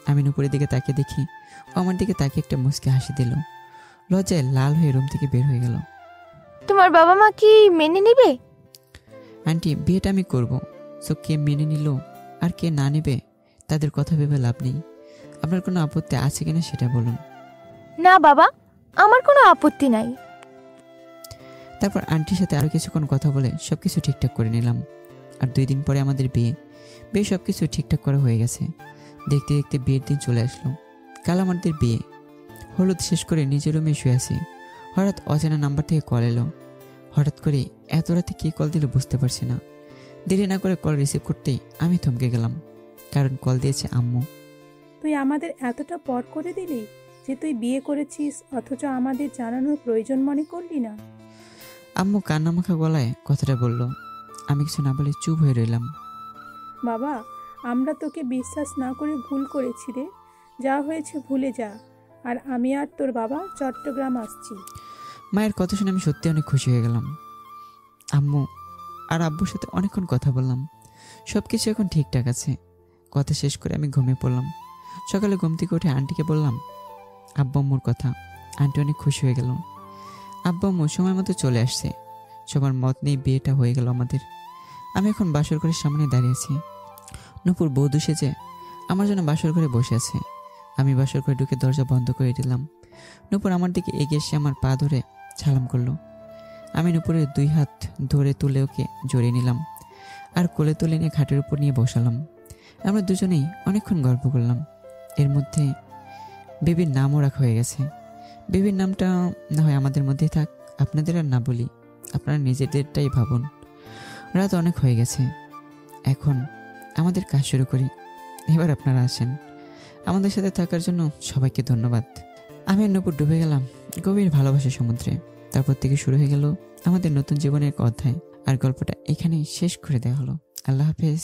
S2: আমি নূপুরের দিকে তাকিয়ে দেখি ও আমার দিকে তাকিয়ে একটা মুচকি হাসি দিল। লজ্জায় লাল হয়ে রুম থেকে বের হয়ে গেল।
S8: তোমার বাবা মা কি মেনে নেবে?
S2: আন্টি, বিয়েটা আমি করব, সো কে মেনে নিল আর কে না নেবে তাদের কথা ভেবে লাভ নেই। আপনার কোনো আপত্তি আছে কিনা সেটা বলুন।
S8: না বাবা, আমার কোনো আপত্তি নাই।
S2: তারপর আন্টির সাথে আরো কিছুক্ষণ কথা বলে সবকিছু ঠিকঠাক করে নিলাম। আর 2 দিন পরে আমাদের বিয়ে সবকিছু ঠিকঠাক করা হয়ে গেছে। দেখতে দেখতে বিয়ের দিন চলে আসলো। কাল আমাদের বিয়ে। হলুদ শেষ করে নিজের রুমে শুয়ে আছি। হঠাৎ অজানা নাম্বার থেকে কল এলো। হঠাৎ করে এত রাতে কে কল দিল বুঝতে পারছি না। দেরি না করে কল রিসিভ করতেই আমি থমকে গেলাম, কারণ কল দিয়েছে আম্মু।
S3: তুই আমাদের এতটা পর করে দিলি যে তুই বিয়ে করেছিস, অথচ আমাদের জানানোর প্রয়োজন মনে করলি না।
S2: আম্মু কান্নামাখা গলায় কথাটা বলল। আমি কিছু না বলে চুপ হয়ে রইলাম।
S3: বাবা, আমরা তোকে বিশ্বাস না করে ভুল করেছি রে। যা হয়েছে ভুলে যা। আর আমি আর তোর বাবা চট্টগ্রাম আসছি।
S2: মায়ের কথা শুনে আমি সত্যি অনেক খুশি হয়ে গেলাম। আম্মু আর আব্বুর সাথে অনেকক্ষণ কথা বললাম। সব কিছু এখন ঠিকঠাক আছে। কথা শেষ করে আমি ঘুমিয়ে পড়লাম। সকালে ঘুম থেকে উঠে আন্টিকে বললাম আব্বু আম্মুর কথা। আন্টি অনেক খুশি হয়ে গেল। আব্বু আম্মু সময় মতো চলে আসছে। সবার মত নিয়ে বিয়েটা হয়ে গেল আমাদের। আমি এখন বাসর ঘরের সামনে দাঁড়িয়েছি। নূপুর বৌদু সেজে আমার জন্য বাসর ঘরে বসে আছে। আমি বাসর ঘরে ঢুকে দরজা বন্ধ করে দিলাম। নূপুর আমার দিকে এগিয়ে এসে আমার পা ধরে সালাম করলো। আমি নূপুরের 2 হাত ধরে তুলে ওকে জড়িয়ে নিলাম আর কোলে তুলে নিয়ে খাটের উপর নিয়ে বসালাম। আমরা দুজনেই অনেকক্ষণ গল্প করলাম। এর মধ্যে বেবির নামও রাখা হয়ে গেছে। বেবির নামটা না হয় আমাদের মধ্যেই থাক, আপনাদের আর না বলি, আপনারা নিজেদেরটাই ভাবুন। রাত অনেক হয়ে গেছে, এখন আমাদের কাজ শুরু করি। এবার আপনারা আসেন। আমাদের সাথে থাকার জন্য সবাইকে ধন্যবাদ। আমি আর নূপুর ডুবে গেলাম গভীর ভালোবাসার সমুদ্রে। তারপর থেকে শুরু হয়ে গেল আমাদের নতুন জীবনের এক অধ্যায়। আর গল্পটা এখানেই শেষ করে দেওয়া হলো। আল্লাহ হাফেজ।